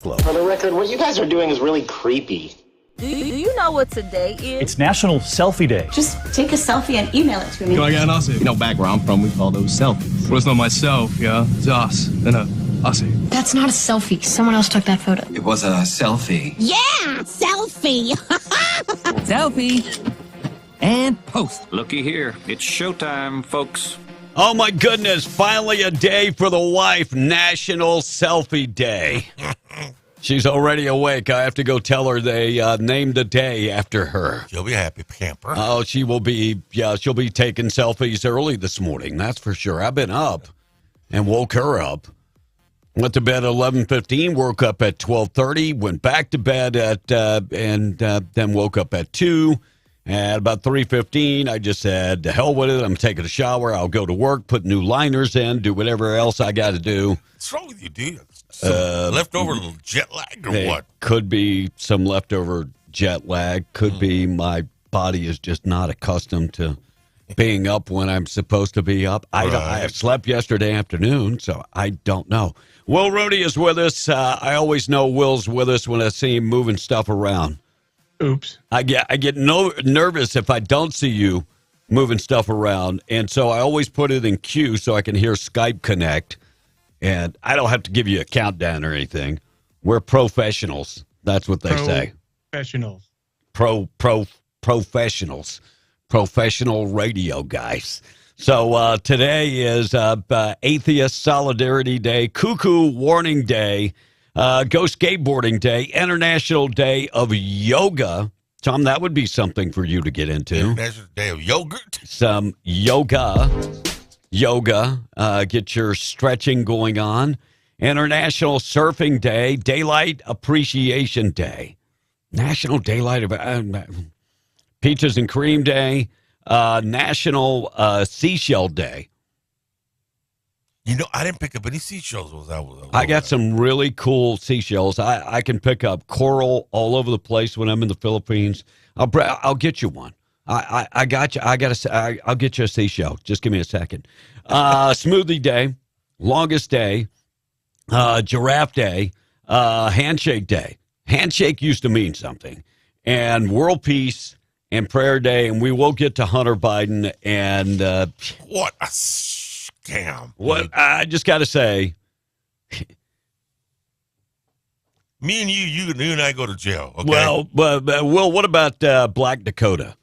For the record, what you guys are doing is really creepy. Do you know what today is? It's National Selfie Day. Just take a selfie and email it to me. I got an Aussie. No background from, we call those selfies. Well, it's not myself, yeah. It's us. And a Aussie. That's not a selfie. Someone else took that photo. It was a selfie. Yeah, selfie. Selfie. And post. Looky here. It's showtime, folks. Oh, my goodness. Finally a day for the wife. National Selfie Day. She's already awake. I have to go tell her they named the day after her. She'll be a happy camper. Oh, she'll be taking selfies early this morning. That's for sure. I've been up and woke her up. Went to bed at 11:15, woke up at 12:30, went back to bed at then woke up at 2. At about 3:15, I just said, to hell with it. I'm taking a shower. I'll go to work, put new liners in, do whatever else I got to do. What's wrong with you, dude? Leftover little jet lag or what? Could be some leftover jet lag. Could be my body is just not accustomed to being up when I'm supposed to be up. I slept yesterday afternoon, so I don't know. Will Rooney is with us. I always know Will's with us when I see him moving stuff around. Oops. I get nervous if I don't see you moving stuff around, and so I always put it in queue so I can hear Skype connect, and I don't have to give you a countdown or anything. We're professionals. That's what they say. Professionals. Professionals. Professional radio guys. So today is Atheist Solidarity Day, Cuckoo Warning Day, Go Skateboarding Day, International Day of Yoga. Tom, that would be something for you to get into. International Day of Yogurt. Some yoga. Get your stretching going on. International Surfing Day, Daylight Appreciation Day, National Daylight Peaches and Cream Day, National Seashell Day. You know, I didn't pick up any seashells. I got some really cool seashells. I can pick up coral all over the place when I'm in the Philippines. I'll get you one. I got you. I'll get you a seashell. Just give me a second. Smoothie Day, Longest Day, Giraffe Day, Handshake Day. Handshake used to mean something. And World Peace and Prayer Day. And we will get to Hunter Biden. And what a scam. What I just got to say. Me and you and I go to jail. Okay? Well, Will, what about Black Dakota?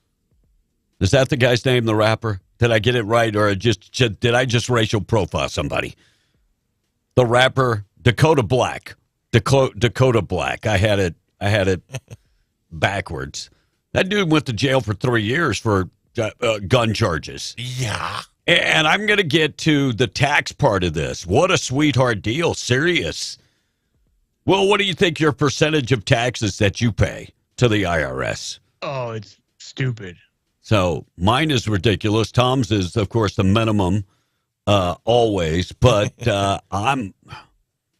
Is that the guy's name, the rapper? Did I get it right, or did I just racial profile somebody? The rapper Dakota Black, Dakota Black. I had it backwards. That dude went to jail for 3 years for gun charges. Yeah. And I'm going to get to the tax part of this. What a sweetheart deal. Serious. Well, what do you think your percentage of taxes that you pay to the IRS? Oh, it's stupid. So mine is ridiculous. Tom's is, of course, the minimum always. But I'm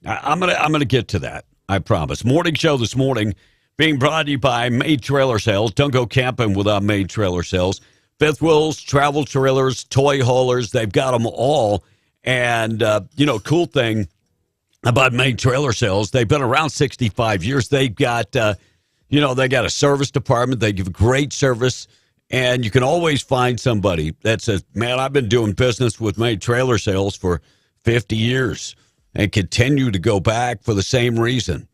gonna get to that. I promise. Morning show this morning being brought to you by Maid Trailer Sales. Don't go camping without Maid Trailer Sales. Fifth wheels, travel trailers, toy haulers. They've got them all. And cool thing about Maid Trailer Sales, they've been around 65 years. They've got they got a service department. They give great service. And you can always find somebody that says, man, I've been doing business with Maid Trailer Sales for 50 years and continue to go back for the same reason.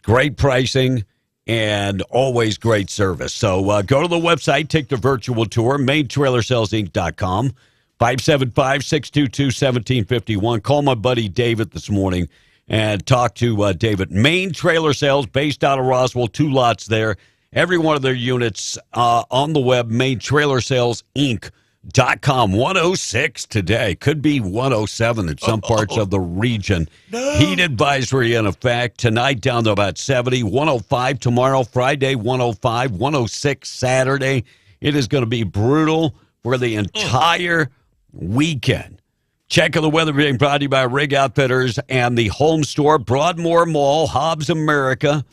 Great pricing and always great service. So go to the website, take the virtual tour, MaidTrailerSalesInc.com, 575-622-1751. Call my buddy David this morning and talk to David. Maid Trailer Sales, based out of Roswell, 2 lots there. Every one of their units on the web, MaidTrailerSalesInc.com. 106 today. Could be 107 in some parts of the region. No. Heat advisory in effect. Tonight down to about 70. 105 tomorrow. Friday, 105. 106 Saturday. It is going to be brutal for the entire weekend. Check of the weather being brought to you by Rig Outfitters and the Home Store, Broadmoor Mall, Hobbs America.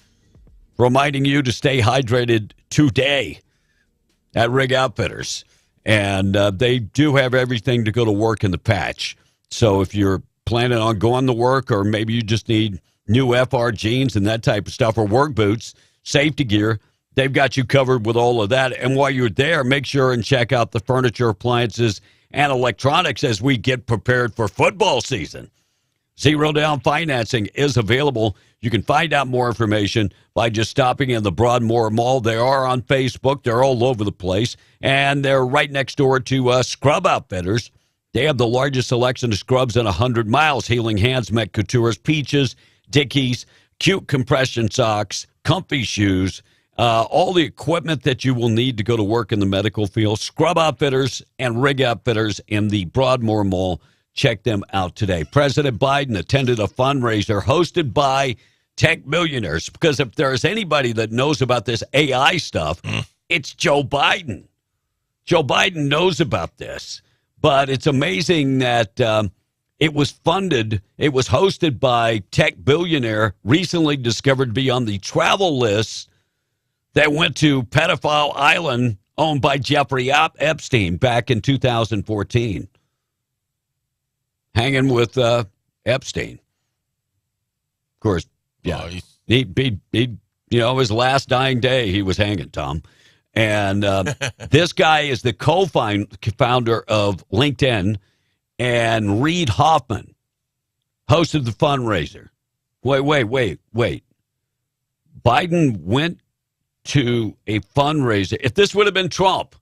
Reminding you to stay hydrated today at Rig Outfitters. And they do have everything to go to work in the patch. So if you're planning on going to work, or maybe you just need new FR jeans and that type of stuff, or work boots, safety gear, they've got you covered with all of that. And while you're there, make sure and check out the furniture, appliances, and electronics as we get prepared for football season. Zero down financing is available. You can find out more information by just stopping in the Broadmoor Mall. They are on Facebook. They're all over the place. And they're right next door to Scrub Outfitters. They have the largest selection of scrubs in 100 miles. Healing Hands, Met Coutures, Peaches, Dickies, cute compression socks, comfy shoes, all the equipment that you will need to go to work in the medical field. Scrub Outfitters and Rig Outfitters in the Broadmoor Mall. Check them out today. President Biden attended a fundraiser hosted by tech millionaires, because if there's anybody that knows about this AI stuff, it's Joe Biden. Joe Biden knows about this. But it's amazing that it was hosted by tech billionaire recently discovered to be on the travel list that went to Pedophile Island owned by Jeffrey Epstein back in 2014. Hanging with Epstein. Of course, yeah. He his last dying day, he was hanging, Tom. And this guy is the co-founder of LinkedIn, and Reid Hoffman hosted the fundraiser. Wait. Biden went to a fundraiser. If this would have been Trump,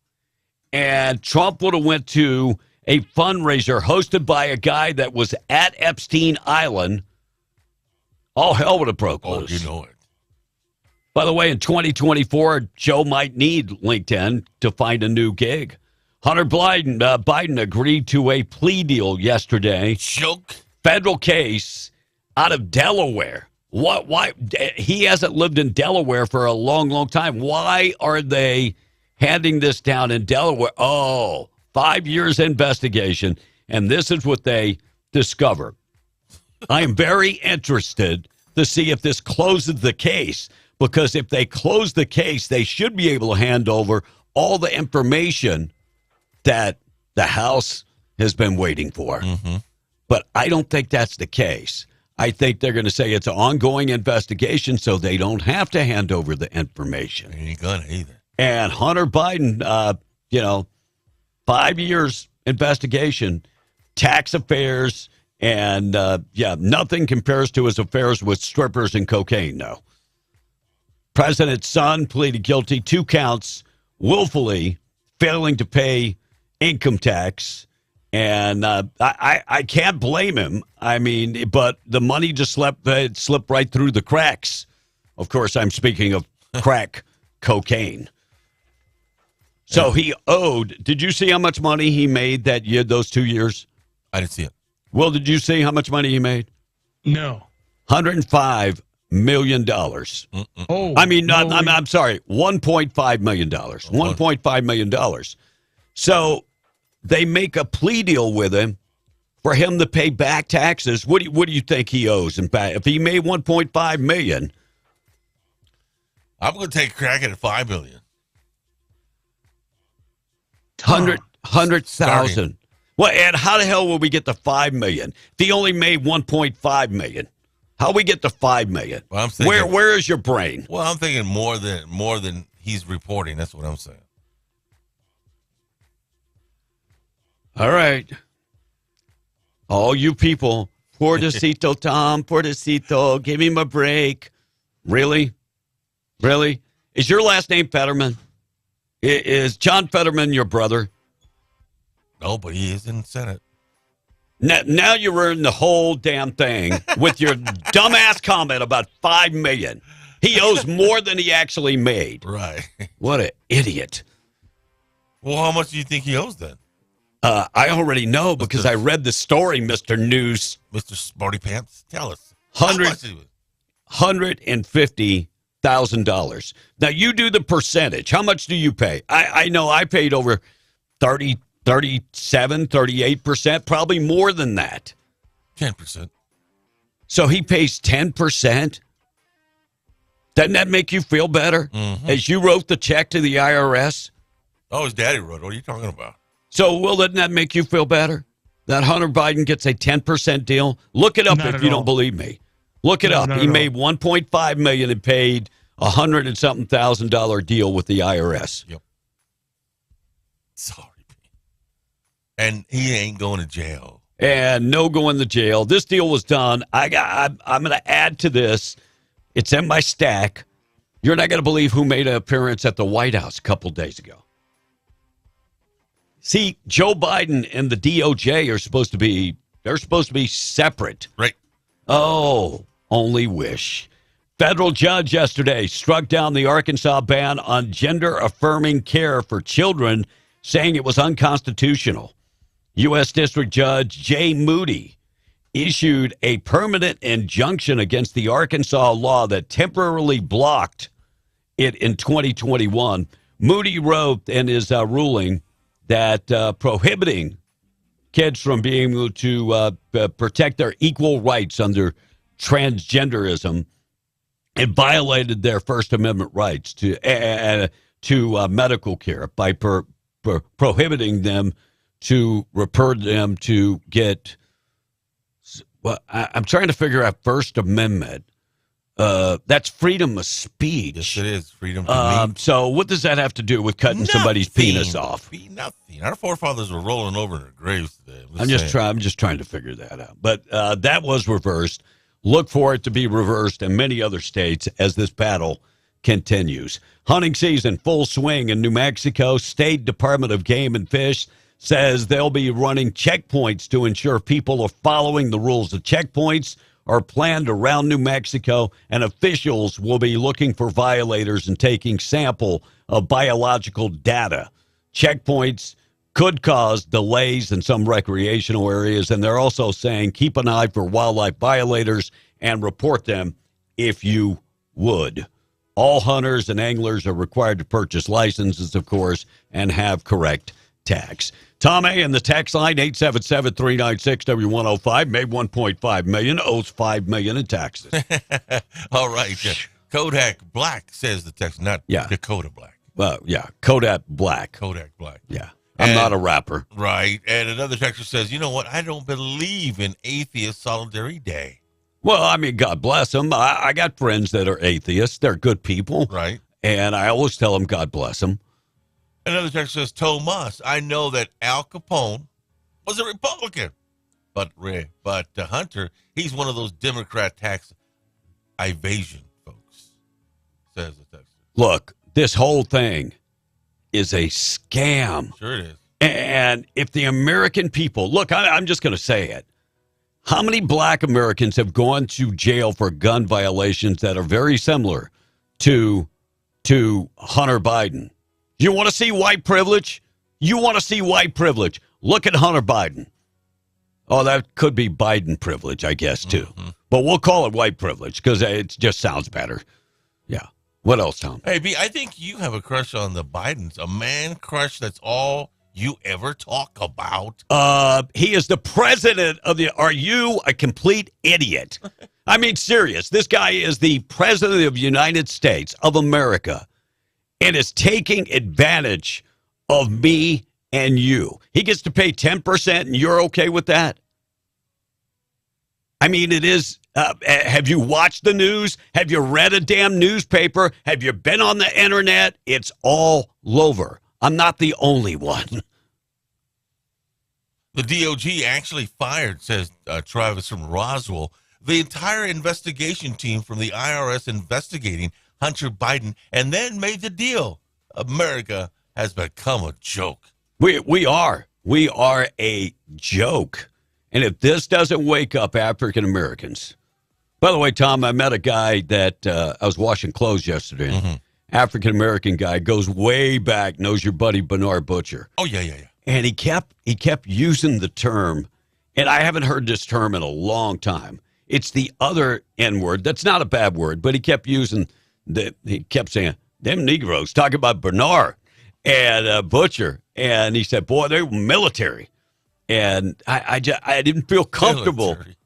and Trump would have went to a fundraiser hosted by a guy that was at Epstein Island, all hell would have broke loose. You know it. By the way, in 2024, Joe might need LinkedIn to find a new gig. Hunter Biden agreed to a plea deal yesterday. Joke. Federal case out of Delaware. Why? He hasn't lived in Delaware for a long, long time. Why are they handing this down in Delaware? 5 years investigation, and this is what they discover. I am very interested to see if this closes the case, because if they close the case, they should be able to hand over all the information that the House has been waiting for. Mm-hmm. But I don't think that's the case. I think they're going to say it's an ongoing investigation, so they don't have to hand over the information. They ain't gonna either. And Hunter Biden, 5 years investigation, tax affairs, and nothing compares to his affairs with strippers and cocaine, no. President's son pleaded guilty 2 counts, willfully failing to pay income tax. And I can't blame him. I mean, but the money just slipped right through the cracks. Of course, I'm speaking of crack cocaine. So he owed. Did you see how much money he made that year, those 2 years? I didn't see it. Well, did you see how much money he made? No. $105 million. Oh, I mean, I'm sorry, $1.5 million. $1.5 million. So they make a plea deal with him for him to pay back taxes. What do you think he owes? In fact, if he made $1.5 million, I'm going to take a crack at $5 million. 100,000. Well, and how the hell will we get to $5 million? If he only made $1.5 million, how we get to $5 million? Well, I'm thinking, where is your brain? Well, I'm thinking more than he's reporting. That's what I'm saying. All right. All you people, Portecito, Tom, Portecito, give him a break. Really? Really? Is your last name Fetterman? Is John Fetterman your brother? No, but he is in the Senate. Now you ruined the whole damn thing with your dumbass comment about $5 million. He owes more than he actually made. Right. What an idiot. Well, how much do you think he owes then? I already know because I read the story, Mr. News. Mr. Smarty Pants, tell us. $150,000. Now, you do the percentage. How much do you pay? I know I paid over 37, 38%, probably more than that. 10%. So he pays 10%? Doesn't that make you feel better? Mm-hmm. As you wrote the check to the IRS? Oh, his daddy wrote it. What are you talking about? So, doesn't that make you feel better? That Hunter Biden gets a 10% deal? Look it up if you don't believe me. Look it No, up. not He at made $1.5 million and paid $100 and something thousand deal with the IRS. Yep. Sorry. And he ain't going to jail. And no going to jail. This deal was done. I'm going to add to this. It's in my stack. You're not going to believe who made an appearance at the White House a couple days ago. See, Joe Biden and the DOJ are supposed to be separate. Right. Oh, only wish. Federal judge yesterday struck down the Arkansas ban on gender-affirming care for children, saying it was unconstitutional. U.S. District Judge Jay Moody issued a permanent injunction against the Arkansas law that temporarily blocked it in 2021. Moody wrote in his ruling that prohibiting kids from being able to protect their equal rights under transgenderism, it violated their First Amendment rights to medical care by prohibiting them to refer them to get. Well, I'm trying to figure out First Amendment. That's freedom of speech. Yes, it is freedom to meet. So what does that have to do with cutting somebody's penis off? Nothing. Our forefathers were rolling over in their graves today. I'm just trying to figure that out. But that was reversed. Look for it to be reversed in many other states as this battle continues. Hunting season full swing in New Mexico. State Department of Game and Fish says they'll be running checkpoints to ensure people are following the rules. The checkpoints are planned around New Mexico, and officials will be looking for violators and taking sample of biological data. Checkpoints could cause delays in some recreational areas, and they're also saying keep an eye for wildlife violators and report them if you would. All hunters and anglers are required to purchase licenses, of course, and have correct tax. Tom A. in the tax line, 877-396-W105, made $1.5 million, owes $5 million in taxes. All right. Kodak Black says the text, not Dakota Black. Well, yeah, Kodak Black. Kodak Black. Yeah. I'm not a rapper. Right. And another texter says, you know what? I don't believe in Atheist Solidarity Day. Well, I mean, God bless them. I got friends that are atheists. They're good people. Right. And I always tell them, God bless them. Another text says, Tomas, I know that Al Capone was a Republican, but Hunter, he's one of those Democrat tax evasion folks, says the texter. Look, this whole thing is a scam. Sure it is. And if the American people, look, I'm just going to say it. How many black Americans have gone to jail for gun violations that are very similar to Hunter Biden? You want to see white privilege? You want to see white privilege? Look at Hunter Biden. Oh, that could be Biden privilege, I guess, too. Mm-hmm. But we'll call it white privilege because it just sounds better. Yeah. What else, Tom? Hey, B, I think you have a crush on the Bidens. A man crush that's all you ever talk about. He is the president of the... Are you a complete idiot? I mean, serious. This guy is the president of the United States of America and is taking advantage of me and you. He gets to pay 10%, and you're okay with that? I mean, it is... have you watched the news? Have you read a damn newspaper? Have you been on the internet? It's all over. I'm not the only one. The DOJ actually fired, says Travis from Roswell, the entire investigation team from the IRS investigating Hunter Biden, and then made the deal. America has become a joke. We are a joke. And if this doesn't wake up African Americans... By the way, Tom, I met a guy that I was washing clothes yesterday. Mm-hmm. African American guy, goes way back, knows your buddy Bernard Butcher. Oh yeah. And he kept using the term, and I haven't heard this term in a long time. It's the other N word. That's not a bad word, but he kept using he kept saying them Negroes, talking about Bernard and Butcher, and he said, "Boy, they were military," and I didn't feel comfortable. Military.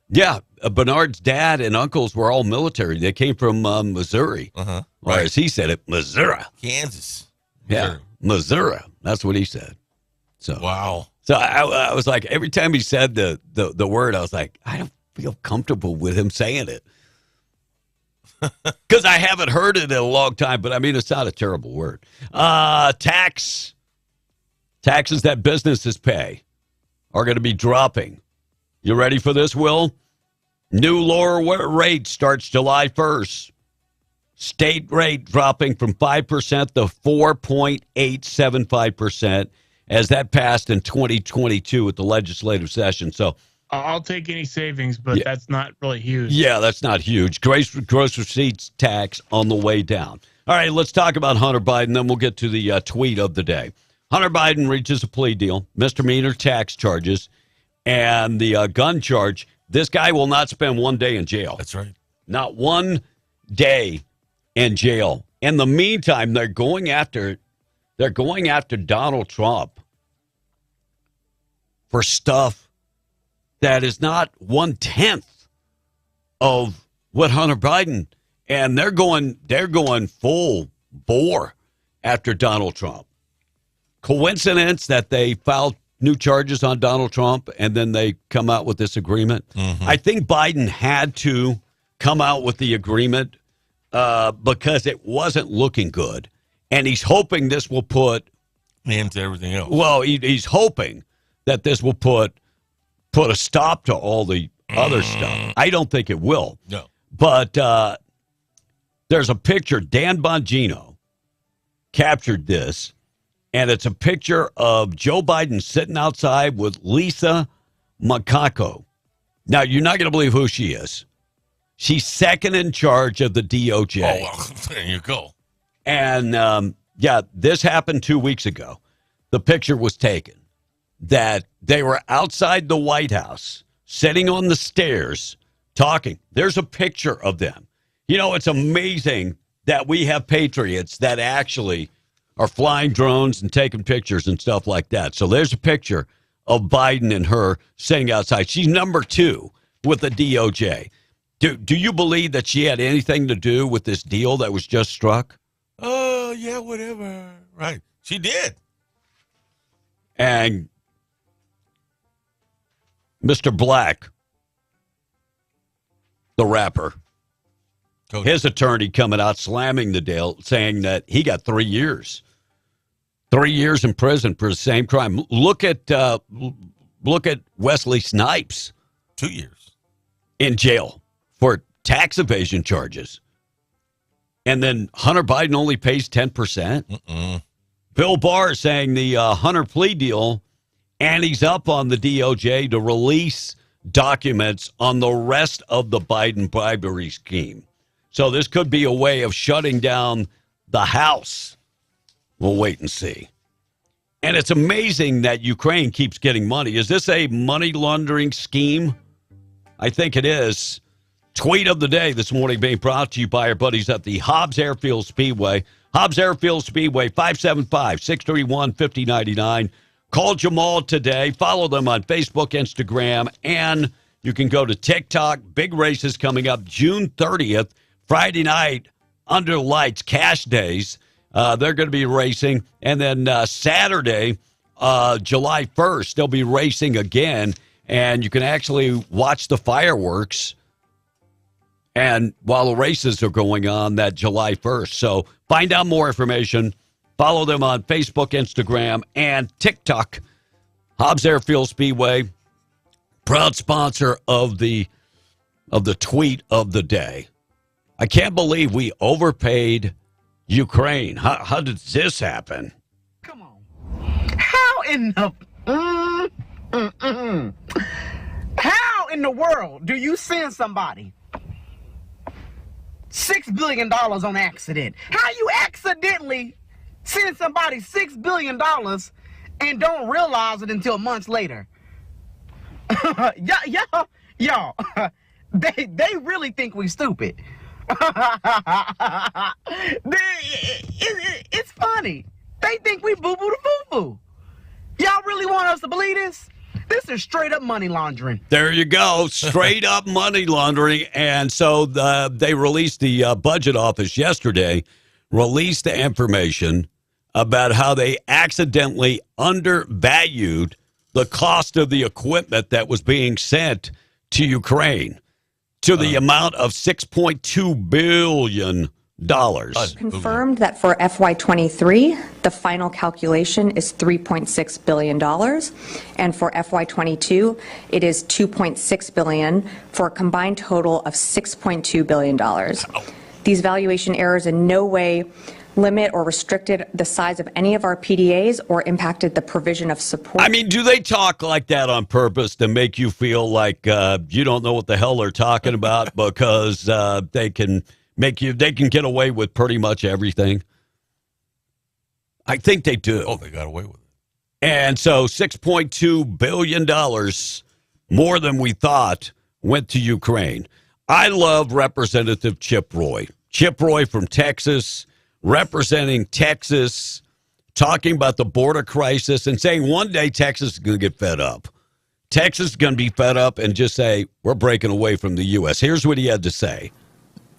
Yeah, Bernard's dad and uncles were all military. They came from Missouri. Right. Or as he said it, Missouri. Kansas. Yeah, Missouri. That's what he said. So wow. So I was like, every time he said the word, I was like, I feel comfortable with him saying it. Because I haven't heard it in a long time, but I mean, it's not a terrible word. Taxes that businesses pay are going to be dropping. You ready for this, Will? New lower rate starts July 1st. State rate dropping from 5% to 4.875% as that passed in 2022 at the legislative session. So I'll take any savings, but that's not really huge. Yeah, that's not huge. Gross receipts tax on the way down. All right, let's talk about Hunter Biden, then we'll get to the tweet of the day. Hunter Biden reaches a plea deal, misdemeanor tax charges, and the gun charge. This guy will not spend 1 day in jail. That's right. Not 1 day in jail. In the meantime, they're going after Donald Trump for stuff that is not 1/10 of what Hunter Biden, and they're going full bore after Donald Trump. Coincidence that they filed new charges on Donald Trump and then they come out with this agreement? Mm-hmm. I think Biden had to come out with the agreement because it wasn't looking good, and he's hoping this will put into everything else. Well, he's hoping that this will put a stop to all the other stuff. I don't think it will. No. But there's a picture. Dan Bongino captured this, and it's a picture of Joe Biden sitting outside with Lisa Makako. Now, you're not going to believe who she is. She's second in charge of the DOJ. Oh, well, there you go. And, this happened 2 weeks ago. The picture was taken that they were outside the White House, sitting on the stairs, talking. There's a picture of them. You know, it's amazing that we have patriots that actually are flying drones and taking pictures and stuff like that. So there's a picture of Biden and her sitting outside. She's number 2 with the DOJ. Do you believe that she had anything to do with this deal that was just struck? Oh, yeah, whatever. Right. She did. And Mr. Black, the rapper, his attorney coming out slamming the deal, saying that he got 3 years. 3 years in prison for the same crime. Look at Wesley Snipes. 2 years. In jail for tax evasion charges. And then Hunter Biden only pays 10%. Bill Barr saying the Hunter plea deal, and he's up on the DOJ to release documents on the rest of the Biden bribery scheme. So this could be a way of shutting down the House. We'll wait and see. And it's amazing that Ukraine keeps getting money. Is this a money laundering scheme? I think it is. Tweet of the day this morning being brought to you by our buddies at the Hobbs Airfield Speedway. Hobbs Airfield Speedway, 575-631-5099. Call Jamal today. Follow them on Facebook, Instagram, and you can go to TikTok. Big races coming up June 30th, Friday night, under lights, cash days. They're going to be racing. And then Saturday, July 1st, they'll be racing again. And you can actually watch the fireworks and while the races are going on that July 1st. So find out more information. Follow them on Facebook, Instagram, and TikTok. Hobbs Airfield Speedway, proud sponsor of the tweet of the day. I can't believe we overpaid Ukraine. How did this happen? Come on. How in the how in the world do you send somebody $6 billion on accident? How you accidentally send somebody $6 billion and don't realize it until months later? Y'all, they really think we stupid. It's funny. They think we boo-boo to foo-foo. Y'all really want us to believe this? This is straight up money laundering. There you go. Straight up money laundering. And so they released the budget office yesterday, released the information about how they accidentally undervalued the cost of the equipment that was being sent to Ukraine to the amount of $6.2 billion. Confirmed that for FY23, the final calculation is $3.6 billion. And for FY22, it is $2.6 billion for a combined total of $6.2 billion. These valuation errors in no way limit or restricted the size of any of our PDAs or impacted the provision of support. I mean, do they talk like that on purpose to make you feel like you don't know what the hell they're talking about because they can get away with pretty much everything? I think they do. Oh, they got away with it. And so $6.2 billion, more than we thought, went to Ukraine. I love Representative Chip Roy. Chip Roy from Texas, representing Texas, talking about the border crisis and saying one day Texas is going to get fed up. Texas is going to be fed up and just say, we're breaking away from the U.S. Here's what he had to say.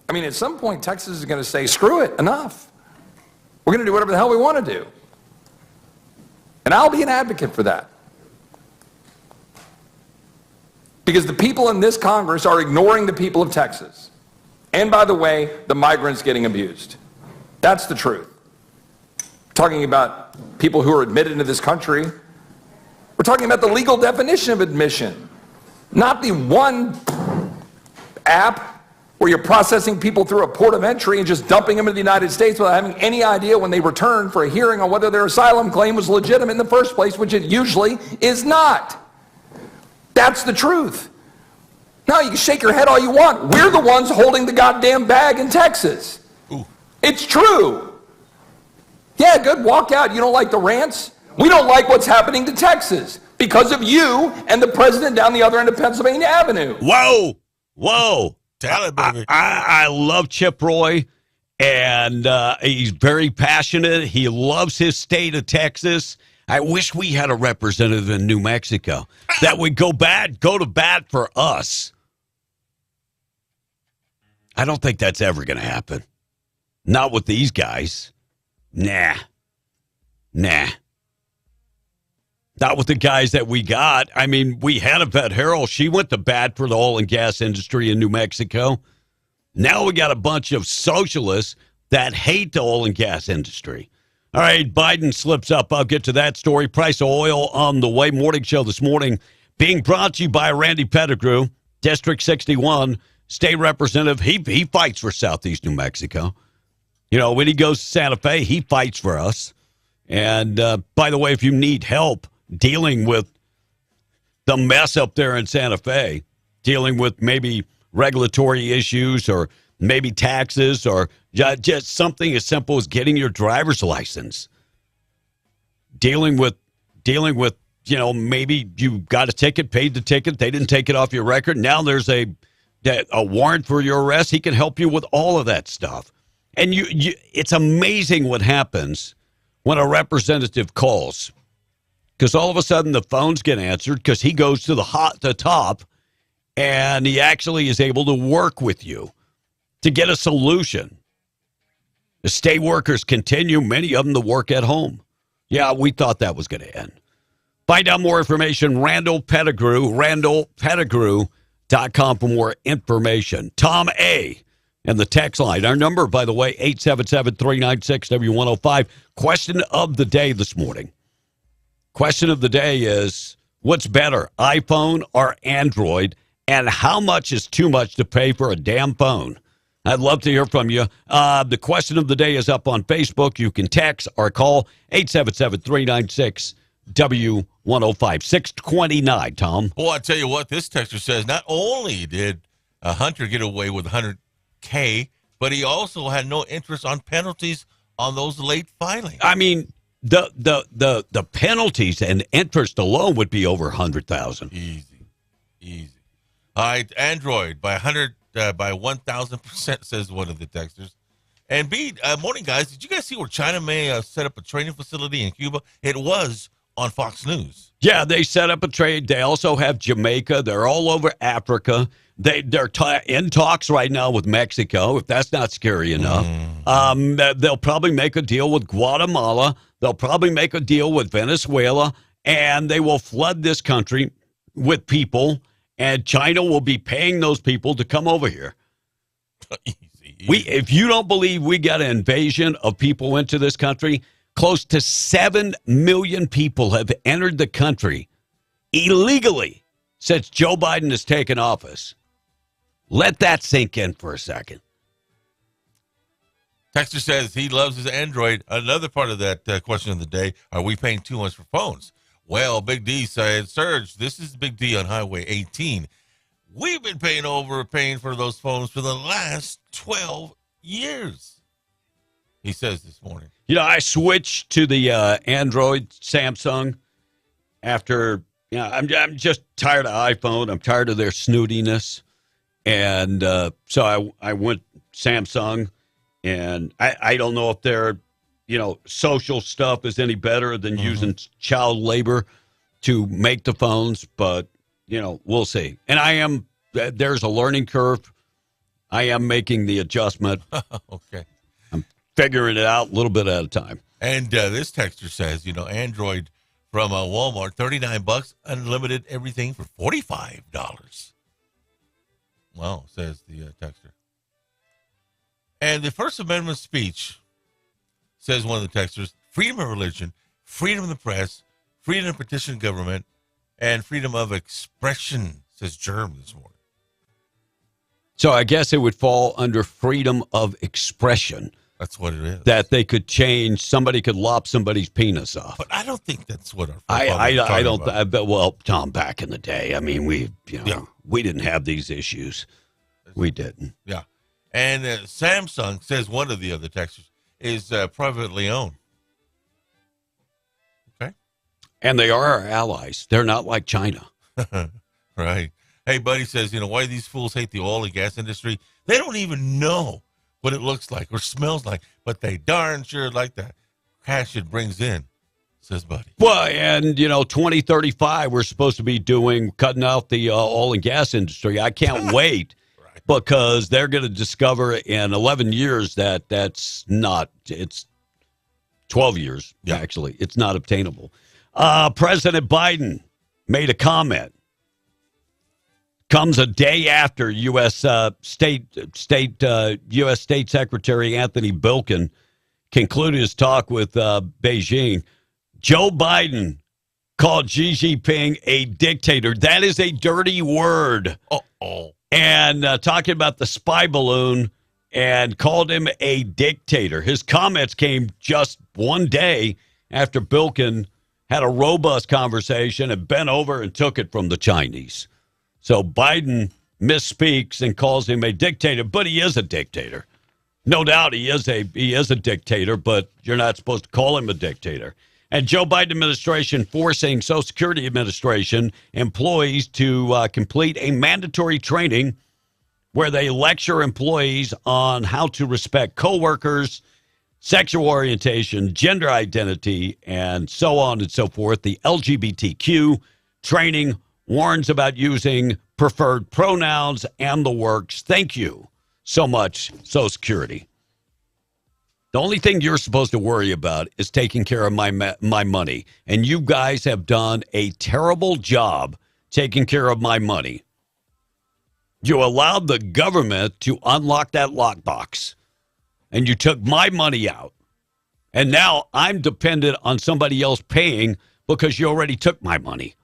I mean, at some point, Texas is going to say, screw it, enough. We're going to do whatever the hell we want to do. And I'll be an advocate for that. Because the people in this Congress are ignoring the people of Texas. And by the way, the migrants getting abused. That's the truth. We're talking about people who are admitted into this country. We're talking about the legal definition of admission, not the one app where you're processing people through a port of entry and just dumping them into the United States without having any idea when they return for a hearing on whether their asylum claim was legitimate in the first place, which it usually is not. That's the truth. Now, you can shake your head all you want. We're the ones holding the goddamn bag in Texas. Ooh. It's true. Yeah, good, walk out. You don't like the rants? We don't like what's happening to Texas because of you and the president down the other end of Pennsylvania Avenue. Whoa, whoa. Tell it, baby. I love Chip Roy, and he's very passionate. He loves his state of Texas. I wish we had a representative in New Mexico that would go to bat for us. I don't think that's ever going to happen. Not with these guys. Nah. Not with the guys that we got. I mean, we had Yvette Herrell. She went to bat for the oil and gas industry in New Mexico. Now we got a bunch of socialists that hate the oil and gas industry. All right, Biden slips up. I'll get to that story. Price of oil on the way. Morning show this morning being brought to you by Randy Pettigrew, District 61, state representative. He fights for Southeast New Mexico. You know, when he goes to Santa Fe, he fights for us. And by the way, if you need help dealing with the mess up there in Santa Fe, dealing with maybe regulatory issues or maybe taxes or just something as simple as getting your driver's license, dealing with, you know, maybe you got a ticket, paid the ticket, they didn't take it off your record. Now there's a warrant for your arrest. He can help you with all of that stuff. And it's amazing what happens when a representative calls. Because all of a sudden the phones get answered because he goes to the top and he actually is able to work with you to get a solution. The state workers continue, many of them, to work at home. Yeah, we thought that was going to end. Find out more information, Randall Pettigrew, randallpettigrew.com for more information. Tom A. and the text line. Our number, by the way, 877-396-W105. Question of the day this morning. Question of the day is, what's better, iPhone or Android? And how much is too much to pay for a damn phone? I'd love to hear from you. The question of the day is up on Facebook. You can text or call 877-396-W105. 629, Tom. Well, I tell you what, this texter says, not only did Hunter get away with $100K, but he also had no interest on penalties on those late filings. I mean, the penalties and interest alone would be over $100,000. Easy. All right, Android by 1,000%, says one of the texters. And B, morning, guys. Did you guys see where China may set up a training facility in Cuba? It was on Fox News. Yeah, they set up a trade. They also have Jamaica. They're all over Africa. They're in talks right now with Mexico, if that's not scary enough. They'll probably make a deal with Guatemala. They'll probably make a deal with Venezuela, and they will flood this country with people and China will be paying those people to come over here. Easy. If you don't believe we got an invasion of people into this country, close to 7 million people have entered the country illegally since Joe Biden has taken office. Let that sink in for a second. Texter says he loves his Android. Another part of that question of the day, are we paying too much for phones? Well, Big D said, Serge, this is Big D on Highway 18. We've been paying for those phones for the last 12 years. He says this morning. You know, I switched to the Android Samsung after, I'm just tired of iPhone. I'm tired of their snootiness. And so I went Samsung. And I don't know if their, social stuff is any better than using child labor to make the phones, but, we'll see. And there's a learning curve. I am making the adjustment. Okay. I'm figuring it out a little bit at a time. And this texter says, Android from Walmart, $39, unlimited everything for $45. Wow, says the texter. And the First Amendment speech, says one of the texters, freedom of religion, freedom of the press, freedom to petition government, and freedom of expression, says Germ this morning. So I guess it would fall under freedom of expression. That's what it is. That they could change, somebody could lop somebody's penis off. But I don't think that's what our I don't. Well, Tom, back in the day, I mean, we didn't have these issues. We didn't. Yeah. And Samsung, says one of the other texters, is privately owned. Okay. And they are our allies. They're not like China. Right. Hey, Buddy says, why these fools hate the oil and gas industry? They don't even know what it looks like or smells like, but they darn sure like that cash it brings in, says Buddy. Well, and, 2035, we're supposed to be cutting out the oil and gas industry. I can't wait. Because they're going to discover in 11 years it's 12 years, actually. It's not obtainable. President Biden made a comment. Comes a day after U.S. State Secretary Anthony Blinken concluded his talk with Beijing. Joe Biden called Xi Jinping a dictator. That is a dirty word. Uh-oh. And talking about the spy balloon and called him a dictator. His comments came just one day after Blinken had a robust conversation and bent over and took it from the Chinese. So Biden misspeaks and calls him a dictator, but he is a dictator. No doubt he is a dictator, but you're not supposed to call him a dictator. And Joe Biden administration forcing Social Security Administration employees to complete a mandatory training where they lecture employees on how to respect coworkers, sexual orientation, gender identity, and so on and so forth. The LGBTQ training warns about using preferred pronouns and the works. Thank you so much, Social Security. The only thing you're supposed to worry about is taking care of my money. And you guys have done a terrible job taking care of my money. You allowed the government to unlock that lockbox. And you took my money out. And now I'm dependent on somebody else paying because you already took my money.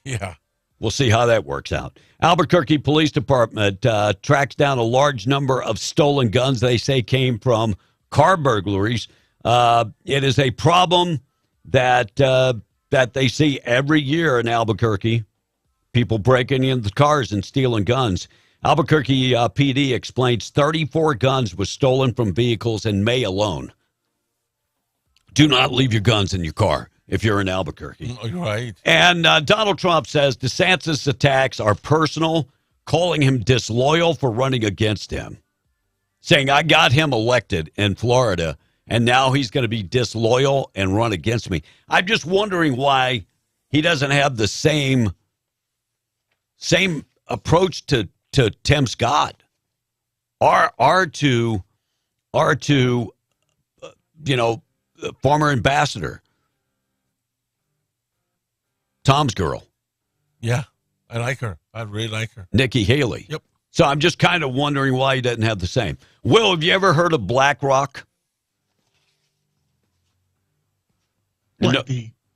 Yeah. We'll see how that works out. Albuquerque Police Department tracks down a large number of stolen guns they say came from car burglaries. It is a problem that they see every year in Albuquerque. People breaking into cars and stealing guns. Albuquerque PD explains 34 guns were stolen from vehicles in May alone. Do not leave your guns in your car if you're in Albuquerque. Right. And Donald Trump says DeSantis' attacks are personal, calling him disloyal for running against him. Saying, I got him elected in Florida, and now he's going to be disloyal and run against me. I'm just wondering why he doesn't have the same approach to Tim Scott. Our two, former ambassador. Tom's girl. Yeah. I like her. I really like her. Nikki Haley. Yep. So I'm just kind of wondering why he doesn't have the same. Will, have you ever heard of BlackRock? No,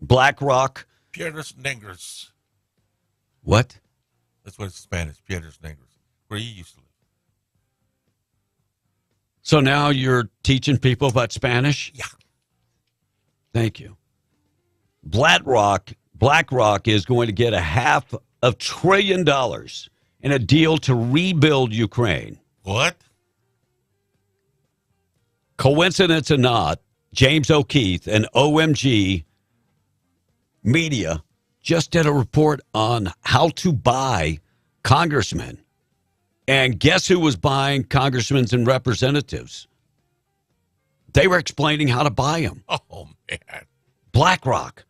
BlackRock. Piedras Negras. What? That's what it's Spanish. Piedras Negras. Where you used to live. So now you're teaching people about Spanish? Yeah. Thank you. BlackRock is going to get $500 billion in a deal to rebuild Ukraine. What? Coincidence or not, James O'Keefe and OMG Media just did a report on how to buy congressmen. And guess who was buying congressmen and representatives? They were explaining how to buy them. Oh, man. BlackRock.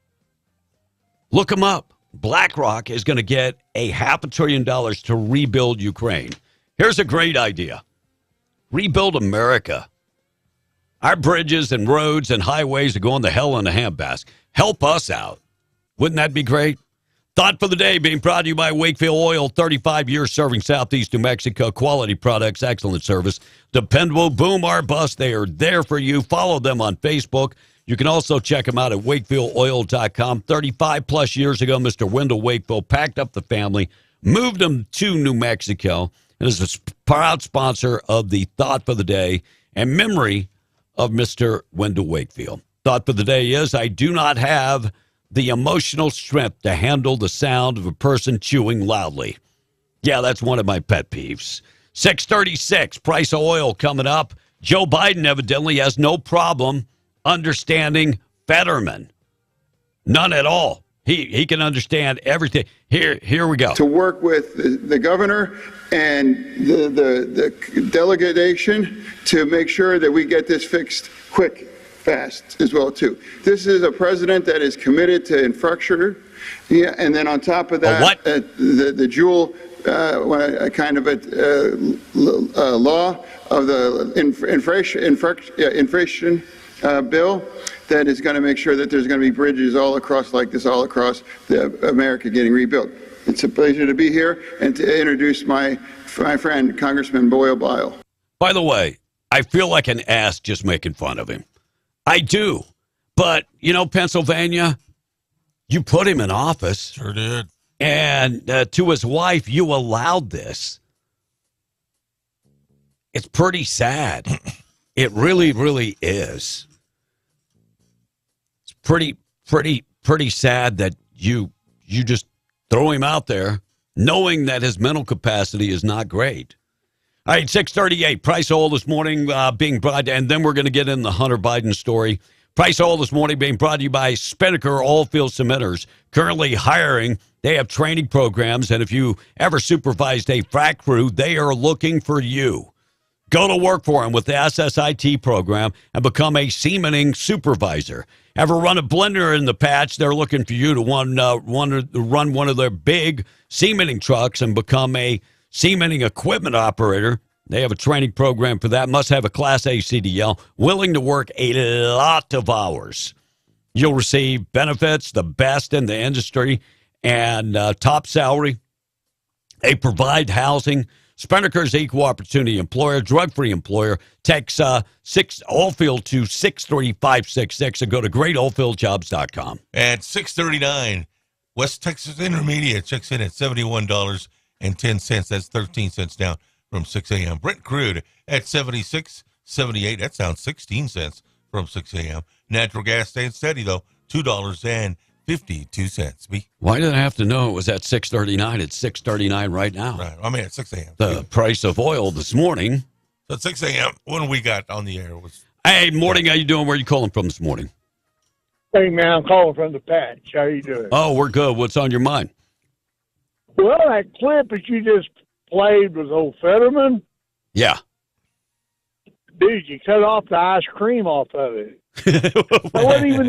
Look them up. BlackRock is going to get $500 billion to rebuild Ukraine. Here's a great idea. Rebuild America. Our bridges and roads and highways are going to hell in a handbasket. Help us out. Wouldn't that be great? Thought for the day being brought to you by Wakefield Oil, 35 years serving Southeast New Mexico. Quality products, excellent service. Dependable, boom or bust. They are there for you. Follow them on Facebook. You can also check them out at WakefieldOil.com. 35-plus years ago, Mr. Wendell Wakefield packed up the family, moved them to New Mexico, and is a proud sponsor of the Thought for the Day and memory of Mr. Wendell Wakefield. Thought for the day is, I do not have the emotional strength to handle the sound of a person chewing loudly. Yeah, that's one of my pet peeves. 636, price of oil coming up. Joe Biden evidently has no problem understanding Fetterman. None at all. He can understand everything. Here we go. To work with the governor and the delegation to make sure that we get this fixed quick, fast as well, too. This is a president that is committed to infrastructure. Yeah, and then on top of that, the dual kind of a law of the inflation bill that is going to make sure that there's going to be bridges all across like this, all across America getting rebuilt. It's a pleasure to be here and to introduce my friend, Congressman Boyle Bile. By the way, I feel like an ass just making fun of him. I do. But, you know, Pennsylvania, you put him in office. Sure did. And to his wife, you allowed this. It's pretty sad. It really, really is. It's pretty sad that you just throw him out there knowing that his mental capacity is not great. All right, 638, price of oil this morning being brought, and then we're going to get in the Hunter Biden story. Price of oil this morning being brought to you by Spinnaker Oilfield Cementers, currently hiring. They have training programs, and if you ever supervised a frac crew, they are looking for you. Go to work for them with the SSIT program and become a seamening supervisor. Ever run a blender in the patch? They're looking for you to run one of their big seamening trucks and become a seamening equipment operator. They have a training program for that. Must have a Class A CDL. Willing to work a lot of hours. You'll receive benefits, the best in the industry, and top salary. They provide housing. Spinnaker's equal opportunity employer, drug-free employer. Text Oilfield to 63566 and go to greatoilfieldjobs.com. At 639, West Texas Intermediate checks in at $71.10. That's 13 cents down from 6 a.m. Brent crude at 76.78. That's down 16 cents from 6 a.m. Natural gas staying steady, though, $2.52. Why did I have to know it was at 6:39? It's 6:39 right now. Right. I mean, at 6 a.m. The price of oil this morning. So at 6 a.m., when we got on the air was... Hey, morning. How you doing? Where are you calling from this morning? Hey, man, I'm calling from the patch. How you doing? Oh, we're good. What's on your mind? Well, that clip that you just played was old Fetterman. Yeah. Dude, you cut off the ice cream off of it. That wasn't even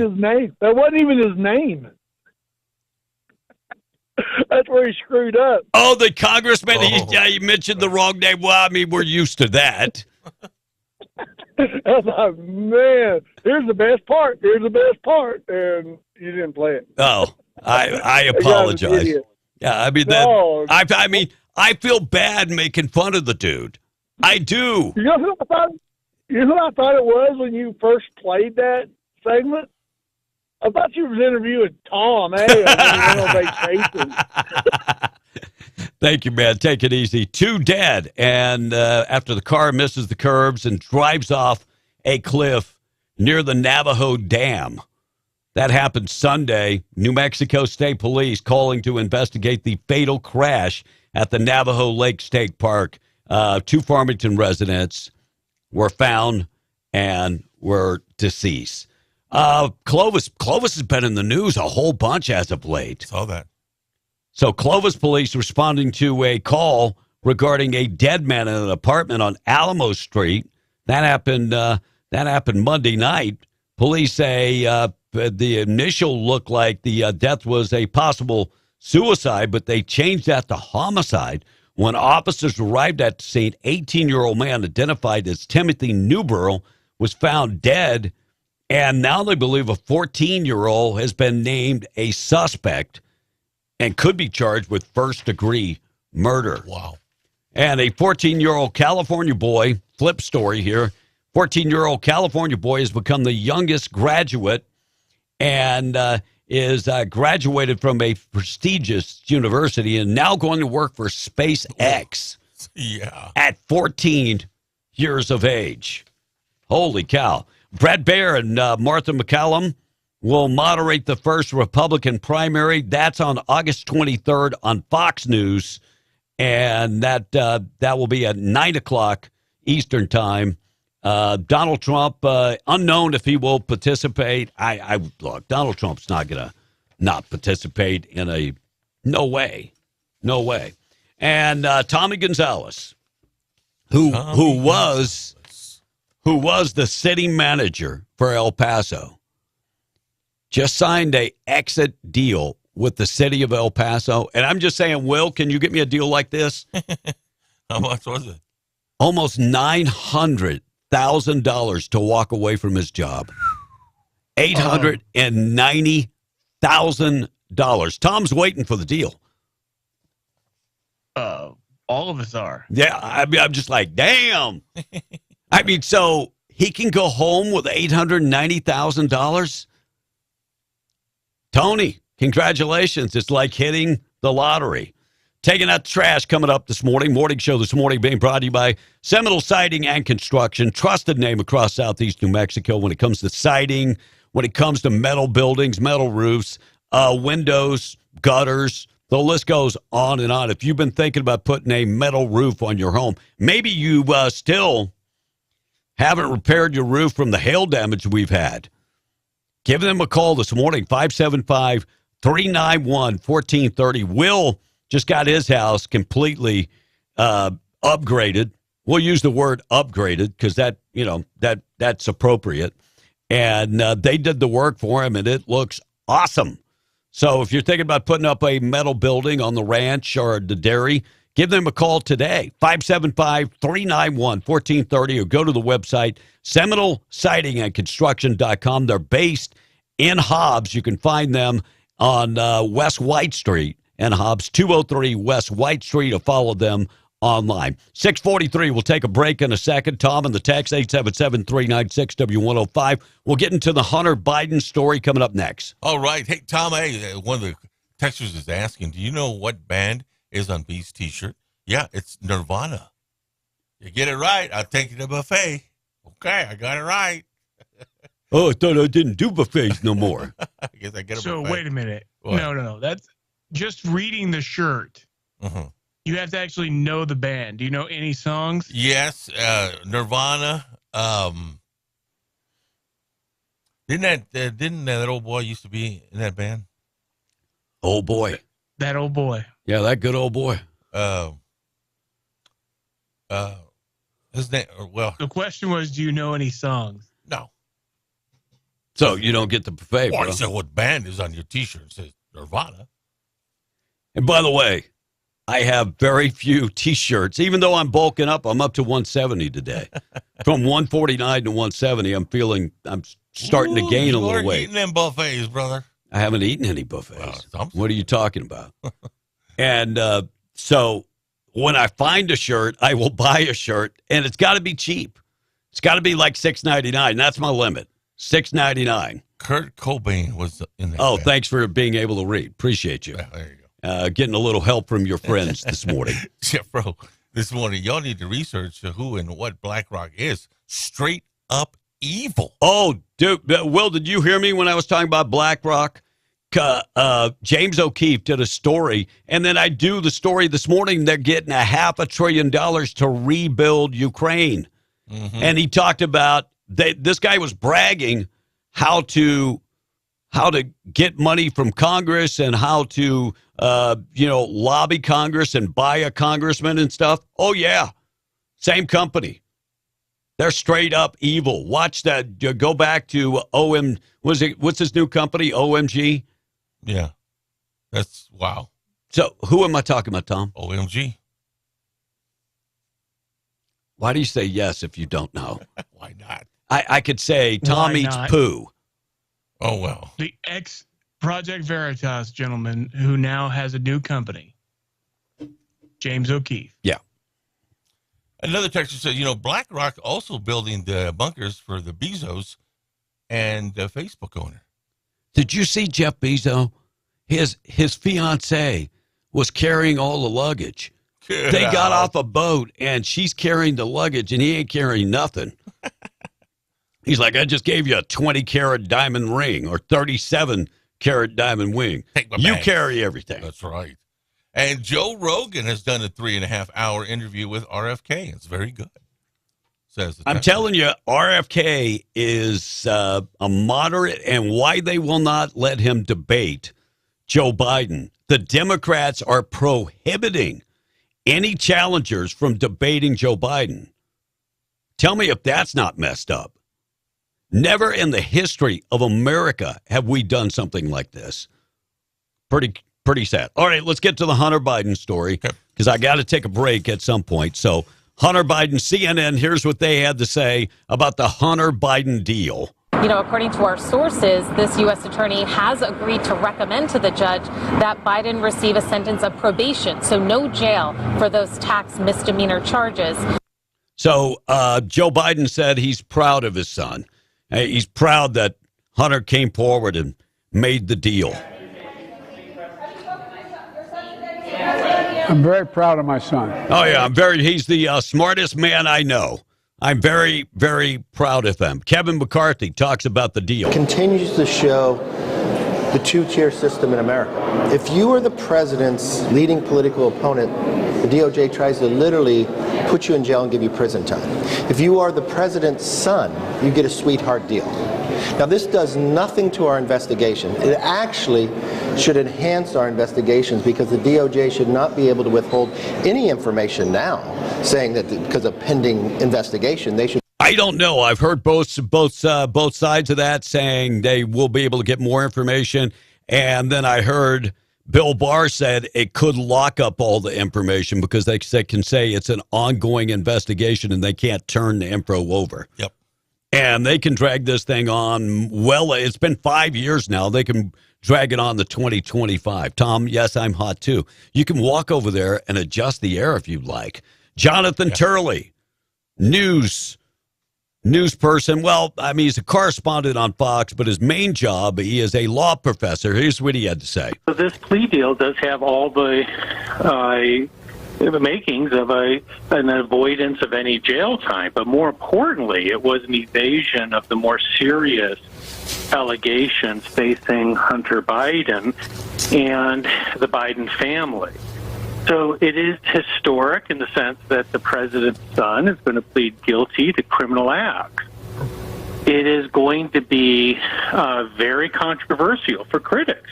his name. That's where he screwed up. Oh, the congressman. He mentioned the wrong name. Well, I mean, we're used to that. I thought, man, here's the best part. And you didn't play it. Oh, I apologize. Yeah, I mean, No. I mean, I feel bad making fun of the dude. I do. You know who I thought it was when you first played that segment? I thought you was interviewing Tom, when he went on vacation. Thank you, man. Take it easy. 2 dead, and after the car misses the curbs and drives off a cliff near the Navajo Dam. That happened Sunday. New Mexico State Police calling to investigate the fatal crash at the Navajo Lake State Park. 2 Farmington residents were found and were deceased. Clovis has been in the news a whole bunch as of late. Saw that. So Clovis police responding to a call regarding a dead man in an apartment on Alamo Street. That happened Monday night. Police say the initial look like the death was a possible suicide, but they changed that to homicide. When officers arrived at the scene, 18-year-old man identified as Timothy Newborough was found dead, and now they believe a 14-year-old has been named a suspect and could be charged with first-degree murder. Wow. And a 14-year-old California boy, flip story here, 14-year-old California boy has become the youngest graduate and is graduated from a prestigious university and now going to work for SpaceX at 14 years of age. Holy cow. Brett Baer and Martha McCallum will moderate the first Republican primary. That's on August 23rd on Fox News, and that will be at 9 o'clock Eastern time. Donald Trump, unknown if he will participate. Look, Donald Trump's not going to not participate in a no way. And Tommy Gonzalez, who was the city manager for El Paso, just signed a exit deal with the city of El Paso. And I'm just saying, Will, can you get me a deal like this? How much was it? Almost $900,000 to walk away from his job. $890,000. Tom's waiting for the deal. All of us are. Yeah, I'm just like, damn. I mean, so he can go home with $890,000? Tony, congratulations. It's like hitting the lottery. Taking out the trash coming up this morning. Morning show this morning being brought to you by Seminole Siding and Construction. Trusted name across southeast New Mexico when it comes to siding, when it comes to metal buildings, metal roofs, windows, gutters. The list goes on and on. If you've been thinking about putting a metal roof on your home, maybe you still haven't repaired your roof from the hail damage we've had, give them a call this morning, 575-391-1430. Will just got his house completely upgraded. We'll use the word upgraded because that's appropriate. And they did the work for him, and it looks awesome. So if you're thinking about putting up a metal building on the ranch or the dairy, give them a call today, 575-391-1430, or go to the website, SeminoleSidingAndConstruction.com. They're based in Hobbs. You can find them on West White Street and Hobbs, 203 West White Street, or follow them online. 6:43, we'll take a break in a second. Tom and the text, 877-396-W105. We'll get into the Hunter Biden story coming up next. All right. Hey, Tom, one of the texters is asking, do you know what band is on B's T-shirt? Yeah, it's Nirvana. You get it right, I'll take you to the buffet. Okay, I got it right. Oh, I thought I didn't do buffets no more. I guess I get a So buffet. wait a minute. What? No. That's just reading the shirt. Mm-hmm. You have to actually know the band. Do you know any songs? Yes, Nirvana. Didn't that old boy used to be in that band? Old boy. That old boy. Yeah, that good old boy. His name. Well, the question was, do you know any songs? No. So you don't get the buffet, Well, bro. I said, what band is on your T-shirt? It says Nirvana. And by the way, I have very few T-shirts. Even though I'm bulking up, I'm up to 170 today. From 149 to 170, I'm starting to gain a little weight. Eating them buffets, brother. I haven't eaten any buffets. What are you talking about? And so when I find a shirt, I will buy a shirt, and it's got to be cheap. It's got to be like $6.99. That's my limit. $6.99. Kurt Cobain was in there. Oh, thanks for being able to read. Appreciate you. Yeah, there you go. Getting a little help from your friends this morning. Yeah, bro. This morning, y'all need to research who and what BlackRock is. Straight up evil. Oh, dude. Will, did you hear me when I was talking about BlackRock? James O'Keefe did a story, and then I do the story this morning. They're getting $500 billion to rebuild Ukraine. Mm-hmm. And he talked about this guy was bragging how to get money from Congress and how to lobby Congress and buy a congressman and stuff. Oh yeah, same company. They're straight up evil. Watch that. Go back to what's his new company? OMG. Yeah, that's wow. So who am I talking about, Tom? OMG. Why do you say yes if you don't know? Why not? I could say Tom eats poo. Oh, well. The ex-Project Veritas gentleman who now has a new company, James O'Keefe. Yeah. Another texter said, BlackRock also building the bunkers for the Bezos and the Facebook owner. Did you see Jeff Bezos? His fiancée was carrying all the luggage. They got off a boat, and she's carrying the luggage, and he ain't carrying nothing. He's like, I just gave you a 20-carat diamond ring or 37-carat diamond ring. You carry everything. That's right. And Joe Rogan has done a 3.5-hour interview with RFK. It's very good. I'm telling you, RFK is a moderate, and why they will not let him debate Joe Biden. The Democrats are prohibiting any challengers from debating Joe Biden. Tell me if that's not messed up. Never in the history of America have we done something like this. Pretty sad. All right, let's get to the Hunter Biden story because I got to take a break at some point. So Hunter Biden, CNN, here's what they had to say about the Hunter Biden deal. According to our sources, this U.S. attorney has agreed to recommend to the judge that Biden receive a sentence of probation, so no jail for those tax misdemeanor charges. So Joe Biden said he's proud of his son. He's proud that Hunter came forward and made the deal. I'm very proud of my son. Oh, yeah, he's the smartest man I know. I'm very, very proud of him. Kevin McCarthy talks about the deal. Continues to show the two-tier system in America. If you are the president's leading political opponent, the DOJ tries to literally put you in jail and give you prison time. If you are the president's son, you get a sweetheart deal. Now, this does nothing to our investigation. It actually should enhance our investigations because the DOJ should not be able to withhold any information now, saying that because of pending investigation, they should. I don't know. I've heard both sides of that saying they will be able to get more information. And then I heard Bill Barr said it could lock up all the information because they can say it's an ongoing investigation and they can't turn the info over. Yep. And they can drag this thing on. Well, it's been 5 years now. They can drag it on to 2025. Tom, yes, I'm hot too. You can walk over there and adjust the air if you'd like. Jonathan Turley, news person. Well, I mean, he's a correspondent on Fox, but his main job, he is a law professor. Here's what he had to say. So this plea deal does have all the makings of an avoidance of any jail time, but more importantly, it was an evasion of the more serious allegations facing Hunter Biden and the Biden family. So it is historic in the sense that the president's son is going to plead guilty to criminal acts. It is going to be very controversial for critics.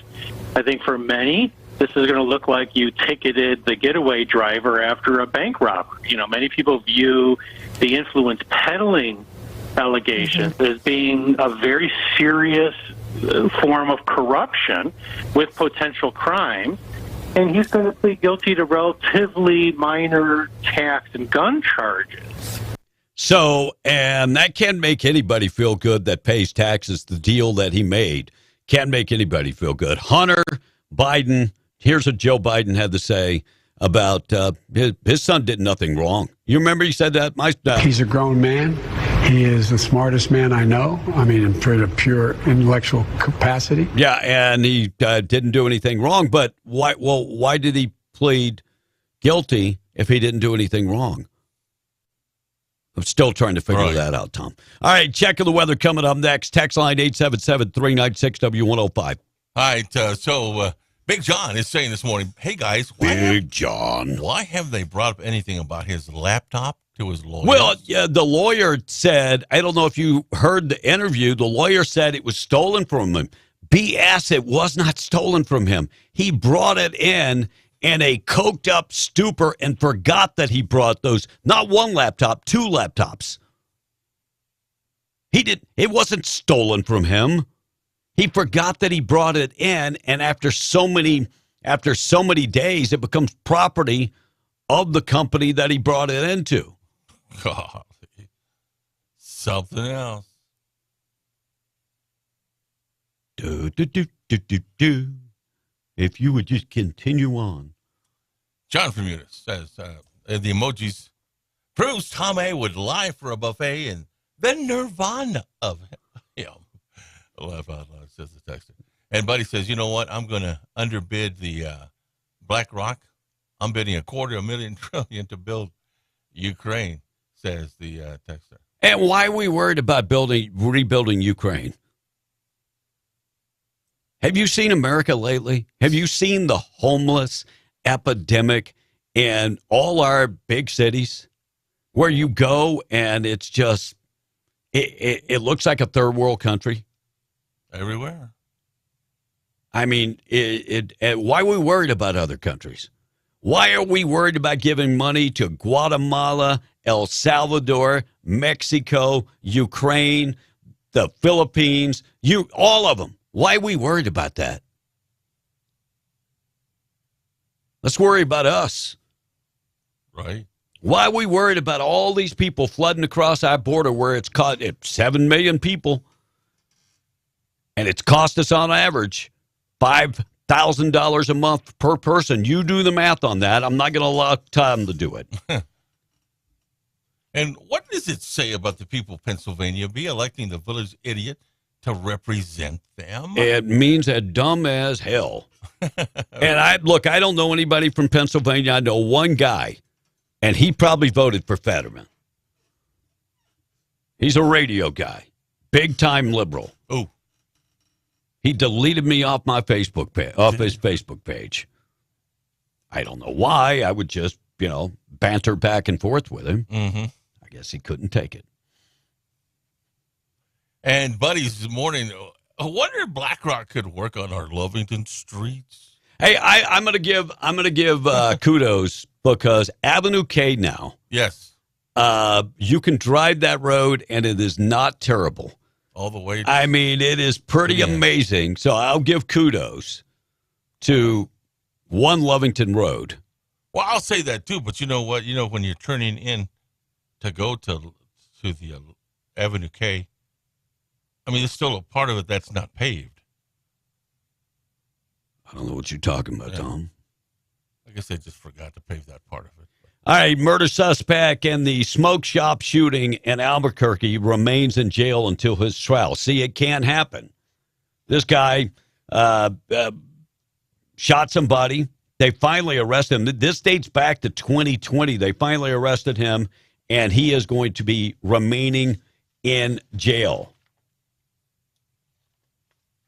I think for many, this is going to look like you ticketed the getaway driver after a bank robbery. Many people view the influence peddling allegations as being a very serious form of corruption with potential crime. And he's going to plead guilty to relatively minor tax and gun charges. So, and that can't make anybody feel good that pays taxes. The deal that he made can't make anybody feel good. Hunter Biden Here's what Joe Biden had to say about his son did nothing wrong. You remember he said that? He's a grown man. He is the smartest man I know. I mean, for the pure intellectual capacity. Yeah, and he didn't do anything wrong. But why? Well, why did he plead guilty if he didn't do anything wrong? I'm still trying to figure that out, Tom. All right, check of the weather coming up next. Text line 877-396-W105. All right, so Big John is saying this morning, hey, guys. Big John. Why haven't they brought up anything about his laptop to his lawyer? Well, yeah, the lawyer said, I don't know if you heard the interview, the lawyer said it was stolen from him. BS, it was not stolen from him. He brought it in a coked-up stupor and forgot that he brought those, not one laptop, 2 laptops. It wasn't stolen from him. He forgot that he brought it in, and after so many days, it becomes property of the company that he brought it into. God, something else. If you would just continue on. John from Eunice says the emojis proves Tom A would lie for a buffet and the nirvana of him. Laugh out loud, says the texter. And Buddy says, you know what? I'm going to underbid the BlackRock. I'm bidding $250 trillion to build Ukraine, says the texter. And why are we worried about rebuilding Ukraine? Have you seen America lately? Have you seen the homeless epidemic in all our big cities where you go and it's just, it looks like a third world country? Everywhere. I mean, why are we worried about other countries? Why are we worried about giving money to Guatemala, El Salvador, Mexico, Ukraine, the Philippines, all of them? Why are we worried about that? Let's worry about us. Right. Why are we worried about all these people flooding across our border where it's 7 million people? And it's cost us on average $5,000 a month per person. You do the math on that. I'm not going to allow Tom to do it. And what does it say about the people of Pennsylvania be electing the village idiot to represent them? It means they're dumb as hell. And I don't know anybody from Pennsylvania. I know one guy, and he probably voted for Fetterman. He's a radio guy, big-time liberal. Oh. He deleted me off my Facebook page, off his Facebook page. I don't know why. I would just, banter back and forth with him. Mm-hmm. I guess he couldn't take it. And Buddy's this morning, I wonder if BlackRock could work on our Lovington streets. Hey, I'm gonna give kudos because Avenue K now. Yes. You can drive that road and it is not terrible. All the way. I mean, it is pretty amazing. So I'll give kudos to 1 Lovington Road. Well, I'll say that too, but you know what? When you're turning in to go to the Avenue K, I mean, there's still a part of it that's not paved. I don't know what you're talking about, Tom. I guess they just forgot to pave that part of it. All right, murder suspect in the smoke shop shooting in Albuquerque remains in jail until his trial. See, it can't happen. This guy shot somebody. They finally arrested him. This dates back to 2020. They finally arrested him, and he is going to be remaining in jail.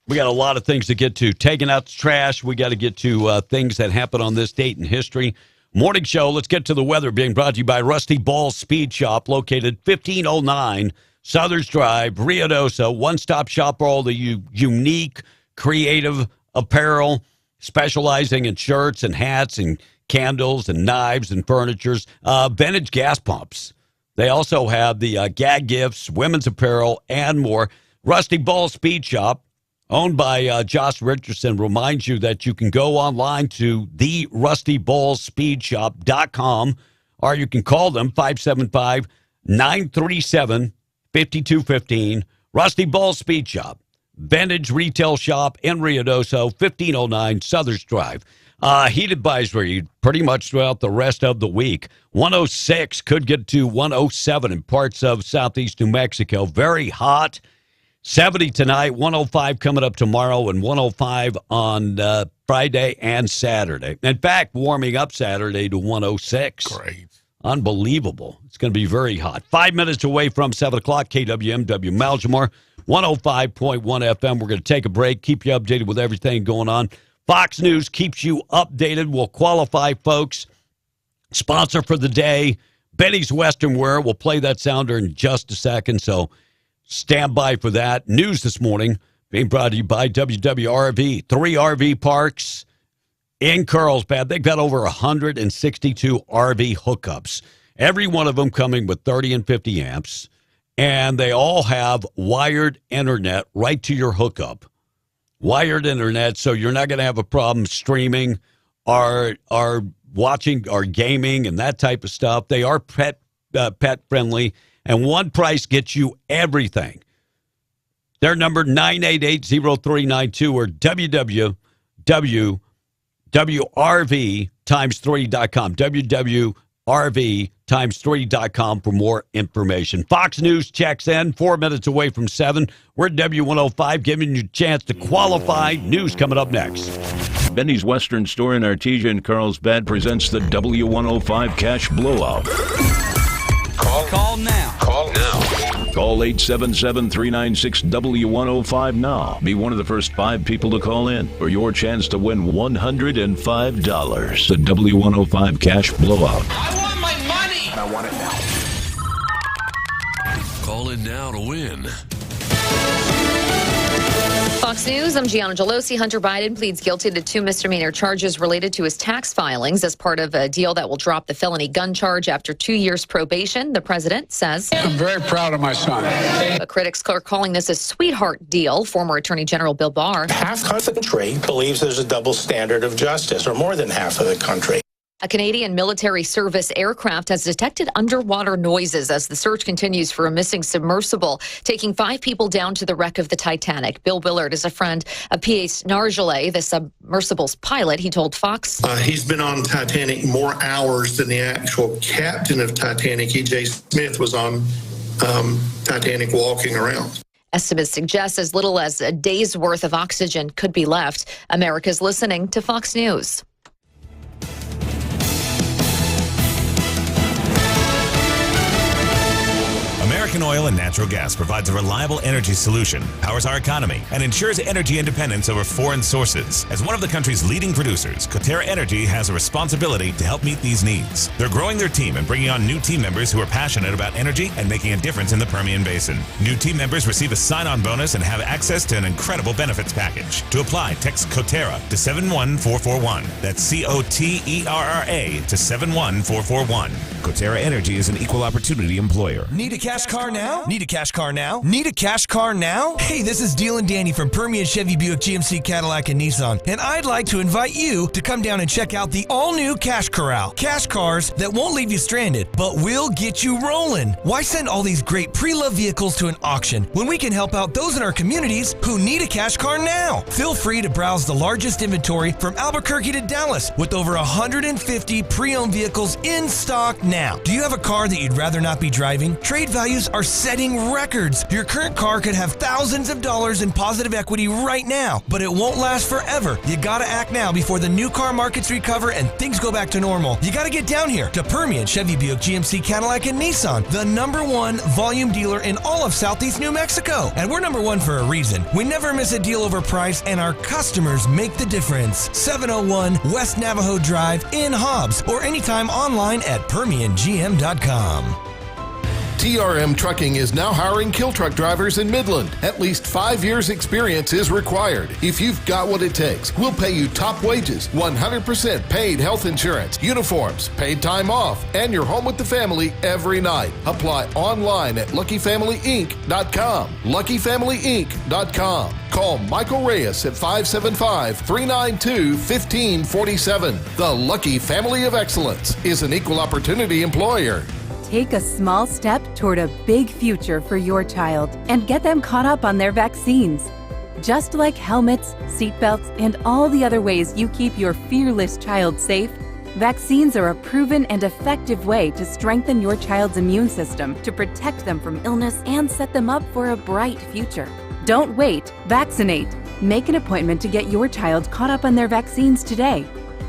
We got a lot of things to get to. Taking out the trash. We got to get to things that happened on this date in history. Morning show, let's get to the weather, being brought to you by Rusty Ball's Speed Shop, located 1509 Southers Drive, Ruidoso. One-stop shop for all the unique, creative apparel, specializing in shirts and hats and candles and knives and furnitures. Vintage gas pumps. They also have the gag gifts, women's apparel, and more. Rusty Ball's Speed Shop, owned by Josh Richardson, reminds you that you can go online to therustyballspeedshop.com, or you can call them 575-937-5215. Rusty Ball Speed Shop, vintage retail shop in Ruidoso, 1509 Southers Drive. Heat advisory pretty much throughout the rest of the week. 106 could get to 107 in parts of southeast New Mexico. Very hot. 70 tonight, 105 coming up tomorrow, and 105 on Friday and Saturday. In fact, warming up Saturday to 106. Great. Unbelievable. It's going to be very hot. 5 minutes away from 7 o'clock, KWMW Malmar, 105.1 FM. We're going to take a break, keep you updated with everything going on. Fox News keeps you updated. We'll qualify folks. Sponsor for the day, Benny's Western Wear. We'll play that sounder in just a second, so stand by for that. News this morning being brought to you by WWRV. 3 RV parks in Carlsbad. They've got over 162 RV hookups. Every one of them coming with 30 and 50 amps. And they all have wired internet right to your hookup. Wired internet, so you're not going to have a problem streaming or watching or gaming and that type of stuff. They are pet friendly, and one price gets you everything. Their number 988-0392 or www.rv3.com. www.rv3.com for more information. Fox News checks in 4 minutes away from 7. We're at W105, giving you a chance to qualify. News coming up next. Benny's Western Store in Artesia in Carlsbad presents the W105 Cash Blowout. Call now. Call 877-396-W105 now. Be one of the first 5 people to call in for your chance to win $105. The W105 Cash Blowout. I want my money. I want it now. Call in now to win. Fox News, I'm Gianna Gelosi. Hunter Biden pleads guilty to 2 misdemeanor charges related to his tax filings as part of a deal that will drop the felony gun charge after 2 years probation, the president says. I'm very proud of my son. But critics are calling this a sweetheart deal. Former Attorney General Bill Barr. Half of the country believes there's a double standard of justice, or more than half of the country. A Canadian military service aircraft has detected underwater noises as the search continues for a missing submersible, taking 5 people down to the wreck of the Titanic. Bill Willard is a friend of P.A. Nargeolet, the submersible's pilot. He told Fox. He's been on Titanic more hours than the actual captain of Titanic, E.J. Smith, was on Titanic walking around. Estimates suggest as little as a day's worth of oxygen could be left. America's listening to Fox News. American Oil and Natural Gas provides a reliable energy solution, powers our economy, and ensures energy independence over foreign sources. As one of the country's leading producers, Coterra Energy has a responsibility to help meet these needs. They're growing their team and bringing on new team members who are passionate about energy and making a difference in the Permian Basin. New team members receive a sign-on bonus and have access to an incredible benefits package. To apply, text Coterra to 71441. That's COTERRA to 71441. Coterra Energy is an equal opportunity employer. Need a cash car now? Need a cash car now? Need a cash car now? Hey, this is Deal and Danny from Permian Chevy Buick GMC Cadillac and Nissan, and I'd like to invite you to come down and check out the all-new Cash Corral. Cash cars that won't leave you stranded, but will get you rolling. Why send all these great pre-loved vehicles to an auction when we can help out those in our communities who need a cash car now? Feel free to browse the largest inventory from Albuquerque to Dallas with over 150 pre-owned vehicles in stock now. Do you have a car that you'd rather not be driving? Trade values are setting records. Your current car could have thousands of dollars in positive equity right now, but it won't last forever. You gotta act now before the new car markets recover and things go back to normal. You gotta get down here to Permian Chevy Buick GMC Cadillac and Nissan, the #1 volume dealer in all of Southeast New Mexico. And we're #1 for a reason. We never miss a deal over price, and our customers make the difference. 701 West Navajo Drive in Hobbs, or anytime online at PermianGM.com. TRM Trucking is now hiring kill truck drivers in Midland. At least 5 years experience is required. If you've got what it takes, we'll pay you top wages, 100% paid health insurance, uniforms, paid time off, and you're home with the family every night. Apply online at LuckyFamilyInc.com. LuckyFamilyInc.com. Call Michael Reyes at 575-392-1547. The Lucky Family of Excellence is an equal opportunity employer. Take a small step toward a big future for your child and get them caught up on their vaccines. Just like helmets, seatbelts, and all the other ways you keep your fearless child safe, vaccines are a proven and effective way to strengthen your child's immune system to protect them from illness and set them up for a bright future. Don't wait, vaccinate. Make an appointment to get your child caught up on their vaccines today.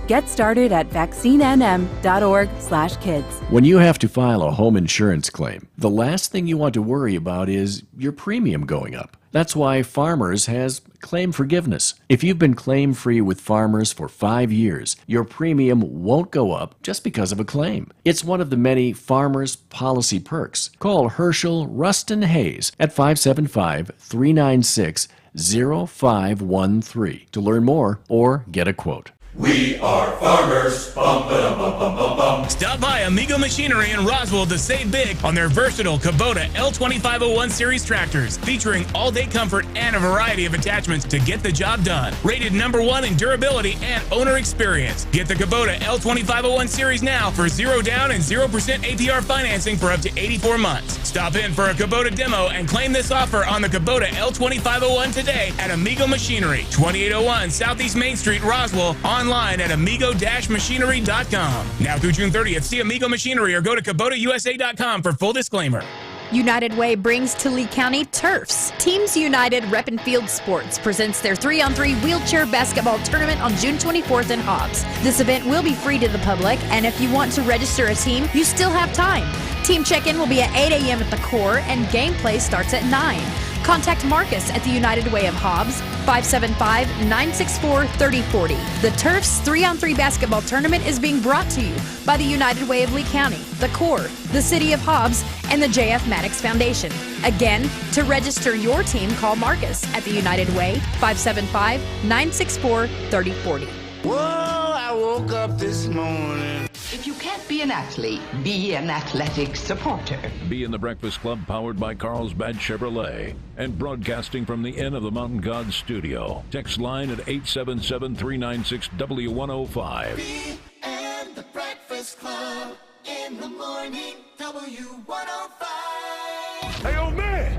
Get started at vaccinenm.org/kids. When you have to file a home insurance claim, the last thing you want to worry about is your premium going up. That's why Farmers has claim forgiveness. If you've been claim-free with Farmers for 5 years, your premium won't go up just because of a claim. It's one of the many Farmers policy perks. Call Herschel Rustin Hayes at 575-396-0513 to learn more or get a quote. We are farmers. Bum, ba-dum, bum, bum, bum, bum. Stop by Amigo Machinery in Roswell to save big on their versatile Kubota L2501 series tractors, featuring all-day comfort and a variety of attachments to get the job done. Rated #1 in durability and owner experience. Get the Kubota L2501 series now for 0 down and 0% APR financing for up to 84 months. Stop in for a Kubota demo and claim this offer on the Kubota L2501 today at Amigo Machinery, 2801 Southeast Main Street, Roswell. Online at amigo-machinery.com. Now through June 30th, see Amigo Machinery or go to KubotaUSA.com for full disclaimer. United Way brings to Lee County Turfs. Teams United Rep and Field Sports presents their 3-on-3 wheelchair basketball tournament on June 24th in Hobbs. This event will be free to the public, and if you want to register a team, you still have time. Team check-in will be at 8 a.m. at the Core, and gameplay starts at 9. Contact Marcus at the United Way of Hobbs, 575-964-3040. The Turfs 3-on-3 basketball tournament is being brought to you by the United Way of Lee County, the Core, the City of Hobbs, and the J.F. Maddox Foundation. Again, to register your team, call Marcus at the United Way, 575-964-3040. Whoa, I woke up this morning. If you can't be an athlete, be an athletic supporter. Be in the Breakfast Club, powered by Carlsbad Chevrolet, and broadcasting from the Inn of the Mountain Gods studio. Text line at 877-396-W105. Be and the Breakfast Club in the morning, W105. Hey, old man,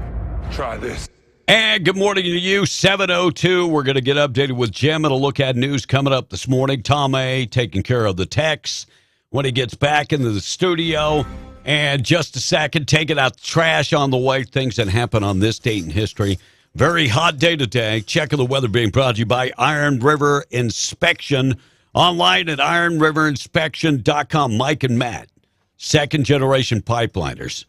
try this. And good morning to you, 7:02. We're going to get updated with Jim and a look at news coming up this morning. Tom A. taking care of the texts when he gets back into the studio. And just a second, taking out the trash on the way, things that happen on this date in history. Very hot day today. Check of the weather being brought to you by Iron River Inspection. Online at ironriverinspection.com. Mike and Matt, second-generation pipeliners.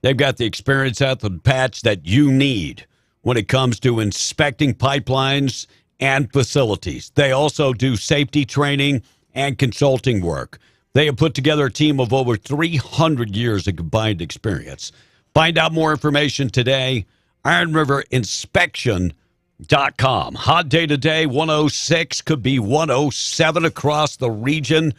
They've got the experience at the patch that you need when it comes to inspecting pipelines and facilities. They also do safety training and consulting work. They have put together a team of over 300 years of combined experience. Find out more information today, ironriverinspection.com. Hot day today, 106, could be 107 across the region.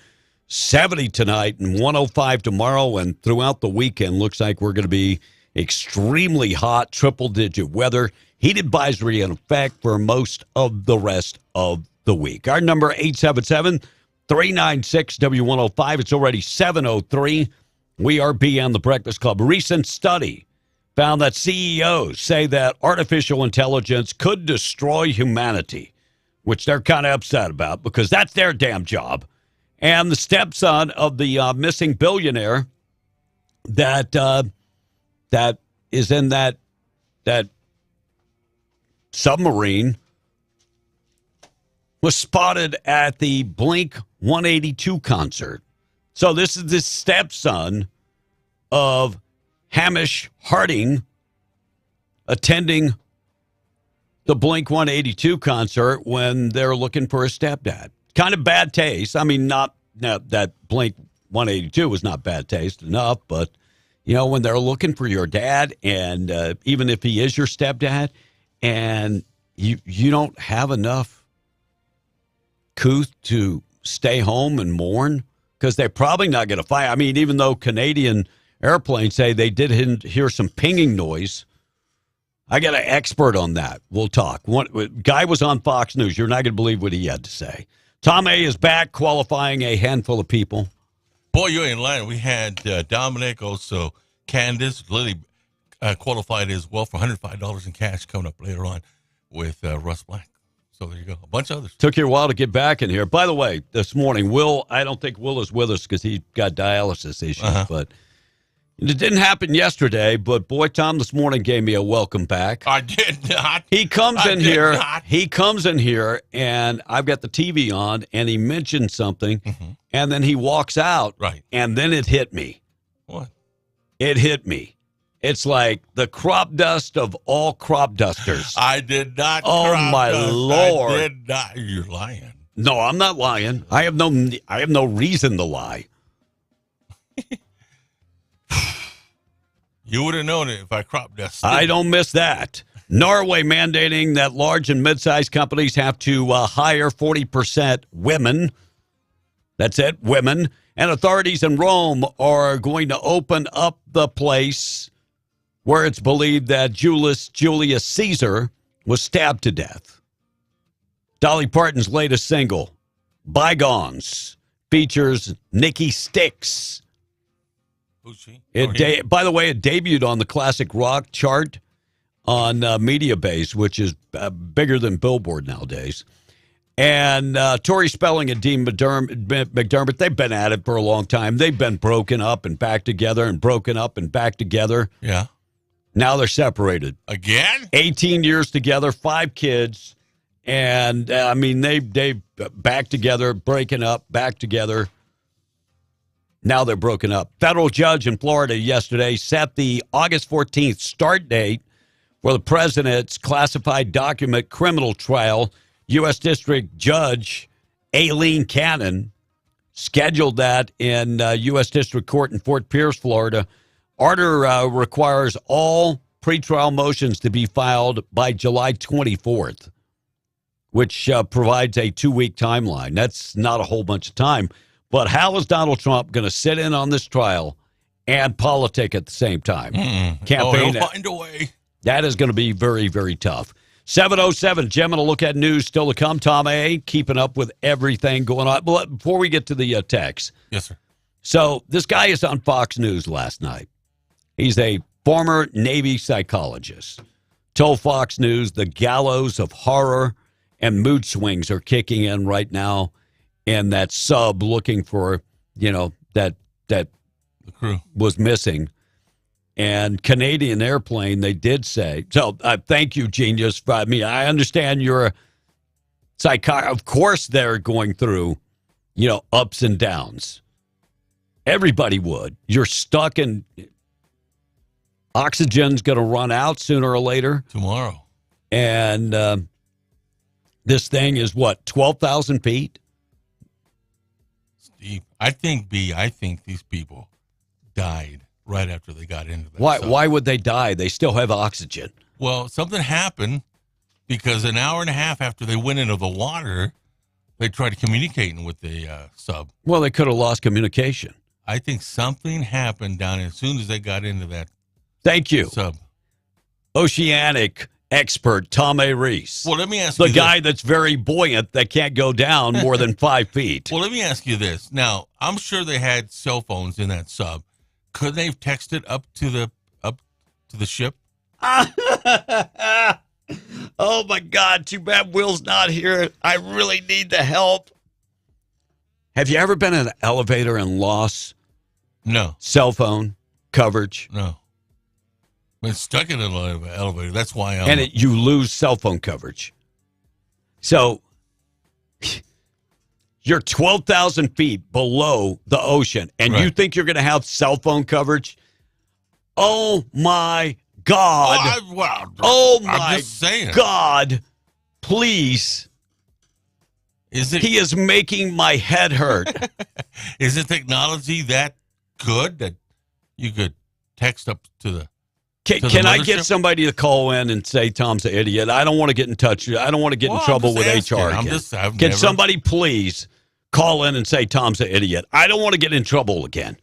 70 tonight and 105 tomorrow, and throughout the weekend looks like we're going to be extremely hot, triple-digit weather. Heat advisory in effect for most of the rest of the week. Our number, 877-396-W105. It's already 7:03. We are beyond the Breakfast Club. A recent study found that CEOs say that artificial intelligence could destroy humanity, which they're kind of upset about because that's their damn job. And the stepson of the missing billionaire that is in that submarine was spotted at the Blink 182 concert. So this is the stepson of Hamish Harding attending the Blink 182 concert when they're looking for a stepdad. Kind of bad taste. I mean, not that Blink 182 was not bad taste enough, but you know, when they're looking for your dad, and even if he is your stepdad, and you don't have enough couth to stay home and mourn, because they're probably not going to fight. I mean, even though Canadian airplanes say they did hear some pinging noise, I got an expert on that. We'll talk. One guy was on Fox News. You're not going to believe what he had to say. Tom A. is back, qualifying a handful of people. Boy, you ain't lying. We had Dominic, also Candace, Lily qualified as well for $105 in cash coming up later on. with Russ Black. So there you go. A bunch of others. Took you a while to get back in here. By the way, this morning, I don't think Will is with us because he got dialysis issues, but it didn't happen yesterday. But boy, Tom, this morning gave me a welcome back. I did not. He comes in here, and I've got the TV on, and he mentioned something, and then he walks out, right? And then it hit me. What? It hit me. It's like the crop dust of all crop dusters. I did not. Oh my Lord! I did not. You're lying. No, I'm not lying. I have no reason to lie. You would have known it if I crop dusted. I don't miss that. Norway mandating that large and mid-sized companies have to hire 40% women. That's it, women. And authorities in Rome are going to open up the place where it's believed that Julius Caesar was stabbed to death. Dolly Parton's latest single, Bygones, features Nikki Sixx. Who's she? By the way, it debuted on the classic rock chart on Mediabase, which is bigger than Billboard nowadays. And Tori Spelling and Dean McDermott, they've been at it for a long time. They've been broken up and back together and broken up and back together. Yeah. Now they're separated. Again? 18 years together, 5 kids. And, they back together, breaking up, back together. Now they're broken up. Federal judge in Florida yesterday set the August 14th start date for the president's classified document criminal trial. U.S. District Judge Aileen Cannon scheduled that in U.S. District Court in Fort Pierce, Florida. Order requires all pretrial motions to be filed by July 24th, which provides a 2-week timeline. That's not a whole bunch of time. But how is Donald Trump going to sit in on this trial and politic at the same time? Campaign. He'll find a way. That is going to be very, very tough. 7:07, Jim, and a look at news still to come. Tom A., keeping up with everything going on. But before we get to the text. Yes, sir. So this guy is on Fox News last night. He's a former Navy psychologist. Told Fox News the gallows of horror and mood swings are kicking in right now. And that sub looking for, that the crew was missing. And Canadian airplane, they did say. So thank you, Genius. I understand you're a psychiatrist. Of course they're going through, ups and downs. Everybody would. You're stuck in. Oxygen's going to run out sooner or later. Tomorrow. And this thing is what, 12,000 feet? Steve, I think these people died right after they got into that. Why would they die? They still have oxygen. Well, something happened because an hour and a half after they went into the water, they tried communicating with the sub. Well, they could have lost communication. I think something happened down as soon as they got into that. Thank you. Sub. Oceanic expert Tom A. Reese. Well, let me ask you the guy that's very buoyant that can't go down more than 5 feet. Well, let me ask you this. Now, I'm sure they had cell phones in that sub. Could they have texted up to the ship? Oh my God! Too bad Will's not here. I really need the help. Have you ever been in an elevator and lost? No. Cell phone coverage? No. Been stuck in an elevator. That's why you lose cell phone coverage. So you're 12,000 feet below the ocean, and you think you're going to have cell phone coverage? Oh my God! I'm just saying. God! Please. He is making my head hurt. Is the technology that good that you could text up to the? Can I get somebody to call in and say Tom's an idiot? I don't want to get in touch. I don't want to get in trouble with HR. Can somebody please call in and say Tom's an idiot? I don't want to get in trouble again.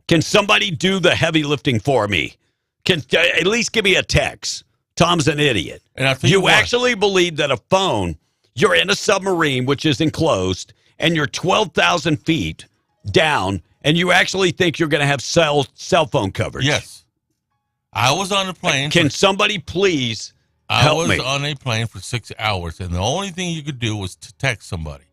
Can somebody do the heavy lifting for me? Can at least give me a text. Tom's an idiot. And you actually believe that a phone, you're in a submarine, which is enclosed, and you're 12,000 feet down, and you actually think you're going to have cell phone coverage? Yes. I was on a plane. Can somebody please I was on a plane for 6 hours, and the only thing you could do was to text somebody.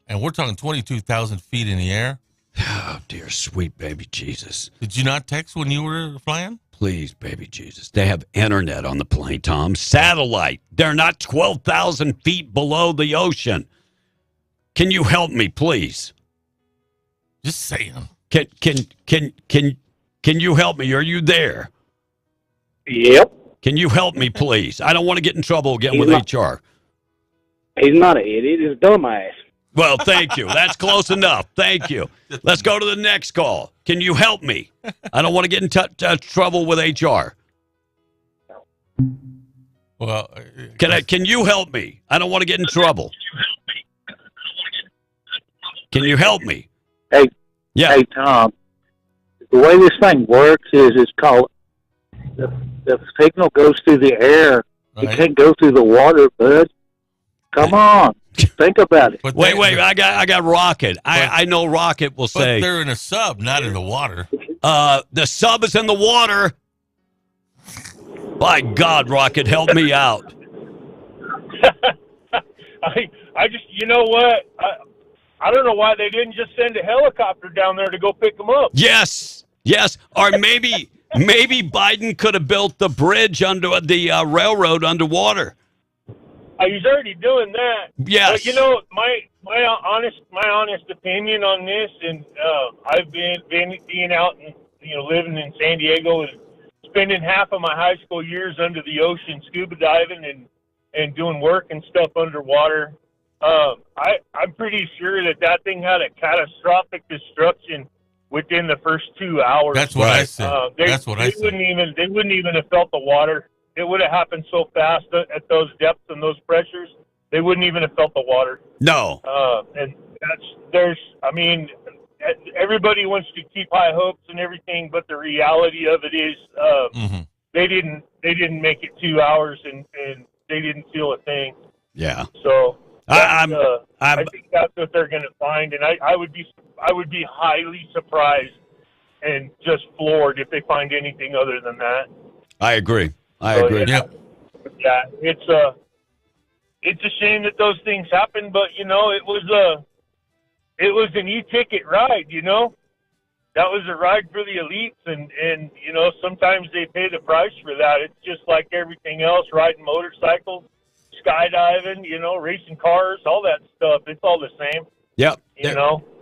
And we're talking 22,000 feet in the air. Oh, dear sweet baby Jesus. Did you not text when you were flying? Please, baby Jesus. They have internet on the plane, Tom. Satellite. They're not 12,000 feet below the ocean. Can you help me, please? Just saying. Can you help me? Are you there? Yep. Can you help me, please? I don't want to get in trouble again with HR. He's not an idiot. He's a dumbass. Well, thank you. That's close enough. Thank you. Let's go to the next call. Can you help me? I don't want to get in trouble with HR. Well, can you help me? I don't want to get in trouble. Can you help me? Hey, yeah. Hey, Tom. The way this thing works is it's called the signal goes through the air. Right. It can't go through the water, bud. Come on. Think about it. But wait, I got Rocket. I know Rocket will say. But they're in a sub, not in the water. The sub is in the water. By God, Rocket, help me out. I just, you know what? I don't know why they didn't just send a helicopter down there to go pick them up. Yes. Or maybe Biden could have built the bridge under the railroad underwater. He's already doing that. Yes. But you know, my honest opinion on this, and I've been being out and living in San Diego and spending half of my high school years under the ocean, scuba diving and doing work and stuff underwater. I'm pretty sure that thing had a catastrophic destruction within the first 2 hours. That's what I said. They wouldn't even have felt the water. It would have happened so fast at those depths and those pressures, they wouldn't even have felt the water. No. And everybody wants to keep high hopes and everything, but the reality of it is, they didn't make it 2 hours and they didn't feel a thing. Yeah. So I think that's what they're going to find, and I would be highly surprised and just floored if they find anything other than that. I agree. Yeah, it's a shame that those things happen, but it was an e-ticket ride. That was a ride for the elites, and sometimes they pay the price for that. It's just like everything else, riding motorcycles, skydiving, racing cars, all that stuff. It's all the same. Yep.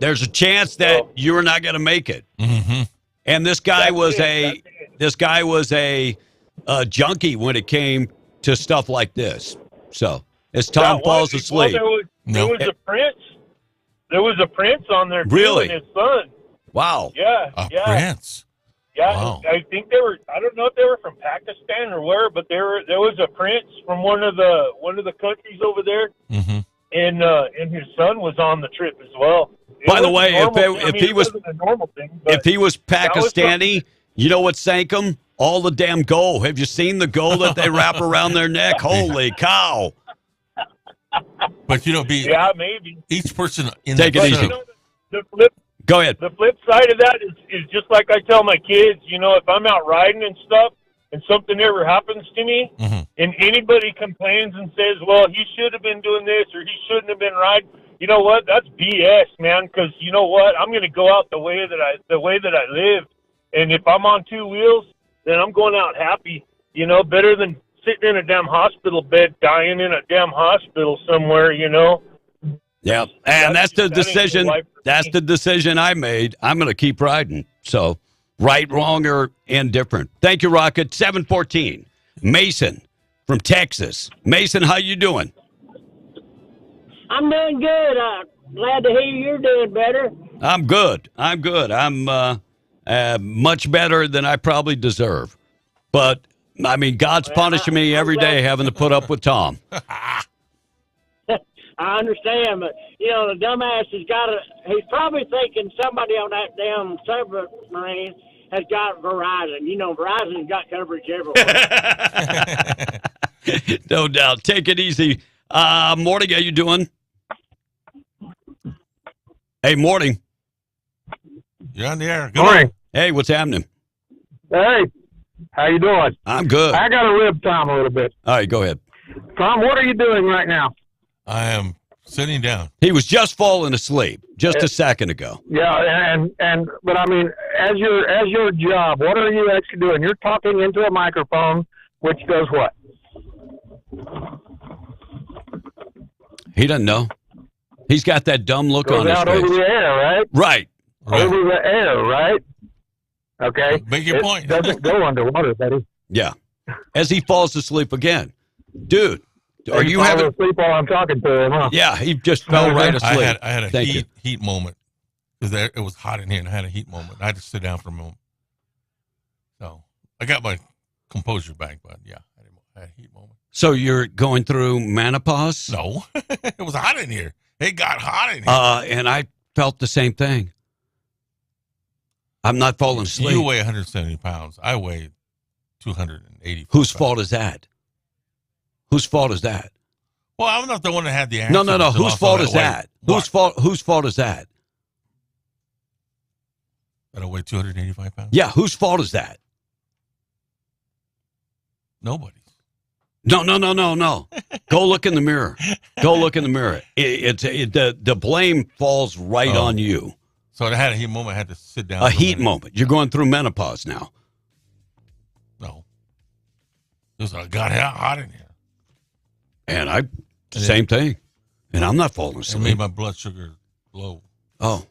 There's a chance that you're not going to make it. Mm-hmm. And this guy was a junkie when it came to stuff like this. So as Tom falls asleep, there was a prince. There was a prince on there too, really, and his son. Wow. Yeah. Prince. Yeah. Wow. I think they were. I don't know if they were from Pakistan or where, but there was a prince from one of the countries over there, and his son was on the trip as well. By the way, if he was Pakistani, you know what sank him? All the damn gold. Have you seen the gold that they wrap around their neck? Holy cow. But maybe each person take it easy. Go ahead. The flip side of that is just like I tell my kids, if I'm out riding and stuff and something ever happens to me and anybody complains and says, well, he should have been doing this or he shouldn't have been riding, you know what? That's BS, man, because you know what? I'm going to go out the way that I live. And if I'm on two wheels, then I'm going out happy, better than sitting in a damn hospital bed, dying in a damn hospital somewhere, Yeah, and that's the decision. That's the decision I made. I'm going to keep riding. So, right, wrong, or indifferent. Thank you, Rocket. 714. Mason from Texas. Mason, how you doing? I'm doing good. Glad to hear you're doing better. I'm good. I'm much better than I probably deserve. But, I mean, God's punishing me every day having to put up with Tom. I understand, but, the dumbass he's probably thinking somebody on that damn submarine has got Verizon. Verizon's got coverage everywhere. No doubt. Take it easy. Morning, how you doing? Hey, morning. You're on the air. Good morning. Hey, what's happening? Hey, How you doing? I'm good. I got to rib Tom a little bit. All right, go ahead. Tom, what are you doing right now? I am sitting down. He was just falling asleep just a second ago. Yeah, but I mean, as your job, what are you actually doing? You're talking into a microphone, which does what? He doesn't know. He's got that dumb look Goes on his out face. over the air, right? Right. Over the air, right? Okay. Make your point. It doesn't go underwater, buddy. Yeah. As he falls asleep again. Dude, are you falling having asleep while I'm talking to him, huh? Yeah, he just fell right asleep. I had a Thank you. heat moment because it was hot in here, and I had a heat moment. I had to sit down for a moment. So I got my composure back, but yeah, I had a heat moment. So you're going through menopause? No, it was hot in here. It got hot in here. And I felt the same thing. I'm not falling asleep. You weigh 170 pounds. I weigh 280. Whose fault is that? Whose fault is that? Well, I'm not the one that had the accident. No. Whose fault is that? Whose fault is that? That I weigh 285 pounds? Yeah, whose fault is that? Nobody's. No. Go look in the mirror. Go look in the mirror. The blame falls right on you. So I had a heat moment. I had to sit down. A heat moment. You're going through menopause now. No. It got hot in here. And same thing. And I'm not falling It asleep. made my blood sugar low. Oh.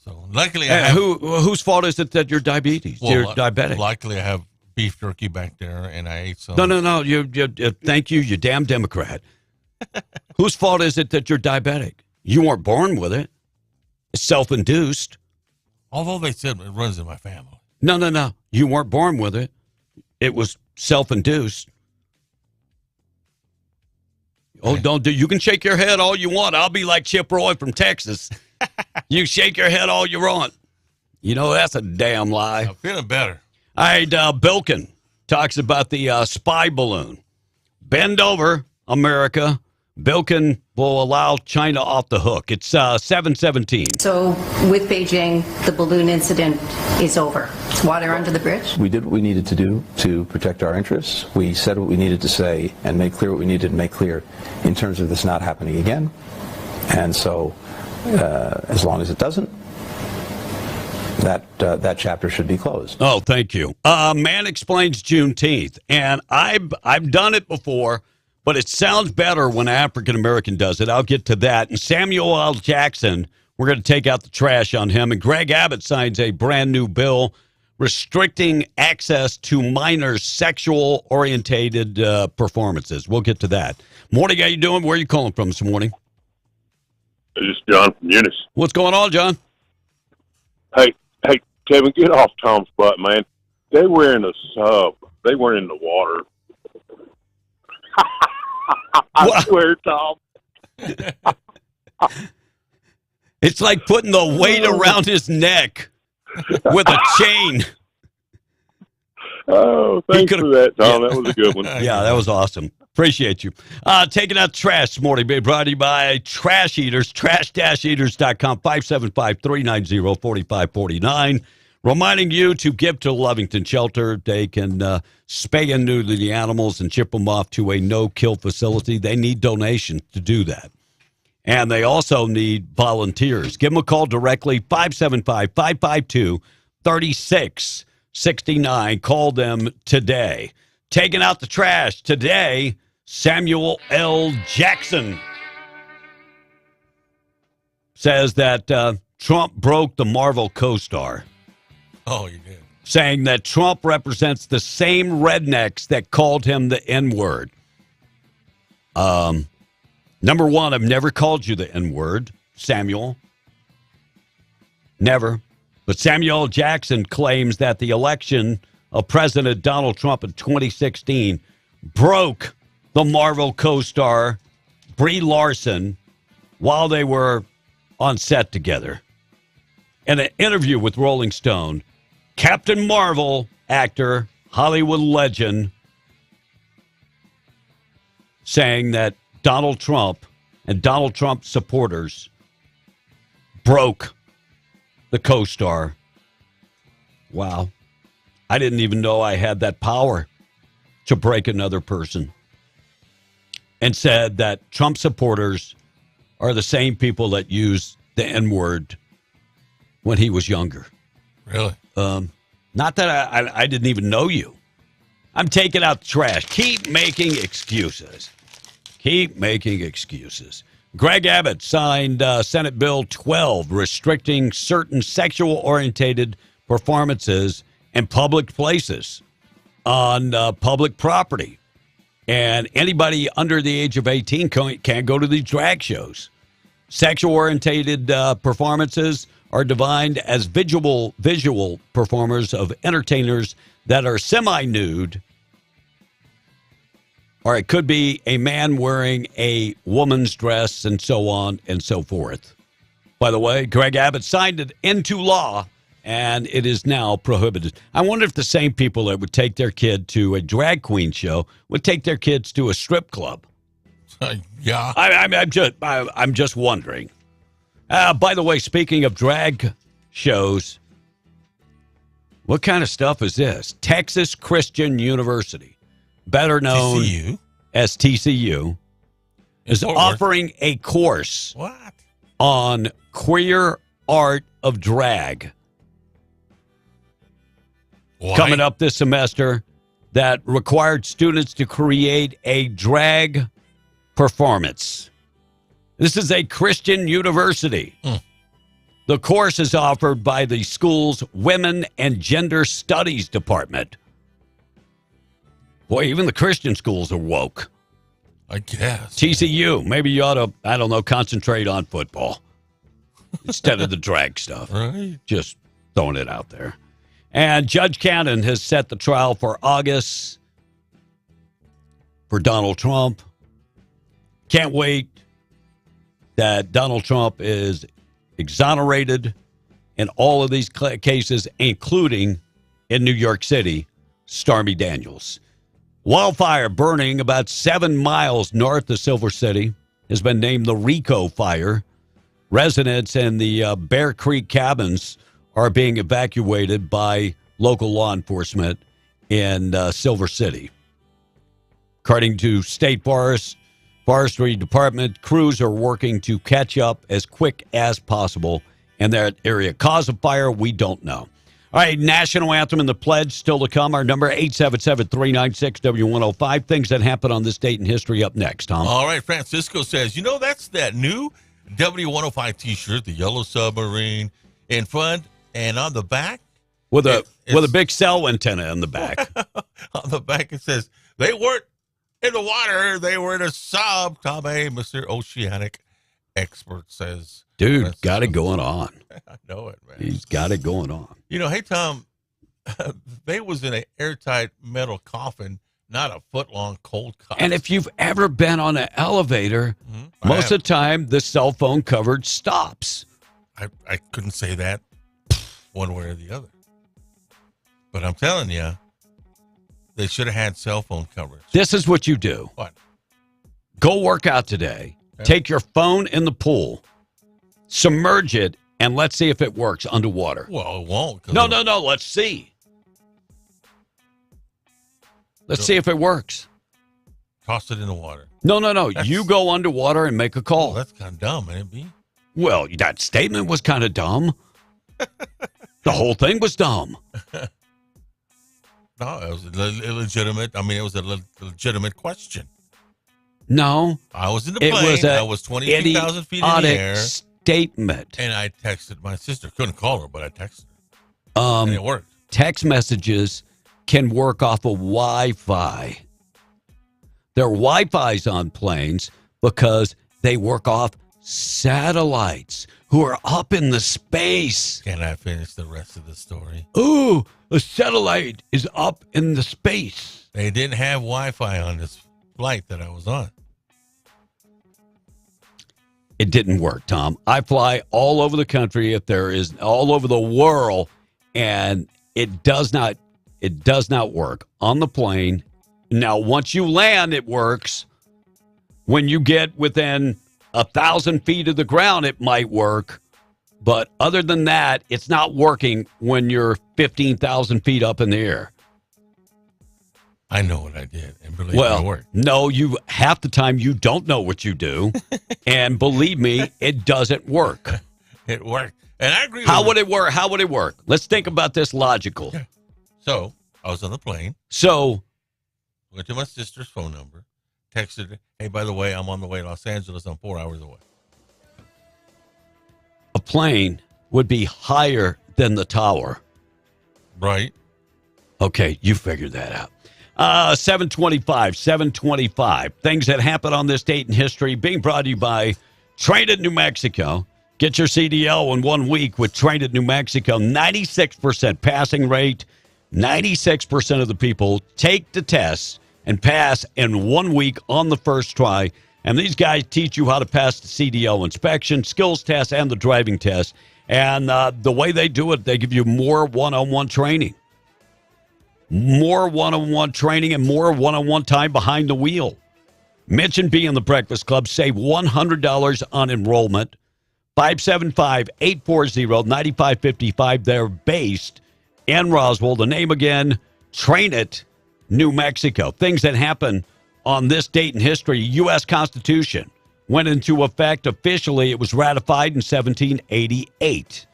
So luckily, whose fault is it that you're diabetes? You're diabetic. Luckily, I have beef jerky back there, and I ate some. No. You thank you, you damn Democrat. Whose fault is it that you're diabetic? You weren't born with it. It's self-induced. Although they said it runs in my family. No. You weren't born with it. It was self-induced. Oh, don't do. You can shake your head all you want. I'll be like Chip Roy from Texas. You shake your head all you want. You know, that's a damn lie. I'm feeling better. All right, Bilkin talks about the spy balloon. Bend over, America. Bilkin will allow China off the hook. It's 7:17. So with Beijing, the balloon incident is over. It's water under the bridge. We did what we needed to do to protect our interests. We said what we needed to say and made clear what we needed to make clear in terms of this not happening again. And so as long as it doesn't, that chapter should be closed. Oh, thank you. Man explains Juneteenth, and I've done it before, but it sounds better when an African American does it. I'll get to that. And Samuel L. Jackson, we're going to take out the trash on him. And Greg Abbott signs a brand new bill restricting access to minors' sexual-orientated performances. We'll get to that. Morning, how you doing? Where are you calling from this morning? This is John from Eunice. What's going on, John? Hey, Kevin, get off Tom's butt, man. They were in a sub. They weren't in the water. I swear, Tom. It's like putting the weight around his neck with a chain. Oh, thanks for that, Tom. That was a good one. Yeah, that was awesome. Appreciate you. Taking out trash this morning, brought to you by Trash Eaters, trash-eaters.com, 575-390-4549. Reminding you to give to Lovington Shelter. They can spay and neuter the animals and ship them off to a no-kill facility. They need donations to do that. And they also need volunteers. Give them a call directly, 575-552-3669. Call them today. Taking out the trash today, Samuel L. Jackson says that Trump broke the Marvel co-star. Oh, you did. Saying that Trump represents the same rednecks that called him the N-word. Number one, I've never called you the N-word, Samuel. Never. But Samuel L. Jackson claims that the election of President Donald Trump in 2016 broke the Marvel co-star Brie Larson while they were on set together. In an interview with Rolling Stone, Captain Marvel actor, Hollywood legend, saying that Donald Trump and Donald Trump supporters broke the co-star. Wow. I didn't even know I had that power to break another person. And said that Trump supporters are the same people that used the N-word when he was younger. Really? Not that I didn't even know you. I'm taking out the trash. Keep making excuses. Keep making excuses. Greg Abbott signed Senate Bill 12 restricting certain sexual-orientated performances in public places on public property. And anybody under the age of 18 can't go to these drag shows. Sexual-orientated performances are defined as visual performers of entertainers that are semi-nude, or it could be a man wearing a woman's dress and so on and so forth. By the way, Greg Abbott signed it into law, and it is now prohibited. I wonder if the same people that would take their kid to a drag queen show would take their kids to a strip club. Yeah. I'm just wondering. By the way, speaking of drag shows, what kind of stuff is this? Texas Christian University, better known TCU. as TCU, is offering a course on queer art of drag. Why? Coming up this semester that required students to create a drag performance. This is a Christian university. The course is offered by the school's Women and Gender Studies Department. Boy, even the Christian schools are woke. I guess. TCU, maybe you ought to, I don't know, concentrate on football instead of the drag stuff. Right. Just throwing it out there. And Judge Cannon has set the trial for August for Donald Trump. Can't wait that Donald Trump is exonerated in all of these cases, including in New York City, Stormy Daniels. Wildfire burning about 7 miles north of Silver City has been named the Rico Fire. Residents in the Bear Creek cabins are being evacuated by local law enforcement in Silver City. According to State Forestry Department, crews are working to catch up as quick as possible in that area. Cause of fire, we don't know. All right, national anthem and the pledge still to come. Our number, 877-396-W105. Things that happen on this date in history up next, Tom. All right, Francisco says, that's that new W105 T-shirt, the yellow submarine, in front and on the back. With a big cell antenna in the back. On the back it says, they weren't in the water, they were in a sub. Tom A., Mr. Oceanic Expert, says. Dude, got it going on. I know it, man. He's got it going on. Hey, Tom, they was in an airtight metal coffin, not a foot-long cold coffin. And if you've ever been on an elevator, most of the time the cell phone coverage stops. I couldn't say that one way or the other. But I'm telling you, they should have had cell phone coverage. This is what you do. What? Go work out today. Okay. Take your phone in the pool, submerge it, and let's see if it works underwater. Well, it won't. No. Let's see. Let's see if it works. Toss it in the water. No. You go underwater and make a call. Oh, that's kind of dumb, ain't it, B? Well, that statement was kind of dumb. The whole thing was dumb. No, it was illegitimate. I mean, it was a legitimate question. No. I was in the plane. I was 22,000 feet in the air. Statement. And I texted my sister. Couldn't call her, but I texted her. And it worked. Text messages can work off of Wi-Fi. There are Wi-Fis on planes because they work off satellites who are up in the space. Can I finish the rest of the story? Ooh, a satellite is up in the space. They didn't have Wi-Fi on this flight that I was on. It didn't work, Tom. I fly all over the country, all over the world, and it does not work on the plane. Now, once you land, it works. When you get within 1,000 feet of the ground, it might work, But other than that, it's not working when you're 15,000 feet up in the air. I know what I did, and believe me, it worked. No, half the time you don't know what you do, and believe me, it doesn't work. It worked, and I agree. How would it work? How would it work? Let's think about this logical. Yeah. So I was on the plane. So went to my sister's phone number, texted her, "Hey, by the way, I'm on the way to Los Angeles. I'm 4 hours away." A plane would be higher than the tower. Right. Okay, you figured that out. 725. Things that happen on this date in history being brought to you by Train at New Mexico. Get your CDL in 1 week with Train at New Mexico. 96% passing rate. 96% of the people take the test and pass in 1 week on the first try. And these guys teach you how to pass the CDL inspection, skills test, and the driving test. And the way they do it, they give you more one-on-one training. More one-on-one training and more one-on-one time behind the wheel. Mention B in the Breakfast Club. Save $100 on enrollment. 575-840-9555. They're based in Roswell. The name again, Train It, New Mexico. Things that happen on this date in history. U.S. Constitution went into effect officially. It was ratified in 1788.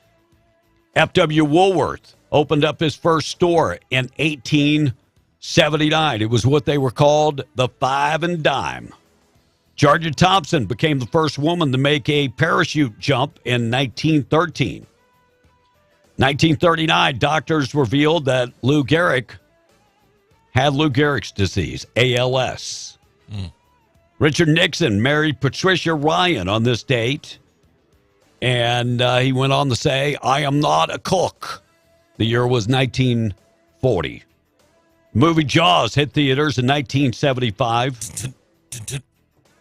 F.W. Woolworth opened up his first store in 1879. It was what they were called the Five and Dime. Georgia Thompson became the first woman to make a parachute jump in 1913. 1939, doctors revealed that Lou Gehrig had Lou Gehrig's disease, ALS. Richard Nixon married Patricia Ryan on this date. And he went on to say, "I am not a cook." The year was 1940. Movie Jaws hit theaters in 1975.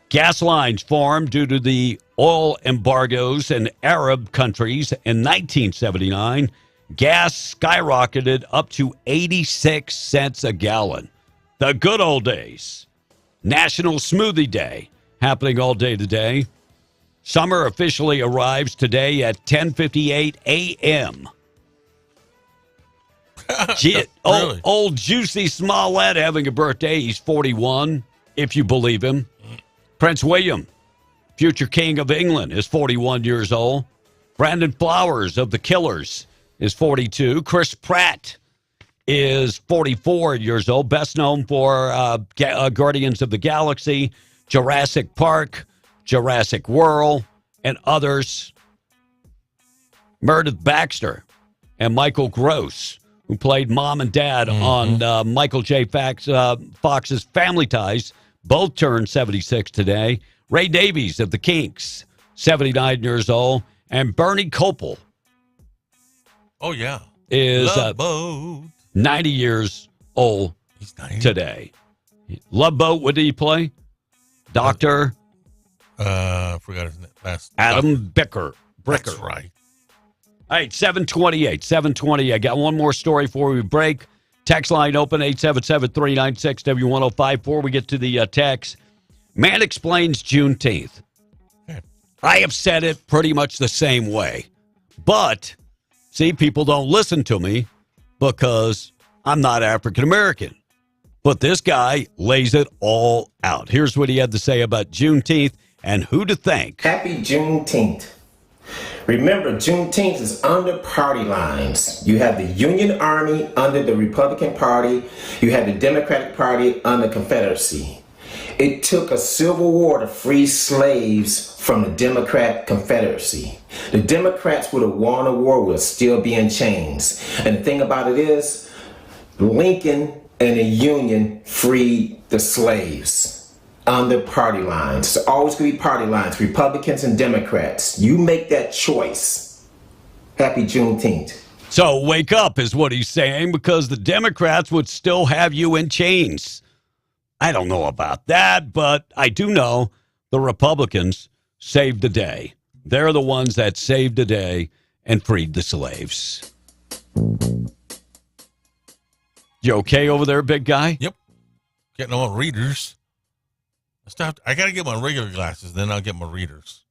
Gas lines formed due to the oil embargoes in Arab countries in 1979. Gas skyrocketed up to 86 cents a gallon. The good old days. National Smoothie Day happening all day today. Summer officially arrives today at 10:58 a.m. Old Juicy Smollett having a birthday. He's 41, if you believe him. Prince William, future King of England, is 41 years old. Brandon Flowers of The Killers is 42. Chris Pratt is 44 years old, best known for Guardians of the Galaxy, Jurassic Park, Jurassic World, and others. Meredith Baxter and Michael Gross, who played mom and dad on Michael J. Fox's Family Ties, both turned 76 today. Ray Davies of the Kinks, 79 years old. And Bernie Kopel. Oh, yeah. Is 90 years old today. Love Boat, what did he play? Dr. I forgot his name. Adam Bricker. That's right. All right, 7:28. I got one more story before we break. Text line open, 877-396-W1054. Before we get to the text, man explains Juneteenth. I have said it pretty much the same way. But, see, people don't listen to me because I'm not African American. But this guy lays it all out. Here's what he had to say about Juneteenth and who to thank. Happy Juneteenth. Remember, Juneteenth is under party lines. You have the Union Army under the Republican Party. You have the Democratic Party under Confederacy. It took a civil war to free slaves from the Democrat Confederacy. The Democrats would have won a war, would still be in chains. And the thing about it is, Lincoln and the Union freed the slaves under party lines. It's always going to be party lines, Republicans and Democrats. You make that choice. Happy Juneteenth. So wake up is what he's saying, because the Democrats would still have you in chains. I don't know about that, but I do know the Republicans saved the day. They're the ones that saved the day and freed the slaves. You okay over there, big guy? Yep. Getting all readers. I got to get my regular glasses, then I'll get my readers.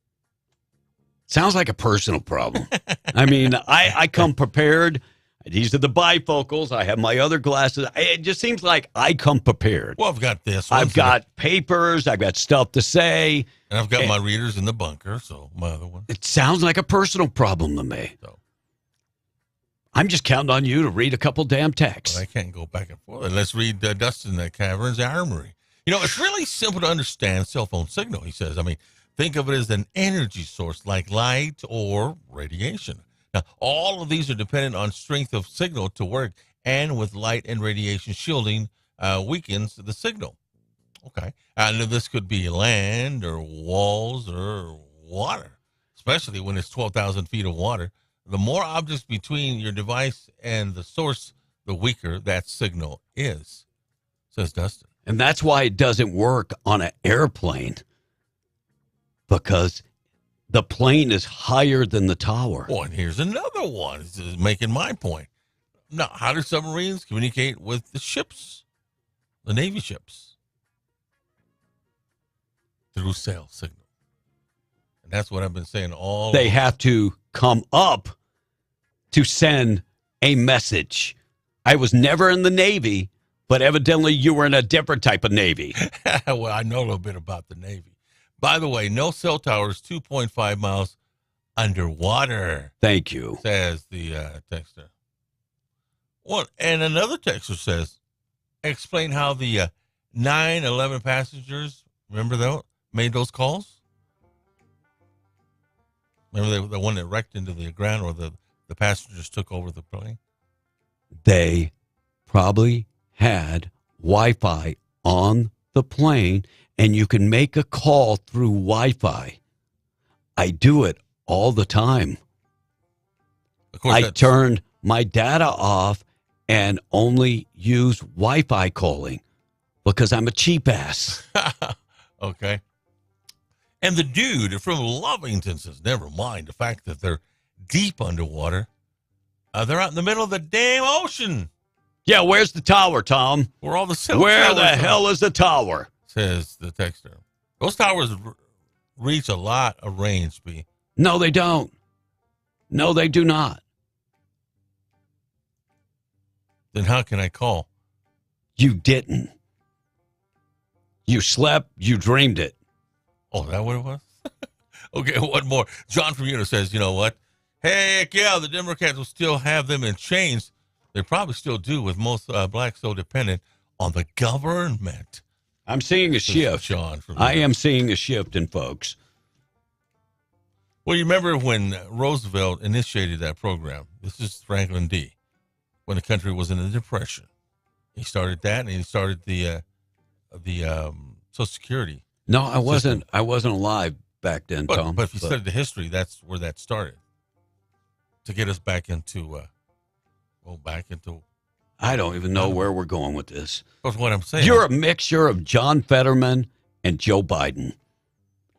Sounds like a personal problem. I mean, I come prepared. These are the bifocals. I have my other glasses. It just seems like I come prepared. Well, I've got this. I've got papers. I've got stuff to say. And I've got my readers in the bunker, so my other one. It sounds like a personal problem to me. So. I'm just counting on you to read a couple damn texts. Well, I can't go back and forth. Let's read Dustin Caverns Armory. You know, it's really simple to understand cell phone signal, he says. I mean, think of it as an energy source like light or radiation. Now, all of these are dependent on strength of signal to work, and with light and radiation shielding weakens the signal. Okay. And this could be land or walls or water, especially when it's 12,000 feet of water. The more objects between your device and the source, the weaker that signal is, says Dustin. And that's why it doesn't work on an airplane, because the plane is higher than the tower. Oh, and here's another one. This is making my point. Now, how do submarines communicate with the ships, the Navy ships? Through cell signal. And that's what I've been saying all They have to come up to send a message. I was never in the Navy, but evidently you were in a different type of Navy. Well, I know a little bit about the Navy. By the way, no cell towers 2.5 miles underwater. Thank you, says the texter. Well, and another texter says, explain how the 9/11 passengers, remember that, made those calls? Remember the one that wrecked into the ground, or the passengers took over the plane? They probably had Wi-Fi on the plane, and you can make a call through Wi-Fi. I do it all the time. Of course, I turned my data off and only use Wi-Fi calling because I'm a cheap ass. Okay. And the dude from Lovington says, never mind the fact that they're deep underwater. They're out in the middle of the damn ocean. Yeah, where's the tower, Tom? Where all the cell Where towers the are, hell is the tower? says the texter. Those towers reach a lot of range, B. No, they don't. No, they do not. Then how can I call? You didn't. You slept, you dreamed it. Oh, is that what it was? Okay, one more. John from Utah says, you know what? Heck yeah, the Democrats will still have them in chains. They probably still do, with most blacks so dependent on the government. I'm seeing a shift. John from I am seeing a shift in folks. Well, you remember when Roosevelt initiated that program? This is Franklin D. When the country was in a depression. He started that, and he started the Social Security. No, I wasn't. I wasn't alive back then, Tom. But if you study the history, that's where that started. To get us back into, I don't even know where we're going with this. That's what I'm saying. You're a mixture of John Fetterman and Joe Biden.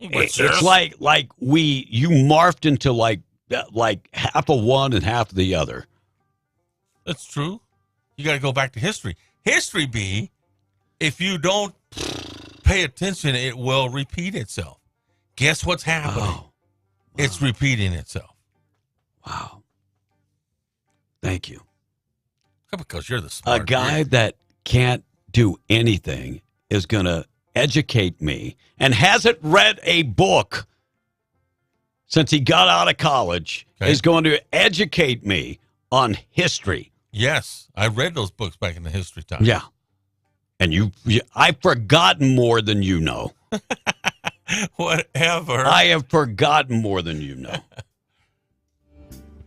It's like you morphed into like half of one and half of the other. That's true. You got to go back to history. History, B, if you don't pay attention, it will repeat itself. Guess what's happening? Wow. It's repeating itself. Wow. Thank you. Because you're the smart A guy that can't do anything is going to educate me and hasn't read a book since he got out of college, is going to educate me on history. Yes, I read those books back in the history time. Yeah. And I've forgotten more than you know. Whatever. I have forgotten more than you know.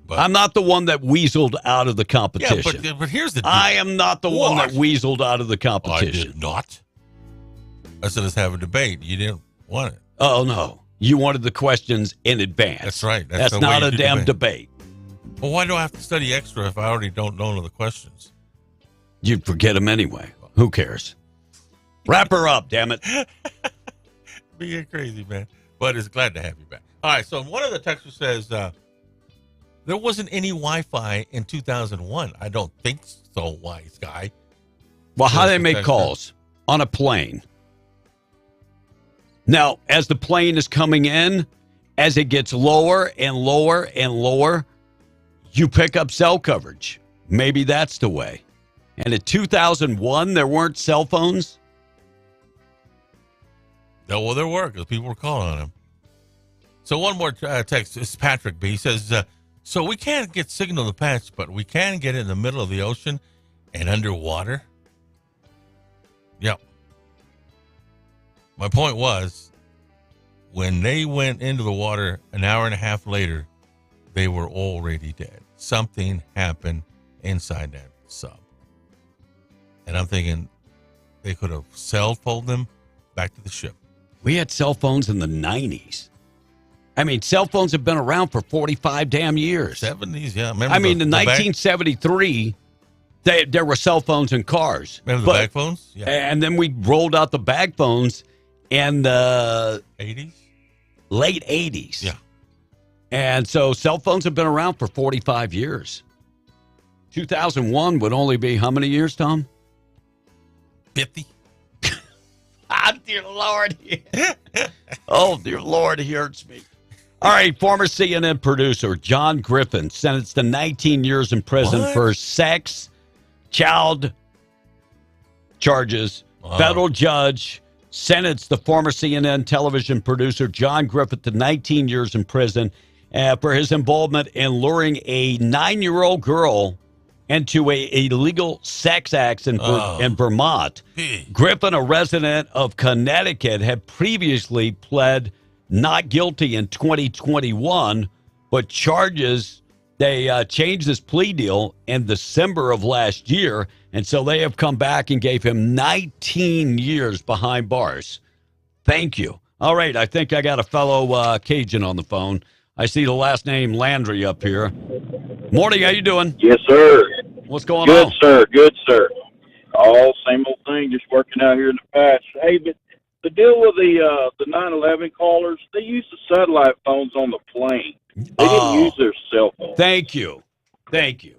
I'm not the one that weaseled out of the competition. Yeah, but here's the deal. I am not the one that weaseled out of the competition. I did not. I said let's have a debate. You didn't want it. Oh, no. You wanted the questions in advance. That's right. That's the not way a you damn debate. Well, why do I have to study extra if I already don't know the questions? You'd forget them anyway. Who cares? Wrap her up, damn it. Being crazy, man. But it's glad to have you back. All right, so one of the texters says there wasn't any Wi-Fi in 2001. I don't think so, wise guy. Well, how do they make calls? On a plane. Now, as the plane is coming in as it gets lower and lower and lower, you pick up cell coverage. Maybe that's the way. And in 2001, there weren't cell phones? No, well, there were because people were calling on him. So one more text. This is Patrick B. He says, so we can't get signal to patch, but we can get it in the middle of the ocean and underwater? Yep. My point was, when they went into the water an hour and a half later, they were already dead. Something happened inside that sub. And I'm thinking they could have cell phoned them back to the ship. We had cell phones in the 90s. I mean, cell phones have been around for 45 damn years. 70s, yeah. Remember in 1973, there were cell phones in cars. Remember the bag phones? Yeah. And then we rolled out the bag phones in the 80s? Late 80s. Yeah. And so cell phones have been around for 45 years. 2001 would only be how many years, Tom? 50. Ah, dear Lord. Oh, dear Lord, he hurts me. All right, former CNN producer John Griffin sentenced to 19 years in prison for sex, child charges. Wow. Federal judge sentenced the former CNN television producer John Griffin to 19 years in prison for his involvement in luring a 9-year-old girl into a illegal sex act in Vermont. Griffin, a resident of Connecticut, had previously pled not guilty in 2021, but they changed this plea deal in December of last year, and so they have come back and gave him 19 years behind bars. Thank you. All right, I think I got a fellow Cajun on the phone. I see the last name Landry up here. Morning, how you doing? Yes, sir. What's going on? Good, sir. Good, sir. All same old thing, just working out here in the patch. Hey, but the deal with the 9/11 callers, they use the satellite phones on the plane. They didn't use their cell phones. Thank you. Because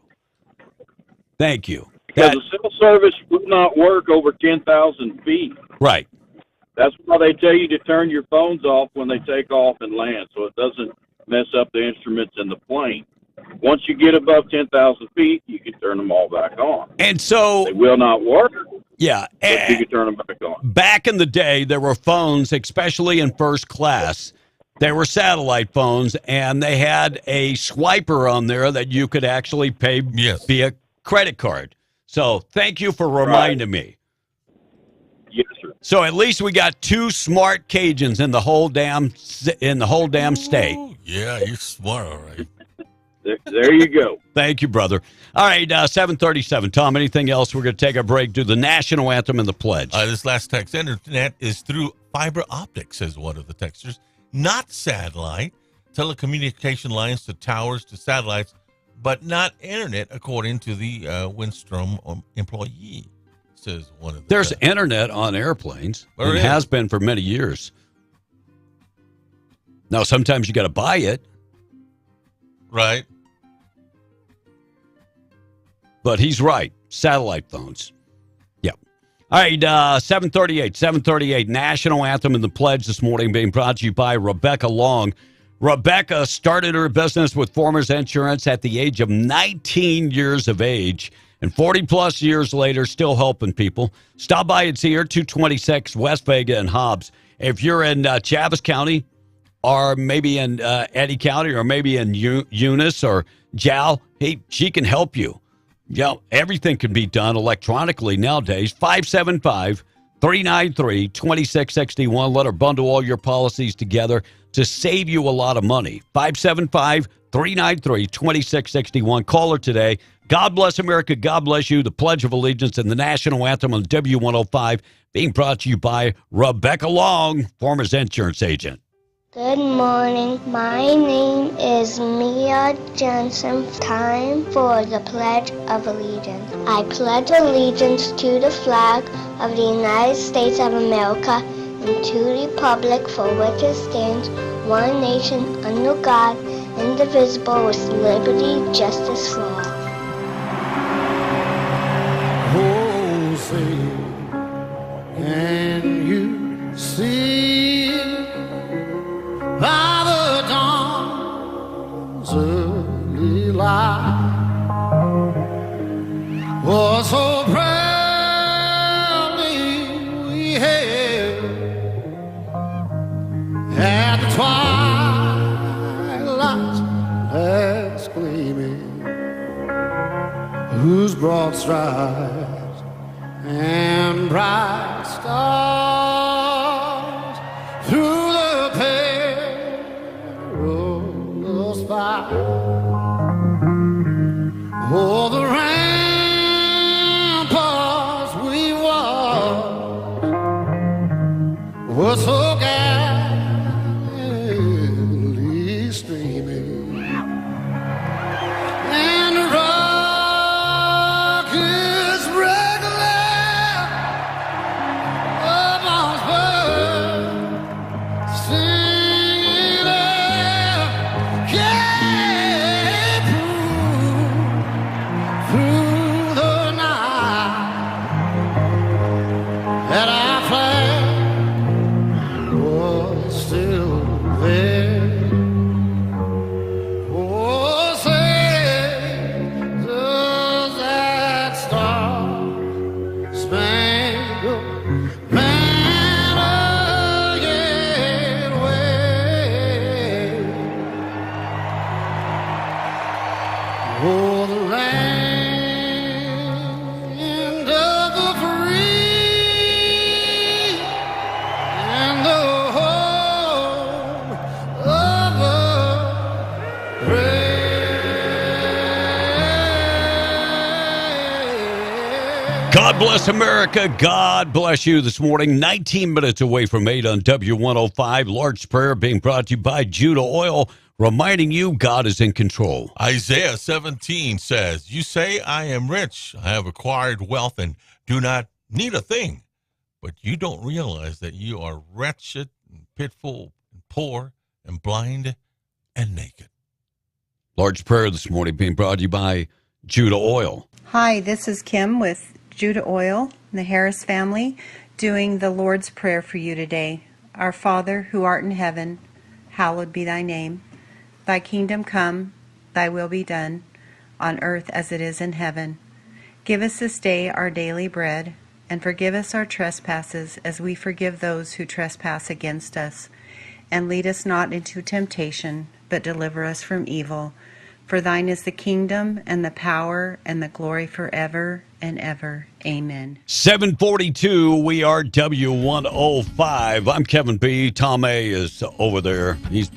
the cell service would not work over 10,000 feet. Right. That's why they tell you to turn your phones off when they take off and land, so it doesn't mess up the instruments in the plane. Once you get above 10,000 feet, you can turn them all back on. And so they will not work. Yeah. But you can turn them back on. Back in the day, there were phones, especially in first class. They were satellite phones, and they had a swiper on there that you could actually pay via credit card. So thank you for reminding me. Yes, sir. So at least we got 2 smart Cajuns in the whole damn state. Yeah, you're smart, all right. There you go. Thank you, brother. All right, 7:37. Tom, anything else? We're going to take a break, do the national anthem and the pledge. This last text, internet is through fiber optics, says one of the texters, not satellite. Telecommunication lines to towers to satellites, but not internet, according to the Windstrom employee, says one of the There's internet on airplanes. There it is. has been for many years. Now, sometimes you got to buy it. Right. But he's right. Satellite phones. Yep. All right, 7:38. National anthem and the pledge this morning being brought to you by Rebecca Long. Rebecca started her business with Farmers Insurance at the age of 19 years of age. And 40-plus years later, still helping people. Stop by and see her, 226 West Vega and Hobbs. If you're in Chaves County, or maybe in Eddy County, or maybe in Eunice or Jow, hey, she can help you. Yeah, everything can be done electronically nowadays. 575-393-2661. Let her bundle all your policies together to save you a lot of money. 575-393-2661. Call her today. God bless America. God bless you. The Pledge of Allegiance and the National Anthem on W105 being brought to you by Rebecca Long, Farmers Insurance agent. Good morning. My name is Mia Jensen. Time for the Pledge of Allegiance. I pledge allegiance to the flag of the United States of America and to the republic for which it stands, one nation, under God, indivisible, with liberty, justice for all. Oh, say, can you see by the dawn at the twilight's last gleaming, whose broad stripes and bright stars through the perilous fight. Oh, the ramparts we watched were so gallantly streaming, and the rockets regular up on spur, singing out, "Can't prove through the night that our flag was still there." Oh, say, does that star-spangled banner yet wave? Oh, the land of the free and the home of the God bless America. God bless you this morning. 19 minutes away from 8 on W105. Lord's Prayer being brought to you by Judah Oil, reminding you God is in control. Isaiah 17 says, "You say, I am rich, I have acquired wealth, and do not need a thing. But you don't realize that you are wretched, and pitiful, and poor, and blind, and naked." Lord's Prayer this morning being brought to you by Judah Oil. Hi, this is Kim with Judah Oil and the Harris family doing the Lord's Prayer for you today. Our Father, who art in heaven, hallowed be thy name. Thy kingdom come, thy will be done, on earth as it is in heaven. Give us this day our daily bread, and forgive us our trespasses as we forgive those who trespass against us. And lead us not into temptation, but deliver us from evil. For thine is the kingdom and the power and the glory forever and ever. Amen. 742, we are W105. I'm Kevin B. Tom A. is over there. He's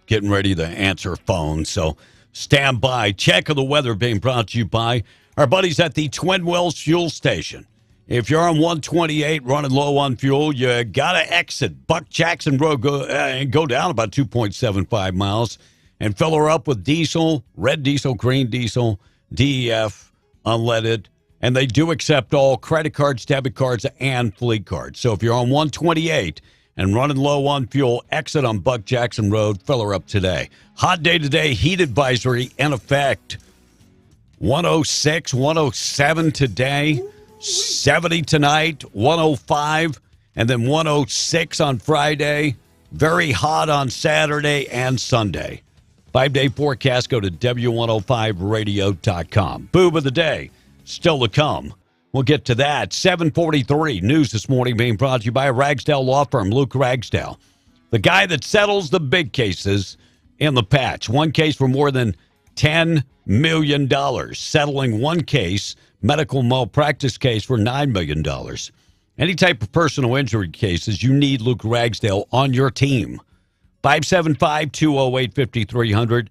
getting ready to answer phone, so stand by. Check of the weather being brought to you by our buddies at the Twin Wells Fuel Station. If you're on 128 running low on fuel, you got to exit Buck Jackson Road and go down about 2.75 miles and fill her up with diesel, red diesel, green diesel, DEF, unleaded. And they do accept all credit cards, debit cards, and fleet cards. So if you're on 128 and running low on fuel, exit on Buck Jackson Road, fill her up today. Hot day today, heat advisory in effect. 106, 107 today, 70 tonight, 105, and then 106 on Friday. Very hot on Saturday and Sunday. 5-day forecast, go to W105radio.com. Boob of the day, still to come. We'll get to that. 743, news this morning being brought to you by a Ragsdale law firm, Luke Ragsdale. The guy that settles the big cases in the patch. One case for more than $10 million. Settling one case, medical malpractice case for $9 million. Any type of personal injury cases, you need Luke Ragsdale on your team. 575-208-5300.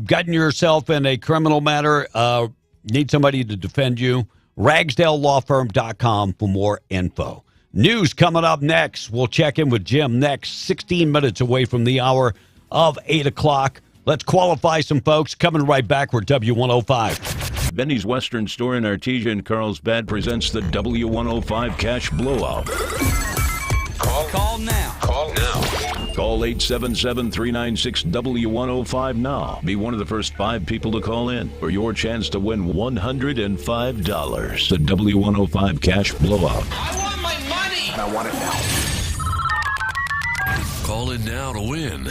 Gotten yourself in a criminal matter, need somebody to defend you, RagsdaleLawFirm.com for more info. News coming up next. We'll check in with Jim next, 16 minutes away from the hour of 8 o'clock. Let's qualify some folks. Coming right back. We're W105. Benny's Western Store in Artesia and Carlsbad presents the W105 Cash Blowout. Call now. Call now. Call 877-396-W105 now. Be one of the first 5 people to call in for your chance to win $105. The W105 Cash Blowout. I want my money. And I want it now. Call in now to win.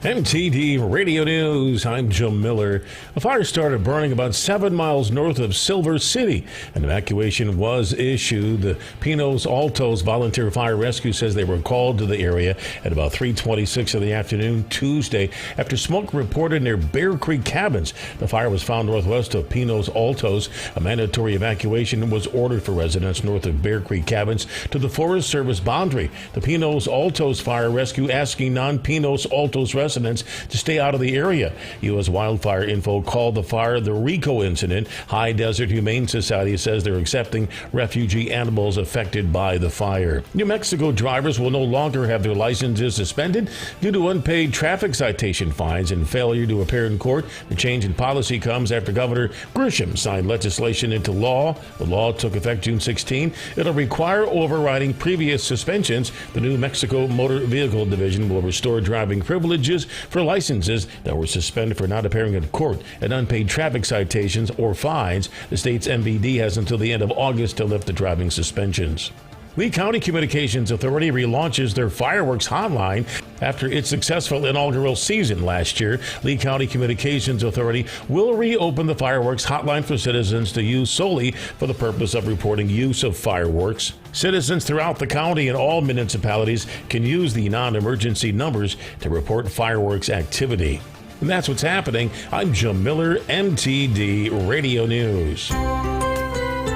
MTD Radio News, I'm Jim Miller. A fire started burning about 7 miles north of Silver City. An evacuation was issued. The Pinos Altos Volunteer Fire Rescue says they were called to the area at about 3:26 in the afternoon Tuesday after smoke reported near Bear Creek Cabins. The fire was found northwest of Pinos Altos. A mandatory evacuation was ordered for residents north of Bear Creek Cabins to the Forest Service boundary. The Pinos Altos Fire Rescue asking non-Pinos Altos residents to stay out of the area. U.S. Wildfire Info called the fire the Rico incident. High Desert Humane Society says they're accepting refugee animals affected by the fire. New Mexico drivers will no longer have their licenses suspended due to unpaid traffic citation fines and failure to appear in court. The change in policy comes after Governor Grisham signed legislation into law. The law took effect June 16. It'll require overriding previous suspensions. The New Mexico Motor Vehicle Division will restore driving privileges for licenses that were suspended for not appearing in court and unpaid traffic citations or fines. The state's MVD has until the end of August to lift the driving suspensions. Lee County Communications Authority relaunches their fireworks hotline after its successful inaugural season last year. Lee County Communications Authority will reopen the fireworks hotline for citizens to use solely for the purpose of reporting use of fireworks. Citizens throughout the county and all municipalities can use the non-emergency numbers to report fireworks activity. And that's what's happening. I'm Jim Miller, MTD Radio News.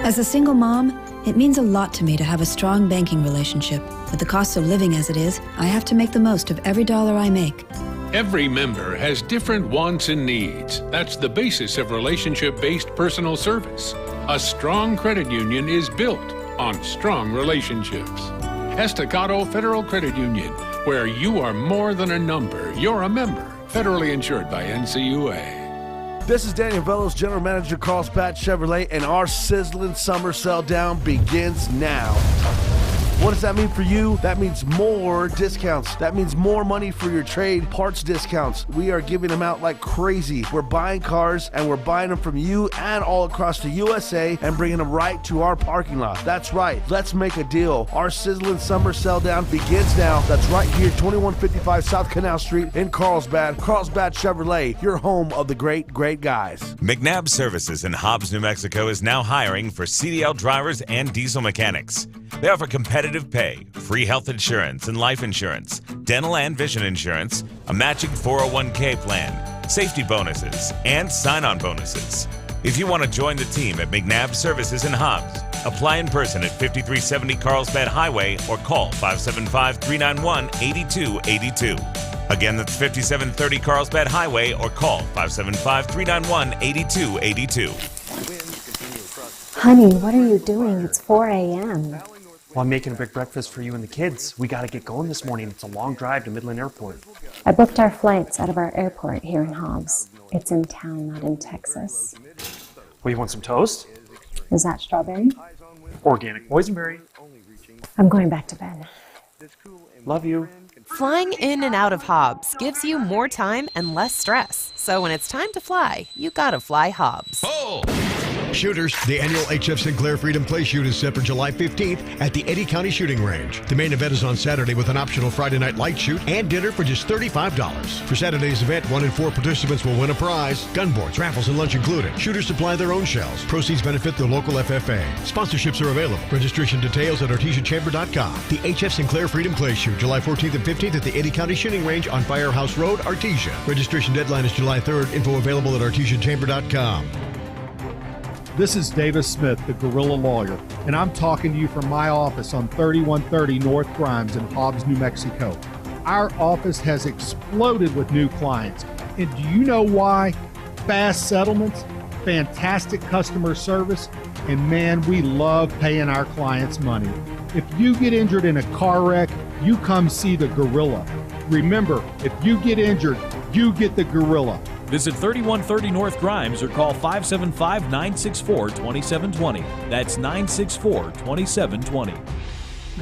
As a single mom, it means a lot to me to have a strong banking relationship. With the cost of living as it is, I have to make the most of every dollar I make. Every member has different wants and needs. That's the basis of relationship-based personal service. A strong credit union is built on strong relationships. Estacado Federal Credit Union, where you are more than a number. You're a member. Federally insured by NCUA. This is Daniel Velos, General Manager, Carlsbad Chevrolet, and our sizzling summer sell down begins now. What does that mean for you? That means more discounts. That means more money for your trade, parts discounts. We are giving them out like crazy. We're buying cars and we're buying them from you and all across the USA and bringing them right to our parking lot. That's right. Let's make a deal. Our sizzling summer sell down begins now. That's right here, 2155 South Canal Street in Carlsbad. Carlsbad Chevrolet, your home of the great, great guys. McNabb Services in Hobbs, New Mexico is now hiring for CDL drivers and diesel mechanics. They offer competitive pay, free health insurance and life insurance, dental and vision insurance, a matching 401k plan, safety bonuses, and sign-on bonuses. If you want to join the team at McNabb Services in Hobbs, apply in person at 5370 Carlsbad Highway or call 575-391-8282. Again, that's 5730 Carlsbad Highway or call 575-391-8282. Honey, what are you doing? It's 4 a.m. Well, I'm making a big breakfast for you and the kids. We got to get going this morning. It's a long drive to Midland Airport. I booked our flights out of our airport here in Hobbs. It's in town, not in Texas. Well, you want some toast? Is that strawberry? Organic boysenberry. I'm going back to bed. Love you. Flying in and out of Hobbs gives you more time and less stress. So when it's time to fly, you gotta fly Hobbs. Shooters, the annual H.F. Sinclair Freedom Play Shoot is set for July 15th at the Eddy County Shooting Range. The main event is on Saturday with an optional Friday night light shoot and dinner for just $35. For Saturday's event, 1 in 4 participants will win a prize. Gunboards, raffles, and lunch included. Shooters supply their own shells. Proceeds benefit the local FFA. Sponsorships are available. Registration details at artesiachamber.com. The H.F. Sinclair Freedom Play Shoot, July 14th and 15th at the Eddy County Shooting Range on Firehouse Road, Artesia. Registration deadline is July 3rd. Info available at artesiachamber.com. This is Davis Smith, the Guerrilla Lawyer, and I'm talking to you from my office on 3130 North Grimes in Hobbs, New Mexico. Our office has exploded with new clients. And do you know why? Fast settlements, fantastic customer service, and man, we love paying our clients money. If you get injured in a car wreck, you come see the Guerrilla. Remember, if you get injured, you get the Guerrilla. Visit 3130 North Grimes or call 575-964-2720. That's 964-2720.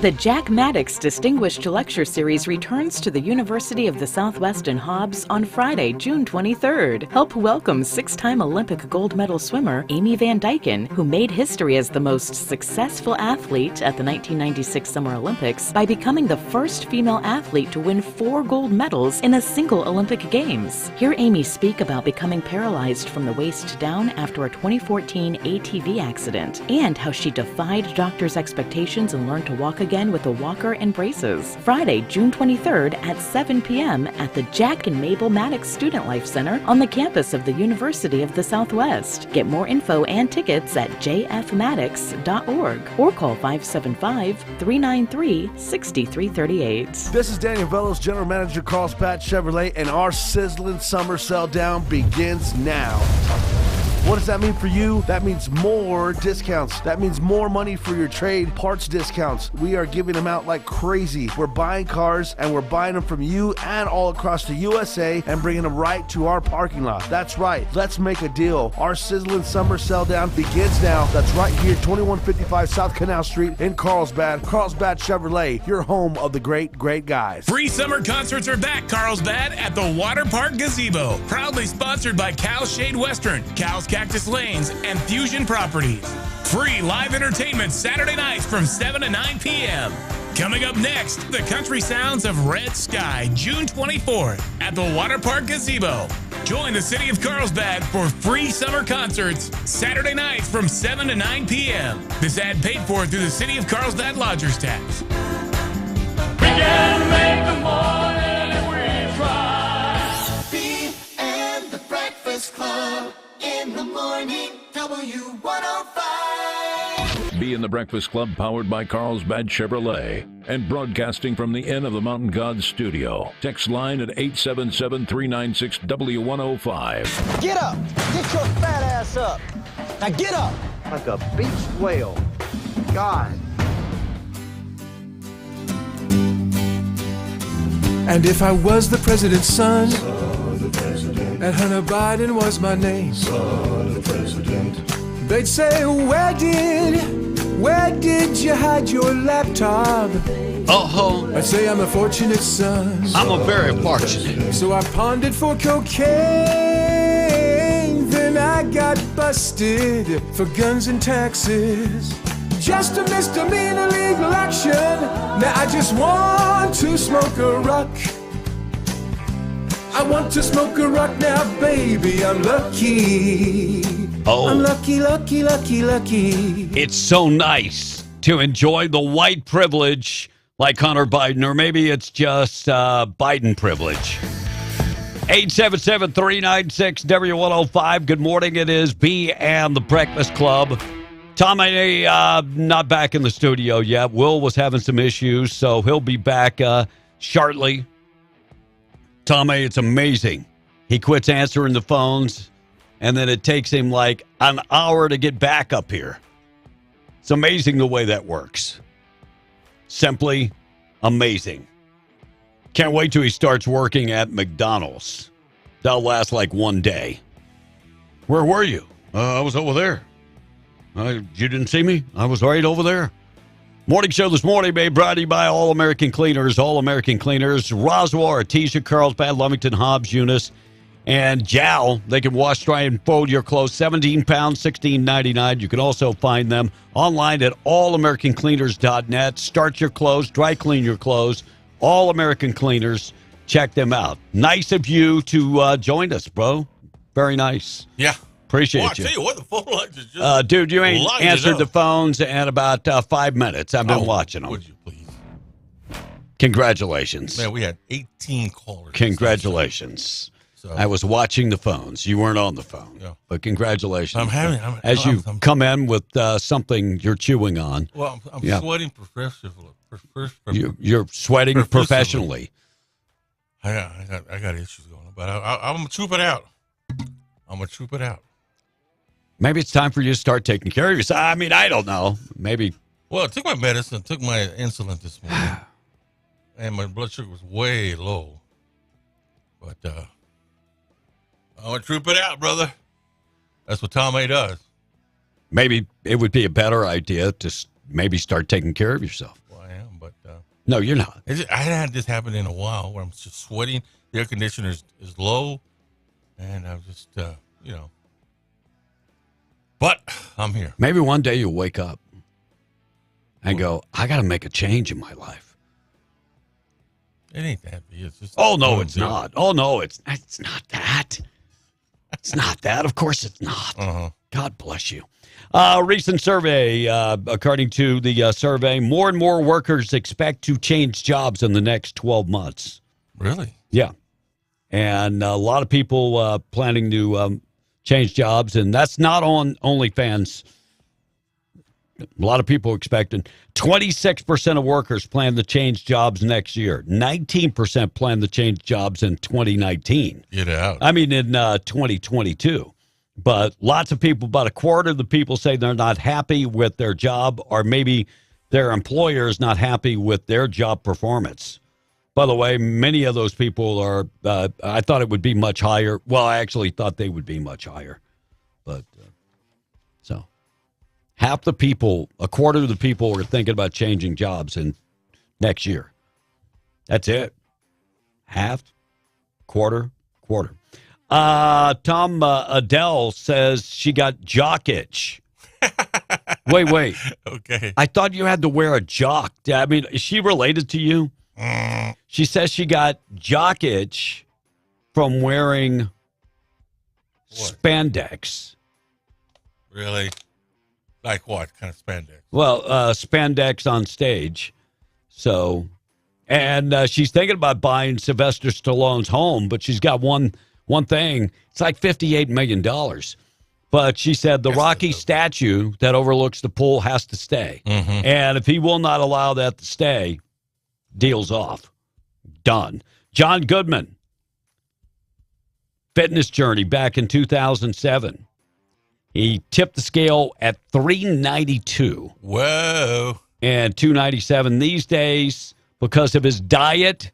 The Jack Maddox Distinguished Lecture Series returns to the University of the Southwest in Hobbs on Friday, June 23rd. Help welcome six-time Olympic gold medal swimmer Amy Van Dyken, who made history as the most successful athlete at the 1996 Summer Olympics by becoming the first female athlete to win 4 gold medals in a single Olympic Games. Hear Amy speak about becoming paralyzed from the waist down after a 2014 ATV accident and how she defied doctors' expectations and learned to walk again with a walker and braces. Friday, June 23rd at 7 p.m. at the Jack and Mabel Maddox Student Life Center on the campus of the University of the Southwest. Get more info and tickets at jfmaddox.org or call 575-393-6338. This is Daniel Velos, General Manager, Carlsbad Chevrolet, and our sizzling summer sell down begins now. What does that mean for you? That means more discounts. That means more money for your trade, parts discounts. We are giving them out like crazy. We're buying cars and we're buying them from you and all across the USA and bringing them right to our parking lot. That's right. Let's make a deal. Our sizzling summer sell down begins now. That's right here, 2155 South Canal Street in Carlsbad. Carlsbad Chevrolet, your home of the great, great guys. Free summer concerts are back, Carlsbad, at the Water Park Gazebo. Proudly sponsored by Cal Shade Western, Cal's Cactus Lanes, and Fusion Properties. Free live entertainment Saturday nights from 7 to 9 p.m. Coming up next, the country sounds of Red Sky, June 24th at the Water Park Gazebo. Join the city of Carlsbad for free summer concerts Saturday nights from 7 to 9 p.m. This ad paid for through the City of Carlsbad Lodgers Tax. We can make the morning we try. Beat and the Breakfast Club in the morning, W105. Be in the Breakfast Club, powered by Carlsbad Chevrolet and broadcasting from the Inn of the Mountain Gods studio. Text line at 877-396-W105. Get up! Get your fat ass up! Now get up! Like a beached whale. God. And if I was the president's son, and Hunter Biden was my name, they'd say, where did you hide your laptop? Oh, I'd say I'm a fortunate son. I'm a very fortunate. So I pondered for cocaine, then I got busted for guns and taxes. Just a misdemeanor legal action. Now I just want to smoke a rock. I want to smoke a rock now, baby. I'm lucky. Oh. I'm lucky, lucky, lucky, lucky. It's so nice to enjoy the white privilege like Hunter Biden, or maybe it's just Biden privilege. 877-396-W105. Good morning. It is B and the Breakfast Club. Tommy not back in the studio yet. Will was having some issues, so he'll be back shortly. Tommy, it's amazing. He quits answering the phones, and then it takes him like an hour to get back up here. It's amazing the way that works. Simply amazing. Can't wait till he starts working at McDonald's. That'll last like one day. Where were you? I was over there. You didn't see me? I was right over there. Morning show this morning made brought to you by All American Cleaners. All American Cleaners, Roswell, Artesia, Carlsbad, Lumington, Hobbs, Eunice, and Jowl. They can wash, dry, and fold your clothes. 17 pounds, $16.99. You can also find them online at allamericancleaners.net. Start your clothes, dry clean your clothes. All American Cleaners. Check them out. Nice of you to join us, bro. Very nice. Yeah. Appreciate I you. tell you what, the phone lines is just dude, you ain't lighting answered up. the phones in about 5 minutes. I've been watching them. Would you please? Congratulations. Man, we had 18 callers. Congratulations. So- I was watching the phones. You weren't on the phone. Yeah. But congratulations. I'm come in with something you're chewing on. Well, I'm Yeah. sweating professionally. You're sweating professionally. I got issues going on, but I'm going to troop it out. Maybe it's time for you to start taking care of yourself. I mean, I don't know. Maybe. Well, I took my medicine, took my insulin this morning, and my blood sugar was way low. But I'm going to troop it out, brother. That's what Tom A does. Maybe it would be a better idea to maybe start taking care of yourself. Well, I am. No, you're not. I hadn't had this happen in a while where I'm just sweating. The air conditioner is low, and I'm just, But I'm here. Maybe one day you'll wake up and go, I got to make a change in my life. It ain't that. It's just Oh, no, it's not. Oh, no, it's not that. It's not that. Of course it's not. God bless you. Recent survey, according to the survey, more and more workers expect to change jobs in the next 12 months. Really? Yeah. And a lot of people planning to change jobs, and that's not on OnlyFans. A lot of people expecting. 26% of workers plan to change jobs next year. 19% plan to change jobs in 2019. Get out. I mean, in 2022. But lots of people, about a quarter of the people say they're not happy with their job, or maybe their employer is not happy with their job performance. By the way, many of those people are, I thought it would be much higher. Well, I actually thought they would be much higher. But so half the people, a quarter of the people are thinking about changing jobs in next year. That's it. Half, quarter. Tom Adele says she got jock itch. Wait. Okay. I thought you had to wear a jock. I mean, is she related to you? She says she got jock itch from wearing spandex. Really? Like what kind of spandex? Well, spandex on stage. So, and she's thinking about buying Sylvester Stallone's home, but she's got one thing. It's like $58 million. But she said the Rocky statue that overlooks the pool has to stay. Mm-hmm. And if he will not allow that to stay, deal's off. Done. John Goodman, fitness journey back in 2007. He tipped the scale at 392. Whoa. And 297 these days because of his diet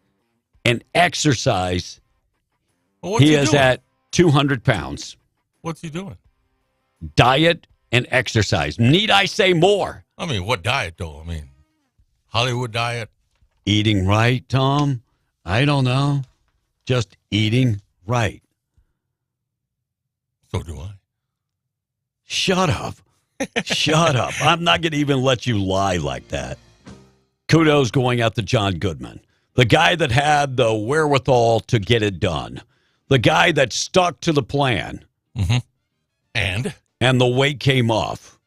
and exercise. Well, what's he he is doing? at 200 pounds. What's he doing? Diet and exercise. Need I say more? I mean, what diet, though? I mean, Hollywood diet? Eating right, Tom? I don't know. Just eating right. So do I. Shut up. Shut up. I'm not going to even let you lie like that. Kudos going out to John Goodman. The guy that had the wherewithal to get it done. The guy that stuck to the plan. Mm-hmm. And the weight came off.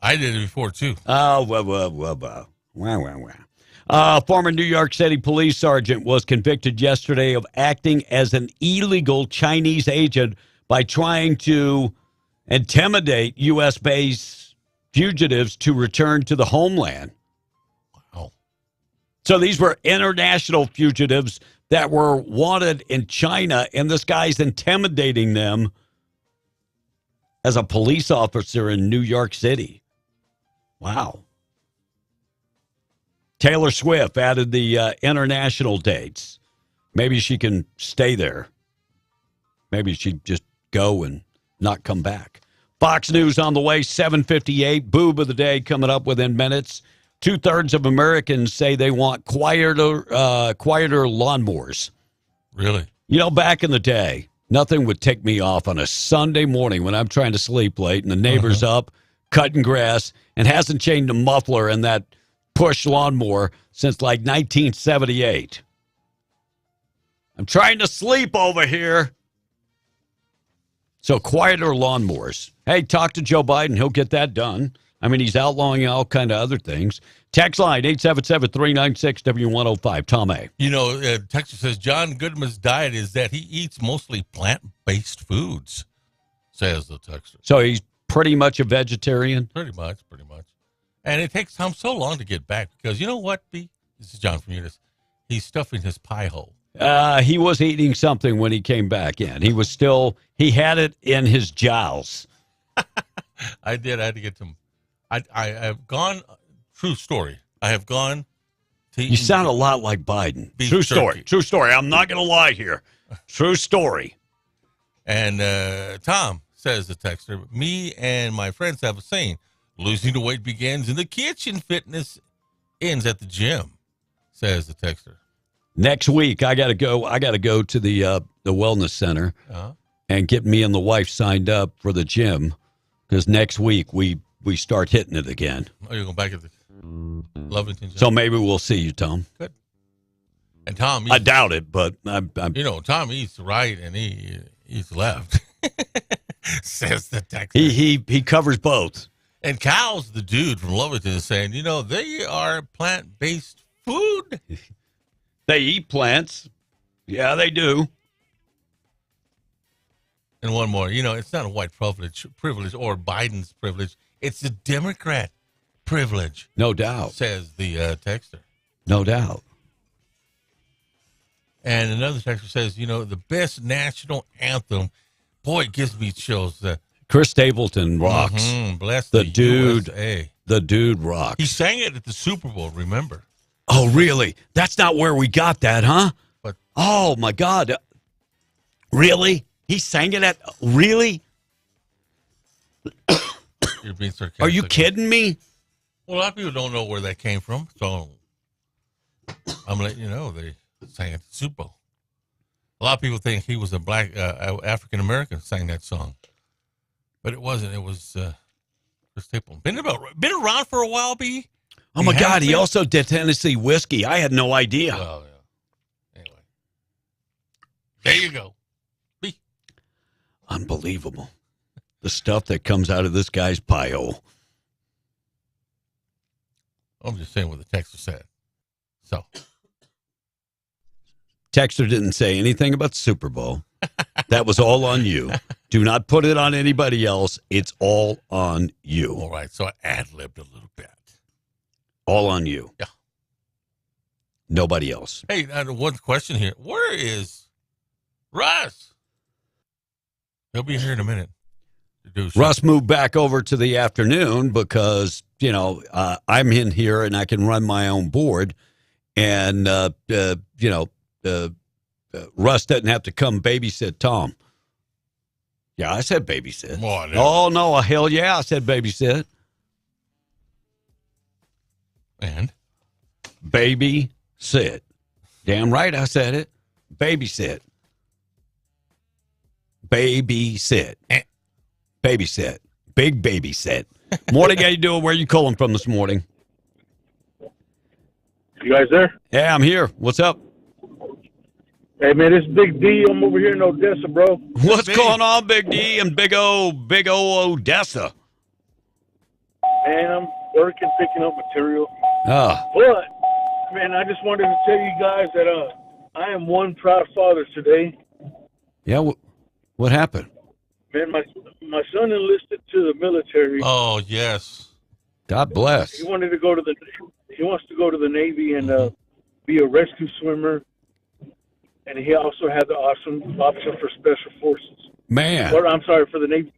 I did it before, too. Oh, former New York City police sergeant was convicted yesterday of acting as an illegal Chinese agent by trying to intimidate U.S.-based fugitives to return to the homeland. Wow. So these were international fugitives that were wanted in China, and this guy's intimidating them as a police officer in New York City. Wow. Taylor Swift added the international dates. Maybe she can stay there. Maybe she'd just go and not come back. Fox News on the way, 7:58. Boob of the day coming up within minutes. 2/3 of Americans say they want quieter lawnmowers. Really? You know, back in the day, nothing would take me off on a Sunday morning when I'm trying to sleep late and the neighbor's up cutting grass and hasn't changed a muffler in that push lawnmower since like 1978. I'm trying to sleep over here. So quieter lawnmowers. Hey, talk to Joe Biden. He'll get that done. I mean, he's outlawing all kind of other things. Text line 877-396-W105. Tom A. You know, Texas says John Goodman's diet is that he eats mostly plant-based foods, says the texter. So he's pretty much a vegetarian? Pretty much. And it takes Tom so long to get back because you know what, B? This is John from Eunice. He's stuffing his pie hole. He was eating something when he came back in. He had it in his jowls. I did. I had to get some. I have gone, true story. I have gone to You sound a lot like Biden. True story. True story. I'm not going to lie here. True story. And Tom says, the texter, me and my friends have a saying, losing the weight begins in the kitchen, fitness ends at the gym, says the texter. Next week, I got to go. I got to go to the wellness center and get me and the wife signed up for the gym because next week we start hitting it again. Oh, you're going back at the Lovington gym? So maybe we'll see you, Tom. Good. And Tom, I doubt it, but I'm Tom eats right and he eats left. Says the texter. He covers both. And Kyle's the dude from Lovington is saying, they are plant-based food. They eat plants. Yeah, they do. And one more, it's not a white privilege or Biden's privilege. It's a Democrat privilege. No doubt. Says the texter. No doubt. And another texter says, the best national anthem, boy, it gives me chills. Chris Stapleton rocks. Bless the the dude. USA. The dude rocks. He sang it at the Super Bowl, remember? Oh, really? That's not where we got that, huh? But, oh, my God. Really? He sang it at... Really? You're being sarcastic. Are you kidding me? Well, a lot of people don't know where that came from, so I'm letting you know they sang it at the Super Bowl. A lot of people think he was a black African-American sang that song. But it wasn't. It was Chris Stapleton. Been around for a while, B? Oh, my God. He also did Tennessee whiskey. I had no idea. Well, yeah. Anyway. There you go. B. Unbelievable. The stuff that comes out of this guy's pie hole. I'm just saying what the texter said. So. Texter didn't say anything about the Super Bowl. That was all on you. Do not put it on anybody else. It's all on you. All right. So I ad-libbed a little bit. All on you. Yeah. Nobody else. Hey, one question here. Where is Russ? He'll be here in a minute. Russ moved back over to the afternoon because, I'm in here and I can run my own board. And, Russ doesn't have to come babysit Tom. Yeah, I said babysit. Oh, no, hell yeah, I said babysit. And? Babysit. Damn right I said it. Babysit. Babysit. Babysit. Big babysit. Morning, how you doing? Where are you calling from this morning? You guys there? Yeah, I'm here. What's up? Hey, man, it's Big D. I'm over here in Odessa, bro. What's going on, Big D and Big O Odessa? Man, I'm working, picking up material. Ah. But, man, I just wanted to tell you guys that I am one proud father today. Yeah, what happened? Man, my son enlisted to the military. Oh, yes. God bless. He wants to go to the Navy and be a rescue swimmer. And he also had the awesome option for Special Forces. Man. Or, I'm sorry, for the Navy.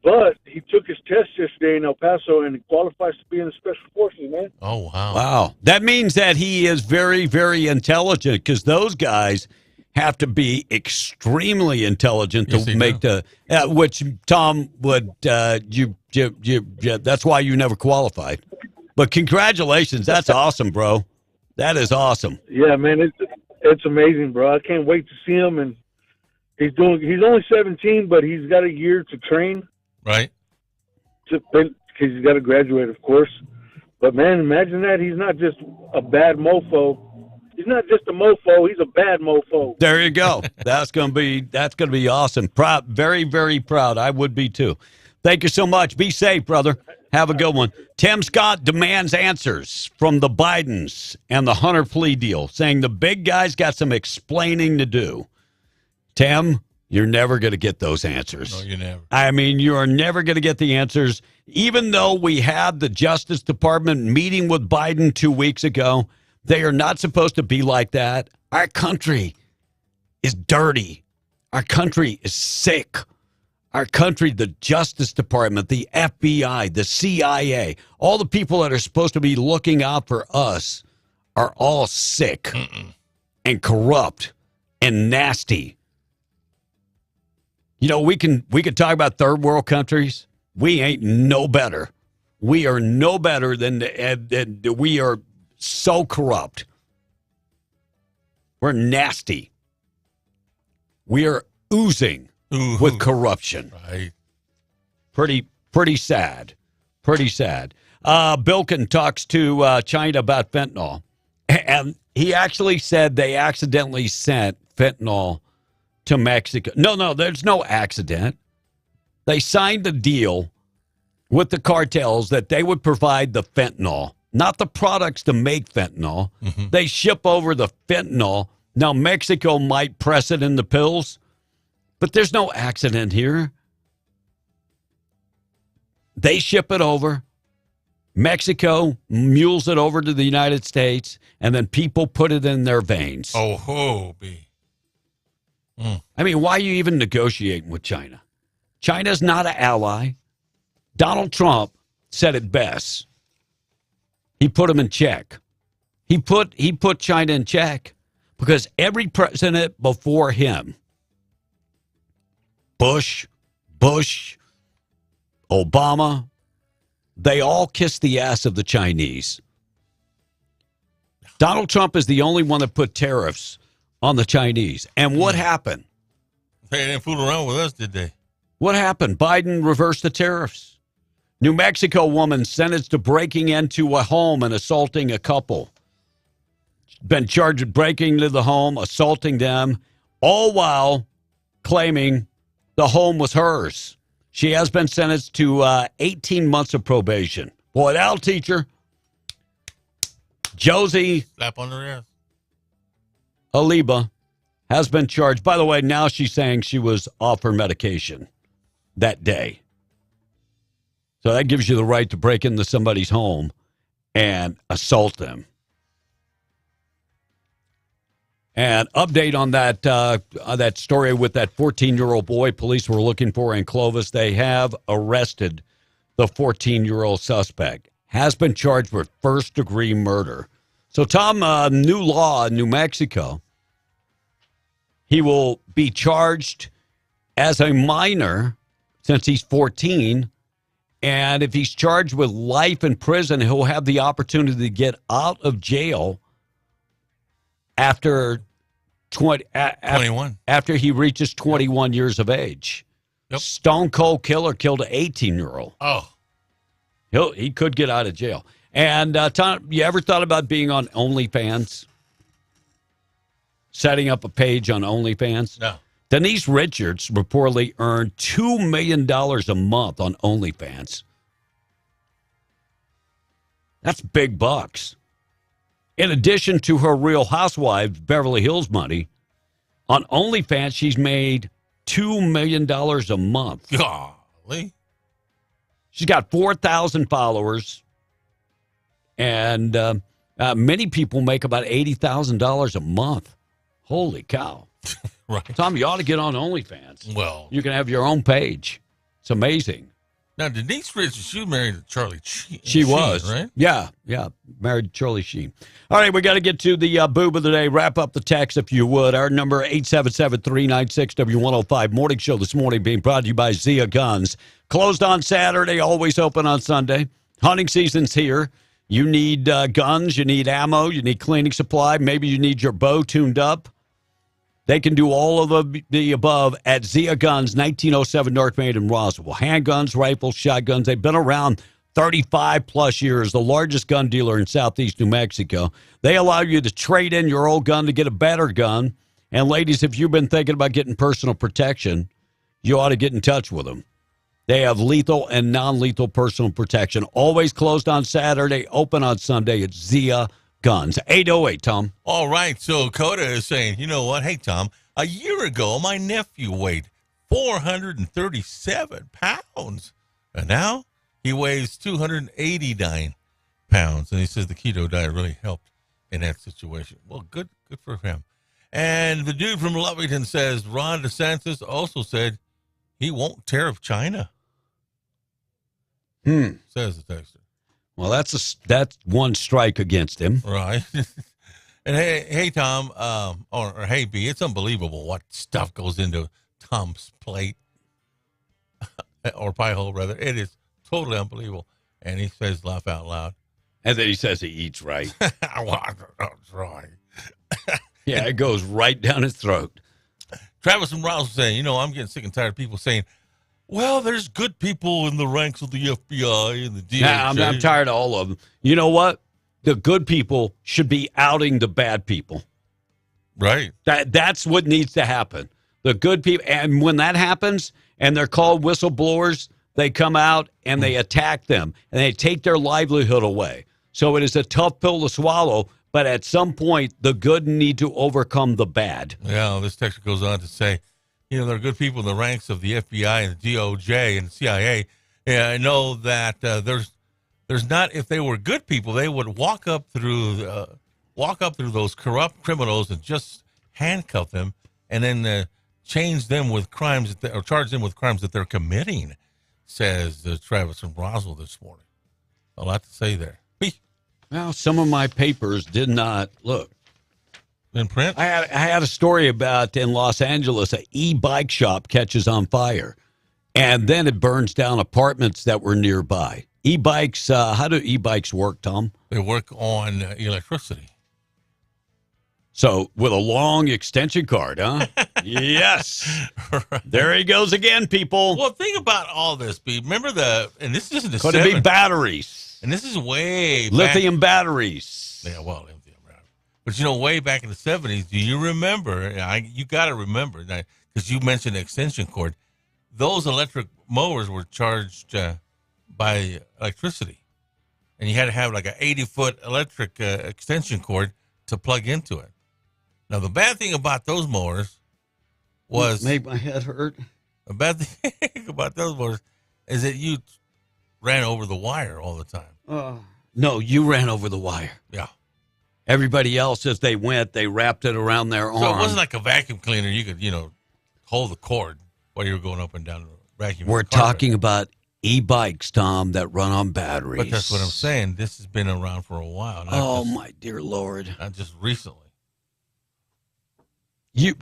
But he took his test yesterday in El Paso and he qualifies to be in the Special Forces, man. Oh, wow. Wow. That means that he is very, very intelligent because those guys have to be extremely intelligent to make the which Tom would that's why you never qualified. But congratulations. That's awesome, bro. That is awesome. Yeah, man, it's amazing, bro. I can't wait to see him. And he's only 17, but he's got a year to train. Right. Because he's got to graduate, of course. But, man, imagine that. He's not just a bad mofo. He's not just a mofo. He's a bad mofo. There you go. That's gonna be awesome. Proud, very, very proud. I would be too. Thank you so much. Be safe, brother. Have a good one. Tim Scott demands answers from the Bidens and the Hunter plea deal, saying the big guys got some explaining to do. Tim, you're never going to get those answers. No, you never. I mean, you are never going to get the answers. Even though we had the Justice Department meeting with Biden 2 weeks ago, they are not supposed to be like that. Our country is dirty. Our country is sick. Our country, the Justice Department, the FBI, the CIA, all the people that are supposed to be looking out for us are all sick and corrupt and nasty. You know, we can talk about third world countries. We ain't no better. We are no better than we are so corrupt. We're nasty. We are oozing with corruption. Right. Pretty sad. Pretty sad. Bilkin talks to China about fentanyl. And he actually said they accidentally sent fentanyl to Mexico. No, there's no accident. They signed a deal with the cartels that they would provide the fentanyl, not the products to make fentanyl. Mm-hmm. They ship over the fentanyl. Now, Mexico might press it in the pills, but there's no accident here. They ship it over. Mexico mules it over to the United States, and then people put it in their veins. Oh, I mean, why are you even negotiating with China? China's not an ally. Donald Trump said it best. He put him in check. He put China in check because every president before him, Bush, Obama, they all kissed the ass of the Chinese. Donald Trump is the only one that put tariffs on the Chinese. And what happened? They didn't fool around with us, did they? What happened? Biden reversed the tariffs. New Mexico woman sentenced to breaking into a home and assaulting a couple. Been charged with breaking into the home, assaulting them, all while claiming the home was hers. She has been sentenced to 18 months of probation. Boy, that'll teach her. Josie Slap on her ass. Aliba has been charged. By the way, now she's saying she was off her medication that day. So that gives you the right to break into somebody's home and assault them. And update on that story with that 14-year-old boy police were looking for in Clovis. They have arrested the 14-year-old suspect. Has been charged with first-degree murder. So, Tom, new law in New Mexico. He will be charged as a minor since he's 14. And if he's charged with life in prison, he'll have the opportunity to get out of jail after 21. After he reaches 21 years of age. Yep. Stone cold killer killed an 18-year-old. Oh. He could get out of jail. And, Tom, you ever thought about being on OnlyFans? Setting up a page on OnlyFans? No. Denise Richards reportedly earned $2 million a month on OnlyFans. That's big bucks. In addition to her Real Housewives Beverly Hills money, on OnlyFans she's made $2 million a month. Golly. She's got 4,000 followers, and many people make about $80,000 a month. Holy cow. Right. Tom, you ought to get on OnlyFans. Well. You can have your own page. It's amazing. Now, Denise Richards, she was married to Charlie Sheen. She was. Right? Yeah. Married to Charlie Sheen. All right, we got to get to the boob of the day. Wrap up the text, if you would. Our number, 877-396-W105. Morning show this morning being brought to you by Zia Guns. Closed on Saturday, always open on Sunday. Hunting season's here. You need guns, you need ammo, you need cleaning supply. Maybe you need your bow tuned up. They can do all of the above at Zia Guns, 1907 North Main in Roswell. Handguns, rifles, shotguns. They've been around 35-plus years, the largest gun dealer in southeast New Mexico. They allow you to trade in your old gun to get a better gun. And, ladies, if you've been thinking about getting personal protection, you ought to get in touch with them. They have lethal and non-lethal personal protection. Always closed on Saturday, open on Sunday at Zia Guns. 808, Tom. All right, so Coda is saying, you know what? Hey, Tom, a year ago, my nephew weighed 437 pounds. And now he weighs 289 pounds. And he says the keto diet really helped in that situation. Well, good for him. And the dude from Lovington says Ron DeSantis also said he won't tariff China. Says the texter. Well, that's one strike against him. Right. And hey, Tom, or hey, B, it's unbelievable what stuff goes into Tom's plate or pie hole, rather. It is totally unbelievable. And he says, laugh out loud. And then he says he eats right. That's right. Yeah, it goes right down his throat. Travis and Ross saying, I'm getting sick and tired of people saying, well, there's good people in the ranks of the FBI and the DOJ. Nah, I'm tired of all of them. You know what? The good people should be outing the bad people. Right. That's what needs to happen. The good people, and when that happens, and they're called whistleblowers, they come out and they attack them, and they take their livelihood away. So it is a tough pill to swallow, but at some point, the good need to overcome the bad. Yeah, this text goes on to say, there are good people in the ranks of the FBI and the DOJ and the CIA. Yeah, I know that there's not. If they were good people, they would walk up through those corrupt criminals and just handcuff them, and then change them with crimes or charge them with crimes that they're committing. Says Travis and Roswell this morning. A lot to say there. Well, some of my papers did not look. In print? I had a story about in Los Angeles, an e-bike shop catches on fire, and then it burns down apartments that were nearby. E-bikes, how do e-bikes work, Tom? They work on electricity. So with a long extension cord, huh? Yes. Right. There he goes again, people. Well, think about all this, Pete. Remember and this isn't the Could it be batteries? And this is way lithium batteries. Yeah, well, lithium. But, way back in the 70s, do you remember, you got to remember, because you mentioned the extension cord, those electric mowers were charged by electricity. And you had to have like an 80-foot electric extension cord to plug into it. Now, the bad thing about those mowers was... Made my head hurt. The bad thing about those mowers is that you ran over the wire all the time. No, you ran over the wire. Yeah. Everybody else, as they went, they wrapped it around their arm. So it wasn't like a vacuum cleaner. You could, hold the cord while you were going up and down the vacuum. We're talking about e-bikes, Tom, that run on batteries. But that's what I'm saying. This has been around for a while. My dear Lord. Not just recently.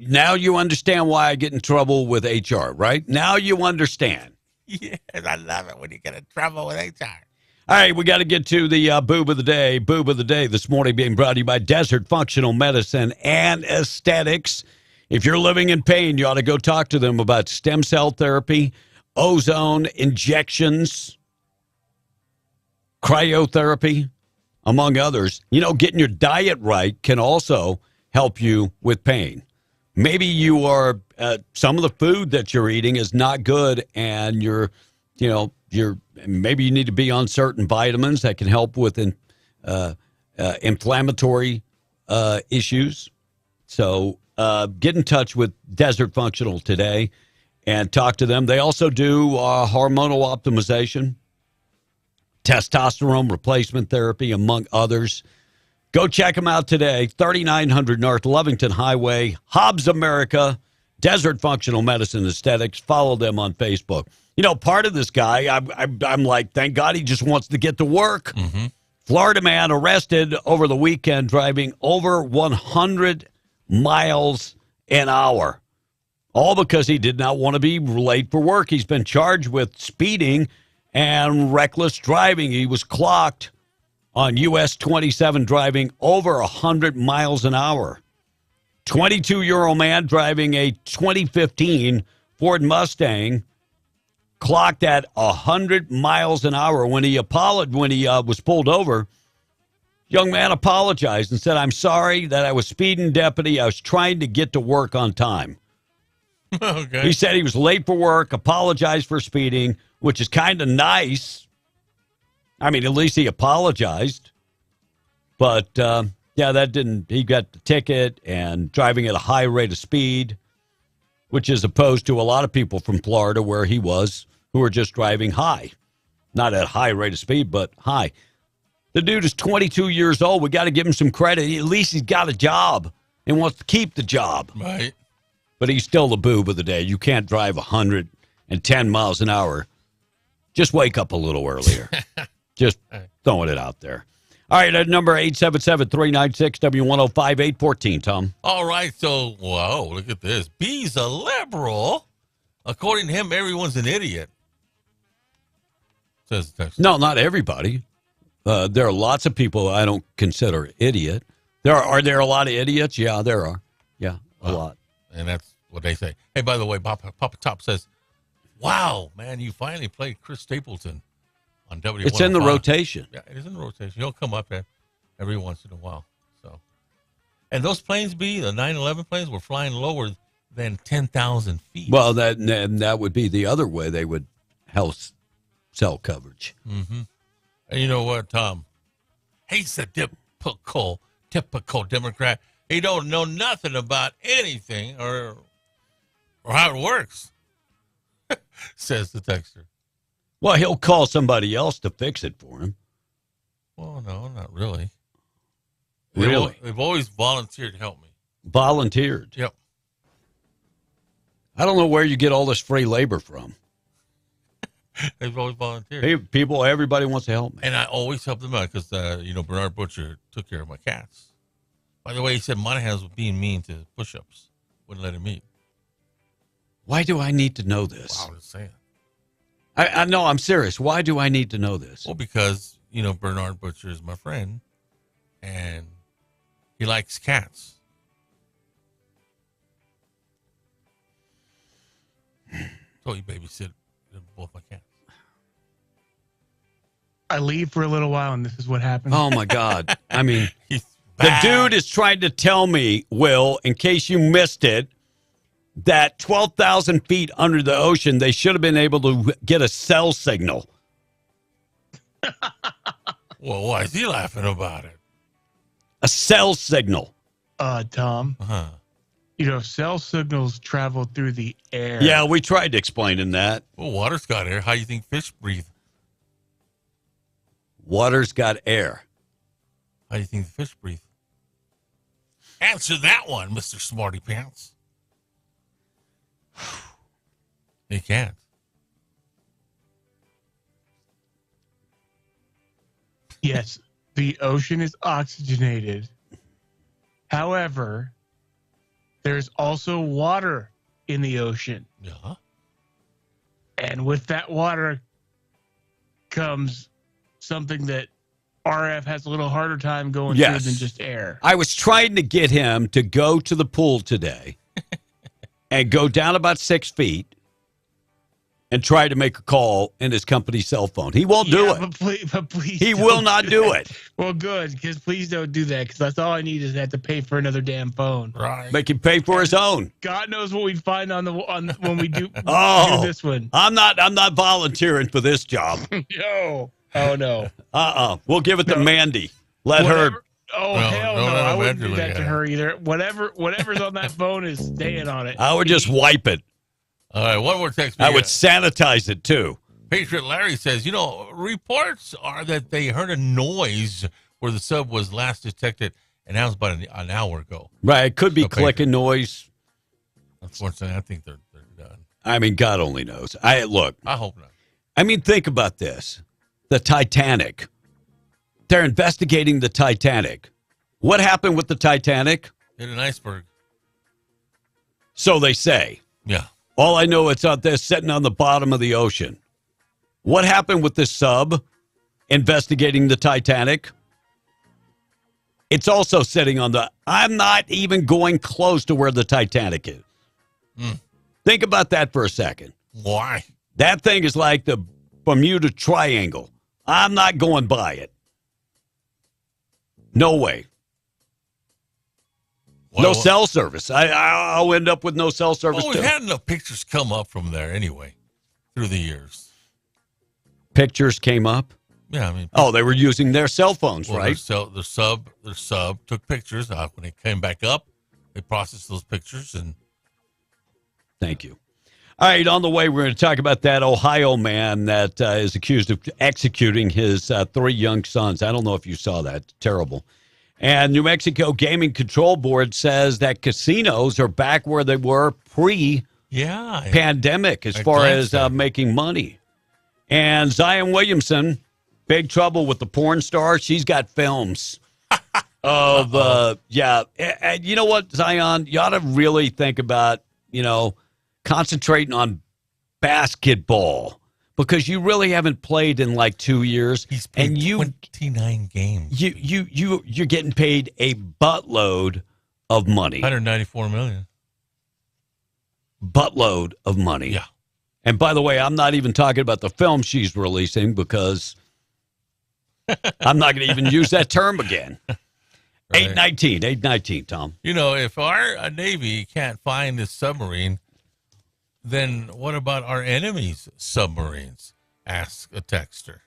Now you understand why I get in trouble with HR, right? Now you understand. Yes, I love it when you get in trouble with HR. All right, we got to get to the boob of the day. Boob of the day this morning being brought to you by Desert Functional Medicine and Aesthetics. If you're living in pain, you ought to go talk to them about stem cell therapy, ozone injections, cryotherapy, among others. Getting your diet right can also help you with pain. Maybe you are, some of the food that you're eating is not good, and maybe you need to be on certain vitamins that can help with inflammatory issues. So get in touch with Desert Functional today and talk to them. They also do hormonal optimization, testosterone replacement therapy, among others. Go check them out today, 3900 North Lovington Highway, Hobbs, America, Desert Functional Medicine Aesthetics. Follow them on Facebook. Part of this guy, I'm like, thank God he just wants to get to work. Mm-hmm. Florida man arrested over the weekend driving over 100 miles an hour, all because he did not want to be late for work. He's been charged with speeding and reckless driving. He was clocked on US 27 driving over 100 miles an hour. 22-year-old man driving a 2015 Ford Mustang clocked at 100 miles an hour. When he was pulled over, young man apologized and said, "I'm sorry that I was speeding, deputy. I was trying to get to work on time." Okay. He said he was late for work, apologized for speeding, which is kind of nice. I mean, at least he apologized. But, he got the ticket and driving at a high rate of speed, which is opposed to a lot of people from Florida where he was, who were just driving high. Not at a high rate of speed, but high. The dude is 22 years old. We got to give him some credit. At least he's got a job and wants to keep the job. Right. But he's still the boob of the day. You can't drive 110 miles an hour. Just wake up a little earlier. Just throwing it out there. All right, at number 877-396-W105, 814, Tom. All right, so, whoa, look at this. B's a liberal. According to him, everyone's an idiot. says the text. No, not everybody. There are lots of people I don't consider idiot. Are there a lot of idiots? Yeah, there are. Yeah, a lot. And that's what they say. Hey, by the way, Papa Top says, wow, man, you finally played Chris Stapleton on W105. It's in the rotation. Yeah, it is in the rotation. He'll come up every once in a while. So, and those planes, the 9/11 planes, were flying lower than 10,000 feet. Well, that would be the other way they would house cell coverage. Mm-hmm. And you know what, Tom? He's a typical Democrat. He don't know nothing about anything or how it works, says the texter. Well, he'll call somebody else to fix it for him. Well, no, not really. Really? They've always volunteered to help me. Volunteered? Yep. I don't know where you get all this free labor from. They've always volunteered. Hey, everybody wants to help me. And I always help them out because, Bernard Butcher took care of my cats. By the way, he said Monahan's was being mean to push-ups. Wouldn't let him eat. Why do I need to know this? Wow, I was saying. I know, I'm serious. Why do I need to know this? Well, because, Bernard Butcher is my friend, and he likes cats. So he babysit both my cats. I leave for a little while, and this is what happens. Oh, my God. I mean, the dude is trying to tell me, Will, in case you missed it, that 12,000 feet under the ocean, they should have been able to get a cell signal. Well, why is he laughing about it? A cell signal. Tom. Uh-huh. Cell signals travel through the air. Yeah, we tried explaining that. Well, water's got air. How do you think fish breathe? Water's got air. How do you think the fish breathe? Answer that one, Mr. Smarty Pants. They can't. Yes, the ocean is oxygenated. However, there's also water in the ocean. Yeah. And with that water comes something that RF has a little harder time going through than just air. I was trying to get him to go to the pool today and go down about 6 feet and try to make a call in his company cell phone. He won't do it. But please he will not do it. Well, good, because please don't do that, because that's all I need is to have to pay for another damn phone. Right. Make him pay for his own. God knows what we'd find on when we do, do this one. I'm not volunteering for this job. No. Oh, no. We'll give it to Mandy. Let her. Oh, hell no. I wouldn't do that to her either. Whatever's on that phone is staying on it. I would just wipe it. All right, one more text. I would sanitize it, too. Patriot Larry says, reports are that they heard a noise where the sub was last detected, and that was about an hour ago. Right, it could be clicking noise. Unfortunately, I think they're done. I mean, God only knows. I hope not. I mean, think about this. The Titanic. They're investigating the Titanic. What happened with the Titanic? Hit an iceberg. So they say. Yeah. All I know, it's out there sitting on the bottom of the ocean. What happened with this sub investigating the Titanic? It's also sitting on I'm not even going close to where the Titanic is. Think about that for a second. Why? That thing is like the Bermuda Triangle. I'm not going by it. No way. No cell service. I'll end up with no cell service, we've had enough pictures come up from there anyway through the years. Pictures came up? Yeah, I mean. Oh, they were using their cell phones, right? The sub took pictures. When they came back up, they processed those pictures. And thank you. All right, on the way, we're going to talk about that Ohio man that is accused of executing his 3 young sons. I don't know if you saw that. Terrible. And New Mexico Gaming Control Board says that casinos are back where they were pre-pandemic as far as making money. And Zion Williamson, big trouble with the porn star. She's got films of, And you know what, Zion? You ought to really think about, concentrating on basketball because you really haven't played in like 2 years. He's played 29 games. You're getting paid a buttload of money. $194 million. Buttload of money. Yeah. And by the way, I'm not even talking about the film she's releasing because I'm not going to even use that term again. Right. 819, Tom. You know, if our Navy can't find this submarine, then what about our enemies' submarines? Ask a texter.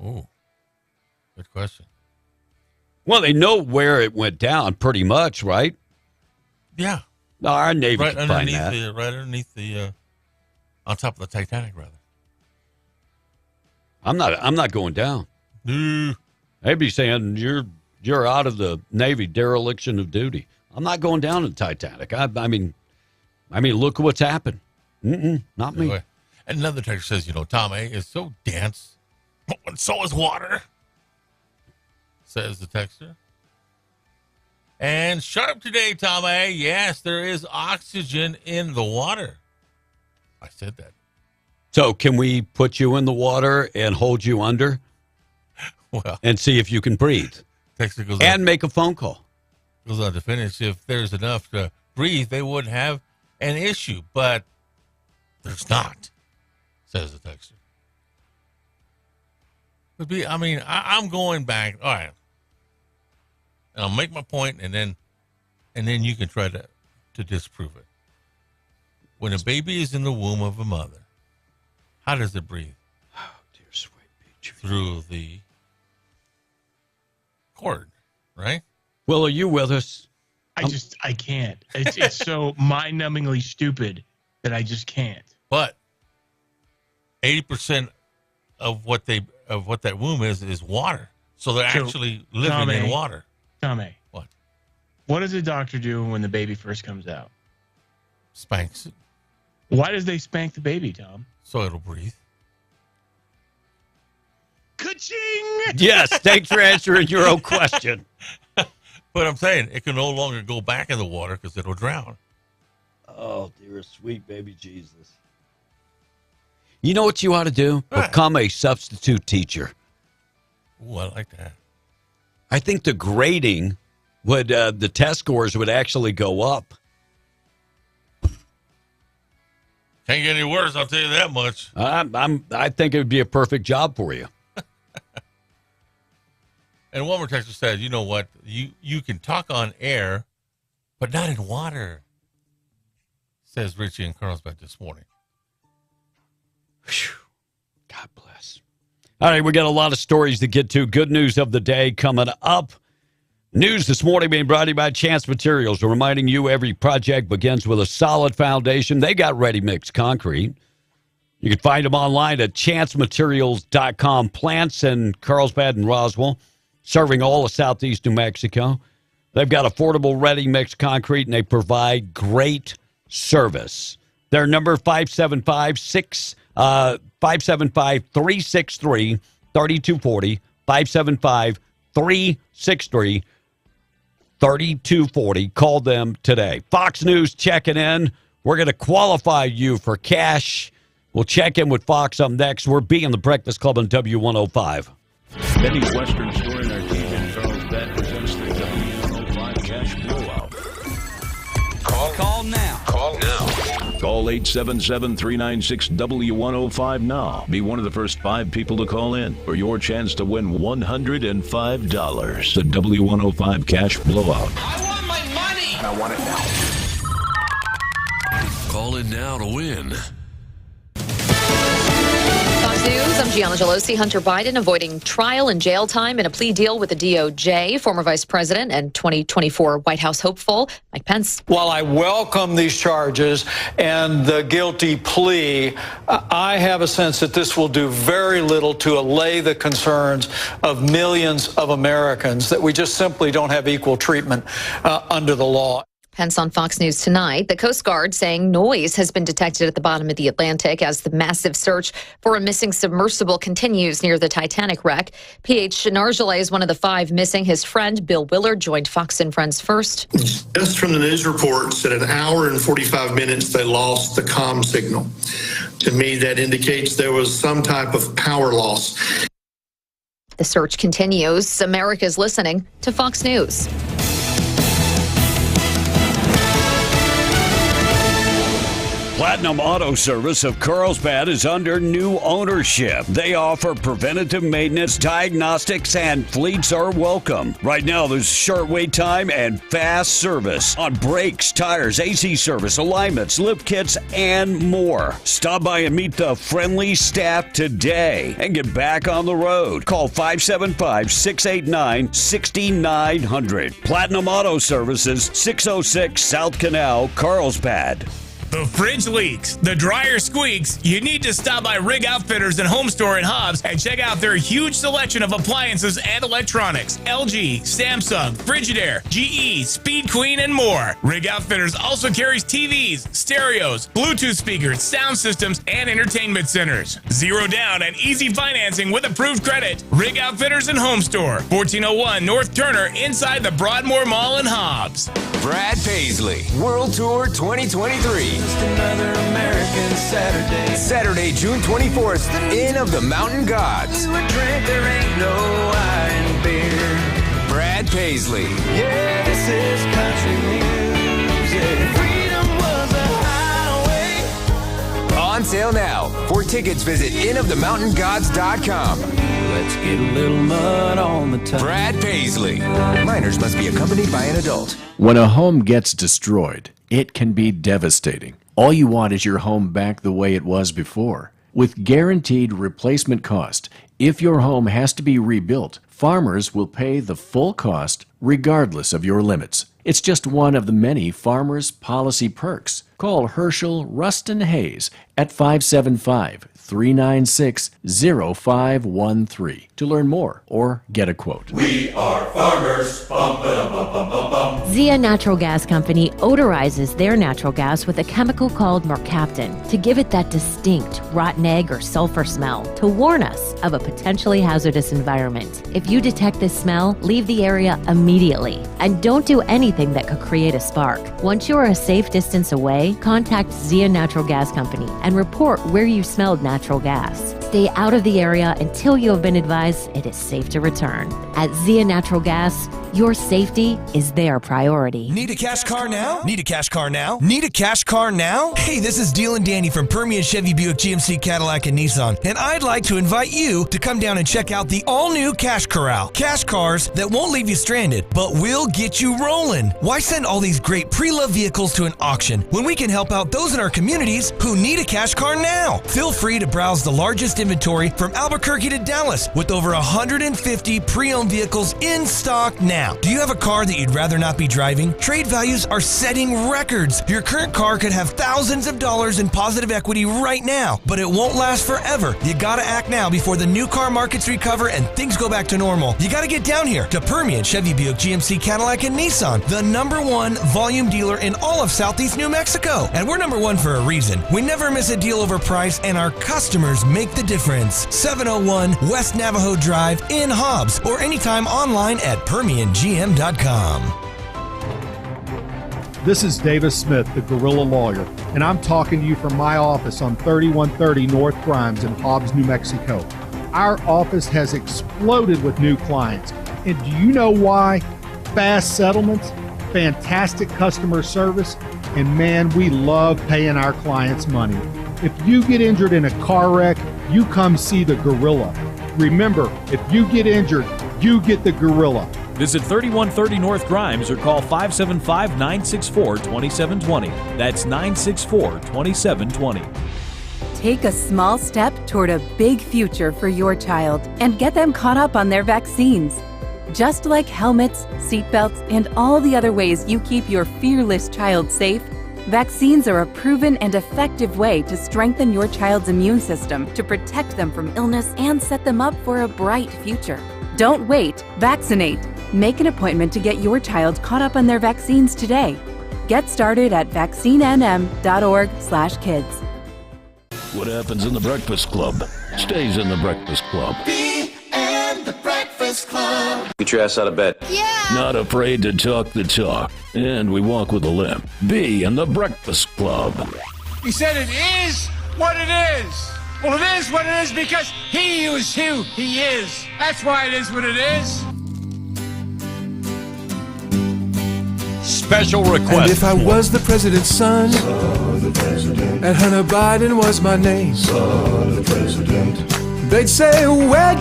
Ooh, good question. Well, they know where it went down pretty much, right? Yeah. Our Navy right can find that. Right underneath the, on top of the Titanic, rather. I'm not going down. They'd be saying you're out of the Navy, dereliction of duty. I'm not going down in the Titanic. I mean, look at what's happened. Not me. Anyway, another texter says, Tom A is so dense, and so is water, says the texter. And sharp today, Tom A. Yes, there is oxygen in the water. I said that. So can we put you in the water and hold you under? Well, and see if you can breathe. Texter goes and make a phone call. Goes on to finish. If there's enough to breathe, they wouldn't have an issue, but there's not, says the texter. I'm going back. All right. And I'll make my point, and then you can try to disprove it. When a baby is in the womb of a mother, how does it breathe? Oh, dear sweet Peach. Through the cord, right? Will, are you with us? I can't. It's so mind-numbingly stupid that I just can't. But 80% of what that womb is water. So they're actually living in water. Tommy. What does a doctor do when the baby first comes out? Spanks it. Why does they spank the baby, Tom? So it'll breathe. Ka-ching! Yes, thanks for answering your own question. But I'm saying it can no longer go back in the water because it'll drown. Oh, dear sweet baby Jesus. You know what you ought to do? Become a substitute teacher. Ooh, I like that. I think the grading would, the test scores would actually go up. Can't get any worse, I'll tell you that much. I think it would be a perfect job for you. And one more texter said, you know what? You can talk on air, but not in water, says Richie in Carlsbad this morning. Whew. God bless. All right, we got a lot of stories to get to. Good news of the day coming up. News this morning being brought to you by Chance Materials, reminding you every project begins with a solid foundation. They got ready-mix concrete. You can find them online at chancematerials.com. Plants in Carlsbad and Roswell, serving all of southeast New Mexico. They've got affordable ready-mix concrete, and they provide great service. Their number 575-363-3240, 575-363-3240. Call them today. Fox News checking in. We're going to qualify you for cash. We'll check in with Fox up next. We're being the Breakfast Club on W105. Betty's Western Store and Arcade in Carlsbad presents the W105 Cash Blowout. Call now. Call 877-396-W105 now. Be one of the first 5 people to call in for your chance to win $105. The W105 Cash Blowout. I want my money. And I want it now. Call in now to win. Fox News, I'm Gianna Gelosi. Hunter Biden avoiding trial and jail time in a plea deal with the DOJ. Former Vice President and 2024 White House hopeful Mike Pence. While I welcome these charges and the guilty plea, I have a sense that this will do very little to allay the concerns of millions of Americans that we just simply don't have equal treatment under the law. Pence on Fox News tonight. The Coast Guard saying noise has been detected at the bottom of the Atlantic as the massive search for a missing submersible continues near the Titanic wreck. P.H. Nargile is one of the 5 missing. His friend, Bill Willard, joined Fox and Friends first. Just from the news reports, at an hour and 45 minutes, they lost the comm signal. To me, that indicates there was some type of power loss. The search continues. America's listening to Fox News. Platinum Auto Service of Carlsbad is under new ownership. They offer preventative maintenance, diagnostics, and fleets are welcome. Right now, there's short wait time and fast service on brakes, tires, AC service, alignments, lift kits, and more. Stop by and meet the friendly staff today and get back on the road. Call 575-689-6900. Platinum Auto Services, 606 South Canal, Carlsbad. The fridge leaks, the dryer squeaks. You need to stop by Rig Outfitters and Home Store in Hobbs and check out their huge selection of appliances and electronics. LG, Samsung, Frigidaire, GE, Speed Queen, and more. Rig Outfitters also carries TVs, stereos, Bluetooth speakers, sound systems, and entertainment centers. Zero down and easy financing with approved credit. Rig Outfitters and Home Store, 1401 North Turner, inside the Broadmoor Mall in Hobbs. Brad Paisley, World Tour 2023. Just another American Saturday. Saturday, June 24th, Inn of the Mountain Gods. You a drink, there ain't no wine beer. Brad Paisley. Yeah, this is country music. Freedom was a highway. On sale now. For tickets, visit innofthemountaingods.com. Let's get a little mud on the top. Brad Paisley. Minors must be accompanied by an adult. When a home gets destroyed, it can be devastating. All you want is your home back the way it was before. With guaranteed replacement cost, if your home has to be rebuilt, Farmers will pay the full cost regardless of your limits. It's just one of the many Farmers policy perks. Call Herschel Ruston Hayes at 575-396-0513 to learn more or get a quote. We are farmers. Bum, ba-dum, bum, bum, bum, bum. Zia Natural Gas Company odorizes their natural gas with a chemical called mercaptan to give it that distinct rotten egg or sulfur smell to warn us of a potentially hazardous environment. If you detect this smell, leave the area immediately and don't do anything that could create a spark. Once you are a safe distance away, contact Zia Natural Gas Company and report where you smelled natural gas. Stay out of the area until you have been advised it is safe to return. At Zia Natural Gas, your safety is their priority. Need a cash car now? Need a cash car now? Need a cash car now? Hey, this is Deal and Danny from Permian Chevy Buick GMC Cadillac and Nissan, and I'd like to invite you to come down and check out the all-new Cash Corral. Cash cars that won't leave you stranded, but will get you rolling. Why send all these great pre-loved vehicles to an auction when we can help out those in our communities who need a cash car now? Feel free to browse the largest inventory from Albuquerque to Dallas with over 150 pre-owned vehicles in stock now. Do you have a car that you'd rather not be driving? Trade values are setting records. Your current car could have thousands of dollars in positive equity right now, but it won't last forever. You gotta act now before the new car markets recover and things go back to normal. You gotta get down here to Permian Chevy Buick GMC Cadillac and Nissan, the #1 volume dealer in all of Southeast New Mexico. And we're #1 for a reason. We never miss a deal over price, and our customers make the difference. 701 West Navajo Drive in Hobbs, or anytime online at PermianGM.com. This is Davis Smith, the Guerrilla Lawyer, and I'm talking to you from my office on 3130 North Grimes in Hobbs, New Mexico. Our office has exploded with new clients, and do you know why? Fast settlements, fantastic customer service, and man, we love paying our clients money. If you get injured in a car wreck, you come see the Gorilla. Remember, if you get injured, you get the Gorilla. Visit 3130 North Grimes or call 575-964-2720. That's 964-2720. Take a small step toward a big future for your child and get them caught up on their vaccines. Just like helmets, seatbelts, and all the other ways you keep your fearless child safe, vaccines are a proven and effective way to strengthen your child's immune system to protect them from illness and set them up for a bright future. Don't wait, vaccinate. Make an appointment to get your child caught up on their vaccines today. Get started at vaccinenm.org/kids. What happens in the Breakfast Club stays in the Breakfast Club. B and the Breakfast Club. Get your ass out of bed. Yeah! Not afraid to talk the talk. And we walk with a limp. B and the Breakfast Club. He said it is what it is? Well, it is what it is because he is who he is. That's why it is what it is. Special request. And if I was the president's son, and Hunter Biden was my name, they'd say, where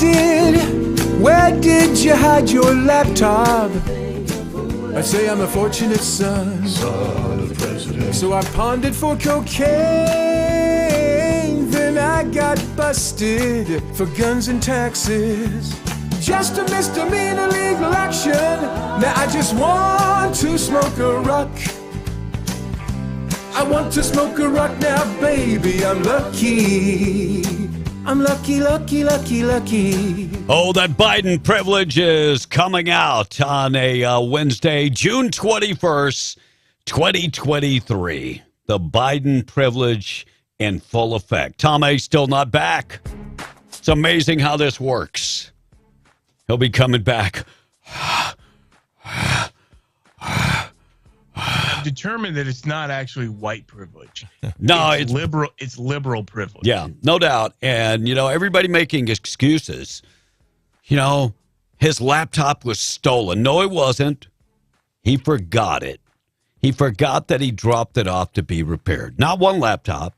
did you hide your laptop? I'd say I'm a fortunate son. So I pawned it for cocaine. Then I got busted for guns and taxes. Just a misdemeanor legal action. Now I just want to smoke a rock. I want to smoke a rock now, baby. I'm lucky. I'm lucky, lucky, lucky, lucky. Oh, that Biden privilege is coming out on a Wednesday, June 21st, 2023. The Biden privilege in full effect. Tom A. still not back. It's amazing how this works. He'll be coming back. I'm determined that it's not actually white privilege. No, it's liberal. It's liberal privilege. Yeah, no doubt. And, everybody making excuses. His laptop was stolen. No, it wasn't. He forgot it. He forgot that he dropped it off to be repaired. Not one laptop,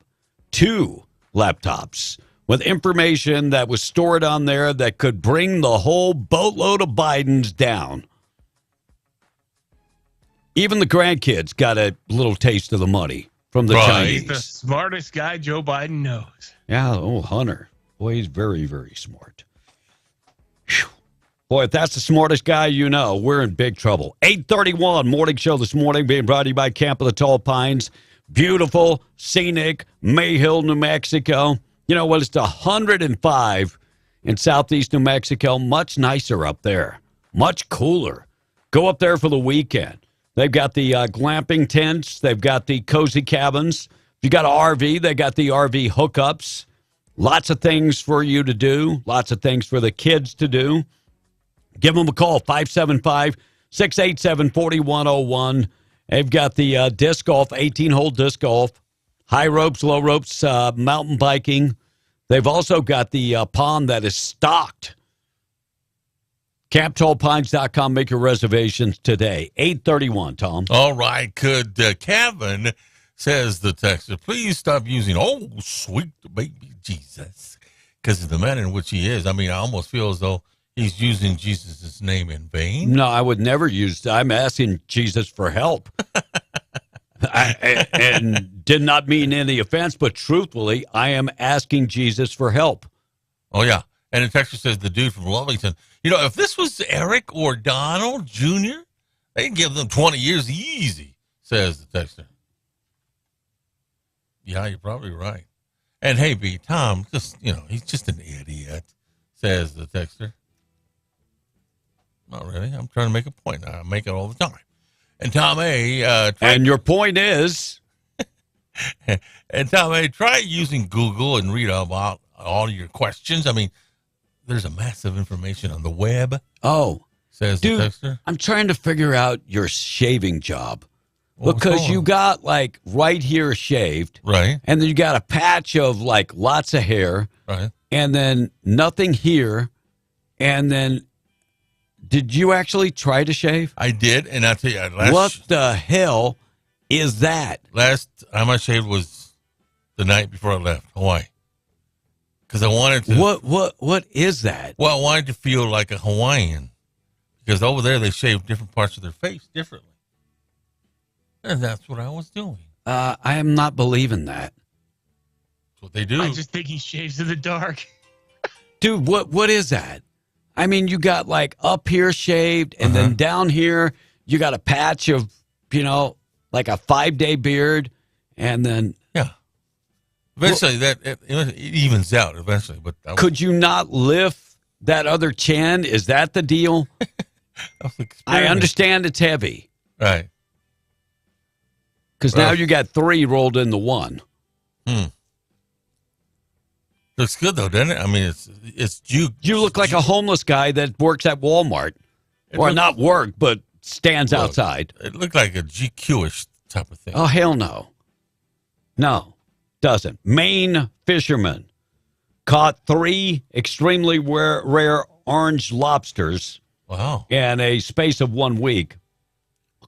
2 laptops with information that was stored on there that could bring the whole boatload of Bidens down. Even the grandkids got a little taste of the money from the Chinese. He's the smartest guy Joe Biden knows. Yeah, Hunter. Boy, he's very, very smart. Whew. Boy, if that's the smartest guy we're in big trouble. 8:31 morning show this morning being brought to you by Camp of the Tall Pines. Beautiful, scenic, Mayhill, New Mexico. It's 105 in southeast New Mexico. Much nicer up there. Much cooler. Go up there for the weekend. They've got the glamping tents. They've got the cozy cabins. If you got an RV, they got the RV hookups. Lots of things for you to do. Lots of things for the kids to do. Give them a call, 575-687-4101. They've got the disc golf, 18-hole disc golf, high ropes, low ropes, mountain biking. They've also got the pond that is stocked. CampTallPines.com. Make your reservations today. 8:31, Tom. All right. Could Kevin, says the texter, please stop using, oh, sweet baby Jesus, because of the manner in which he is. I almost feel as though he's using Jesus' name in vain. No, I would never use that. I'm asking Jesus for help. And did not mean any offense, but truthfully, I am asking Jesus for help. Oh, yeah. And the texter says the dude from Lovington, if this was Eric or Donald Jr., they'd give them 20 years easy, says the texter. Yeah, you're probably right. And hey, B, Tom, he's just an idiot, says the texter. Not really. I'm trying to make a point. I make it all the time. And Tom A. And your point is? And Tom A., try using Google and read about all your questions. There's a massive information on the web. Oh. Says dude, the texter. I'm trying to figure out your shaving job. Because you got, right here shaved. Right. And then you got a patch of, lots of hair. Right. And then nothing here. And then... Did you actually try to shave? I did, and I'll tell you, what the hell is that? Last time I shaved was the night before I left Hawaii, because I wanted to. What is that? Well, I wanted to feel like a Hawaiian, because over there they shave different parts of their face differently, and that's what I was doing. I am not believing that. That's what they do. I just think he shaves in the dark. Dude, what is that? You got up here shaved, and then down here you got a patch of, like a 5-day beard, and then eventually it evens out eventually. But could you not lift that other chin? Is that the deal? I understand it's heavy, right? Because now you got 3 rolled into 1. Looks good though, doesn't it? It's you. You look like a homeless guy that works at Walmart, not work, but stands outside. It looked like a GQ-ish type of thing. Oh hell no, no. Doesn't. Maine fishermen caught 3 extremely rare orange lobsters. Wow. In a space of 1 week.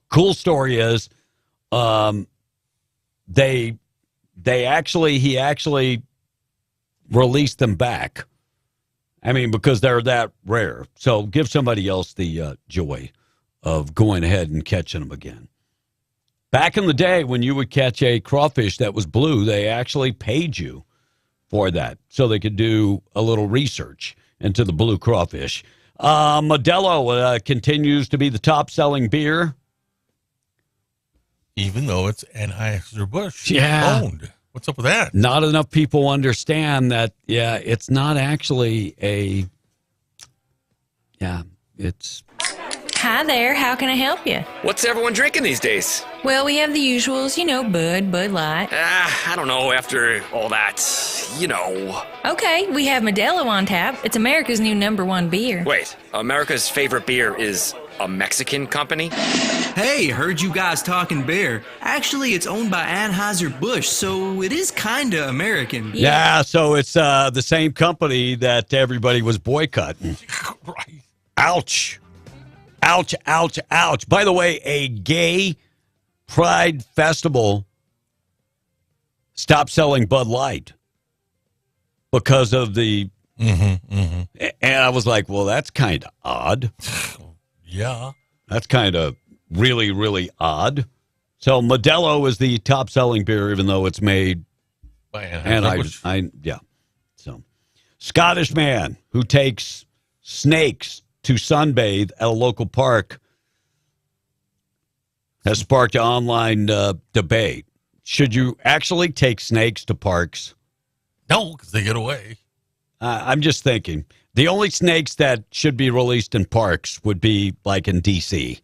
Cool story is, he actually released them back. I mean, because they're that rare. So give somebody else the joy of going ahead and catching them again. Back in the day when you would catch a crawfish that was blue, they actually paid you for that so they could do a little research into the blue crawfish. Modelo continues to be the top-selling beer. Even though it's Anheuser-Busch owned. What's up with that? Not enough people understand that, it's not actually it's... Hi there, how can I help you? What's everyone drinking these days? Well, we have the usuals, Bud Light. I don't know, after all that, Okay, we have Modelo on tap. It's America's new #1 beer. Wait, America's favorite beer is a Mexican company? Hey, heard you guys talking beer. Actually, it's owned by Anheuser-Busch, so it is kind of American. Yeah, so it's the same company that everybody was boycotting. Right. Ouch. Ouch, ouch, ouch. By the way, a gay pride festival stopped selling Bud Light because of the... And I was like, well, that's kind of odd. Yeah. That's kind of really, really odd. So Modelo is the top-selling beer, even though it's made... by Anheuser-Busch. So, Scottish man who takes snakes to sunbathe at a local park has sparked an online debate. Should you actually take snakes to parks? No, because they get away. I'm just thinking. The only snakes that should be released in parks would be like in D.C.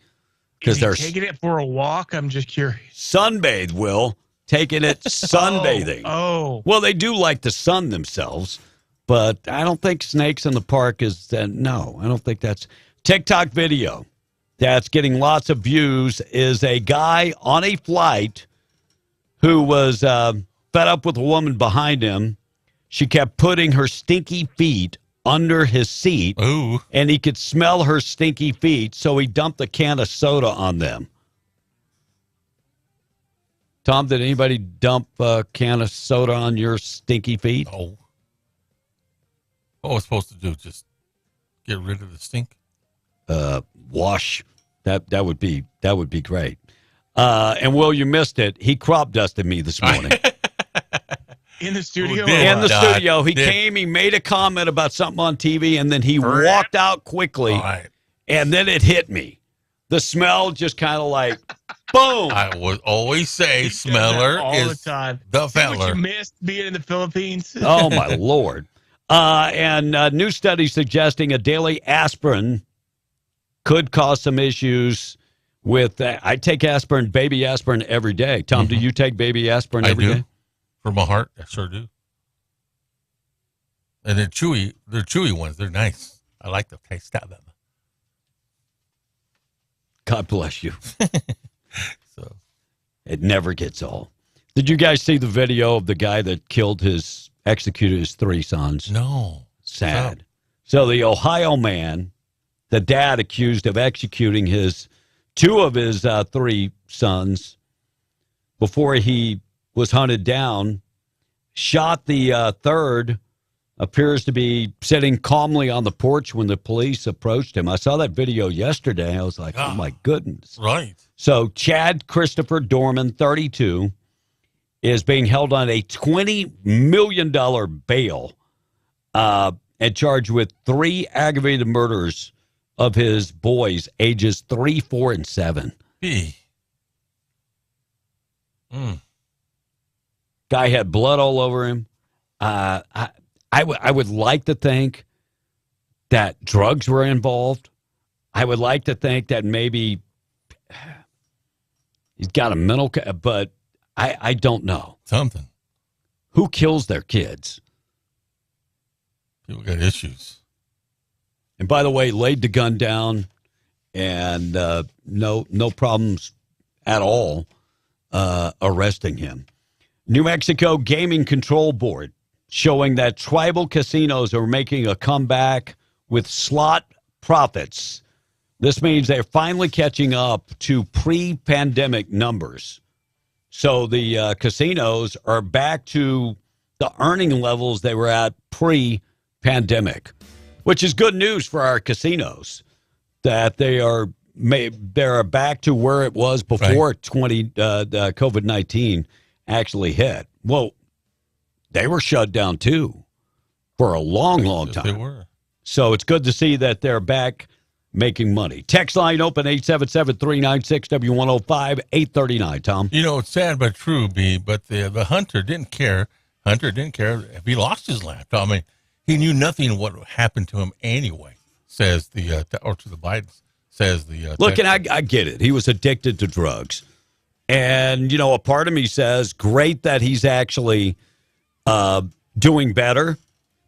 Because they're taking it for a walk. I'm just curious. Sunbathe, Will. Taking it sunbathing. Oh. Well, they do like to sun themselves. But I don't think snakes in the park is, no, I don't think that's. TikTok video that's getting lots of views is a guy on a flight who was fed up with a woman behind him. She kept putting her stinky feet under his seat. Ooh. And he could smell her stinky feet, so he dumped a can of soda on them. Tom, did anybody dump a can of soda on your stinky feet? No. What was supposed to do? Just get rid of the stink? Wash. That would be great. And Will, you missed it. He crop dusted me this morning. In the studio? In the studio. He came, he made a comment about something on TV, and then he walked out quickly. Right. And then it hit me. The smell just kind of like, boom. I would always say smeller all is the time. The See feller. what you missed being in the Philippines? Oh, my Lord. And new study suggesting a daily aspirin could cause some issues with I take aspirin, baby aspirin, every day. Tom, do you take baby aspirin every day? For my heart, I sure do. And they're chewy. They're chewy ones. They're nice. I like the taste of them. God bless you. So it never gets old. Did you guys see the video of the guy that executed his 3 sons? No. Sad. So the Ohio man, the dad accused of executing 2 of his 3 sons before he was hunted down, shot the third, appears to be sitting calmly on the porch when the police approached him. I saw that video yesterday. I was like, oh, my goodness. Right. So Chad Christopher Dorman, 32, is being held on a $20 million bail and charged with 3 aggravated murders of his boys, ages 3, 4, and 7. Guy had blood all over him. I would like to think that drugs were involved. I would like to think that maybe he's got a mental, but I don't know. Something. Who kills their kids? People got issues. And by the way, laid the gun down and no problems at all arresting him. New Mexico Gaming Control Board showing that tribal casinos are making a comeback with slot profits. This means they're finally catching up to pre-pandemic numbers. So the casinos are back to the earning levels they were at pre-pandemic, which is good news for our casinos, that they're back to where it was before COVID-19 actually hit. Well, they were shut down too for a long time. They were. So it's good to see that they're back making money. Text line open 877-396-W105, 839, Tom. You know, it's sad but true, B, but the hunter didn't care. Hunter didn't care if he lost his laptop. I mean, he knew nothing what happened to him anyway, says the, or to the Bidens, says the. Look, and I get it. He was addicted to drugs. And, you know, a part of me says, great that he's actually doing better.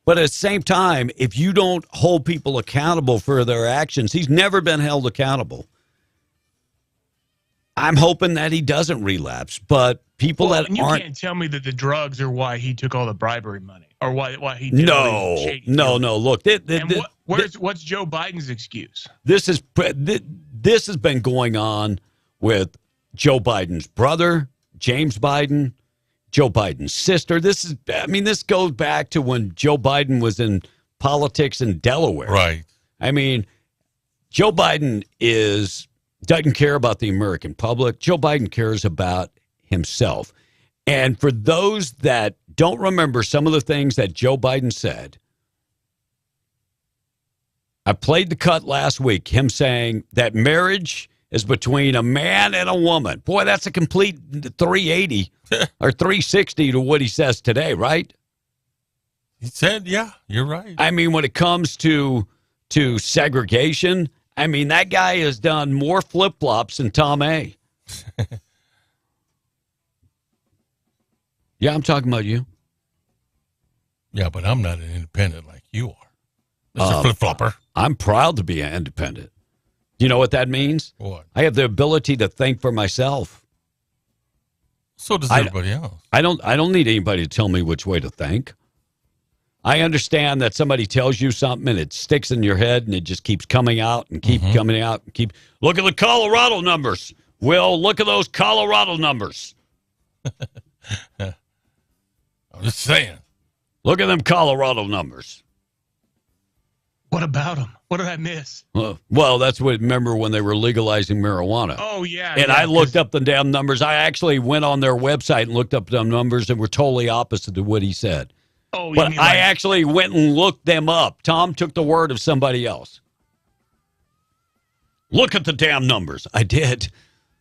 But at the same time, if you don't hold people accountable for their actions, he's never been held accountable. I'm hoping that he doesn't relapse, but people that you aren't. You can't tell me that the drugs are why he took all the bribribery money or why he did No. Look, what's Joe Biden's excuse? This has been going on with Joe Biden's brother, James Biden, Joe Biden's sister. This goes back to when Joe Biden was in politics in Delaware. Right. I mean, Joe Biden doesn't care about the American public. Joe Biden cares about himself. And for those that don't remember some of the things that Joe Biden said, I played the cut last week, him saying that marriage is between a man and a woman. Boy, that's a complete 380 or 360 to what he says today, right? He said, yeah, you're right. I mean, when it comes to segregation, I mean, that guy has done more flip-flops than Tom A. Yeah, I'm talking about you. Yeah, but I'm not an independent like you are. Mr. Flip-flopper. I'm proud to be an independent. You know what that means? What? I have the ability to think for myself. So does everybody else. I don't need anybody to tell me which way to think. I understand that somebody tells you something and it sticks in your head and it just keeps coming out and keep coming out and keep. Look at the Colorado numbers. Will, look at those Colorado numbers. I'm just saying. Look at them Colorado numbers. What about them? What did I miss? Well, that's what. Remember when they were legalizing marijuana? Oh, yeah. And I looked up the damn numbers. I actually went on their website and looked up the numbers and were totally opposite to what he said. Oh, but I actually went and looked them up. Tom took the word of somebody else. Look at the damn numbers. I did.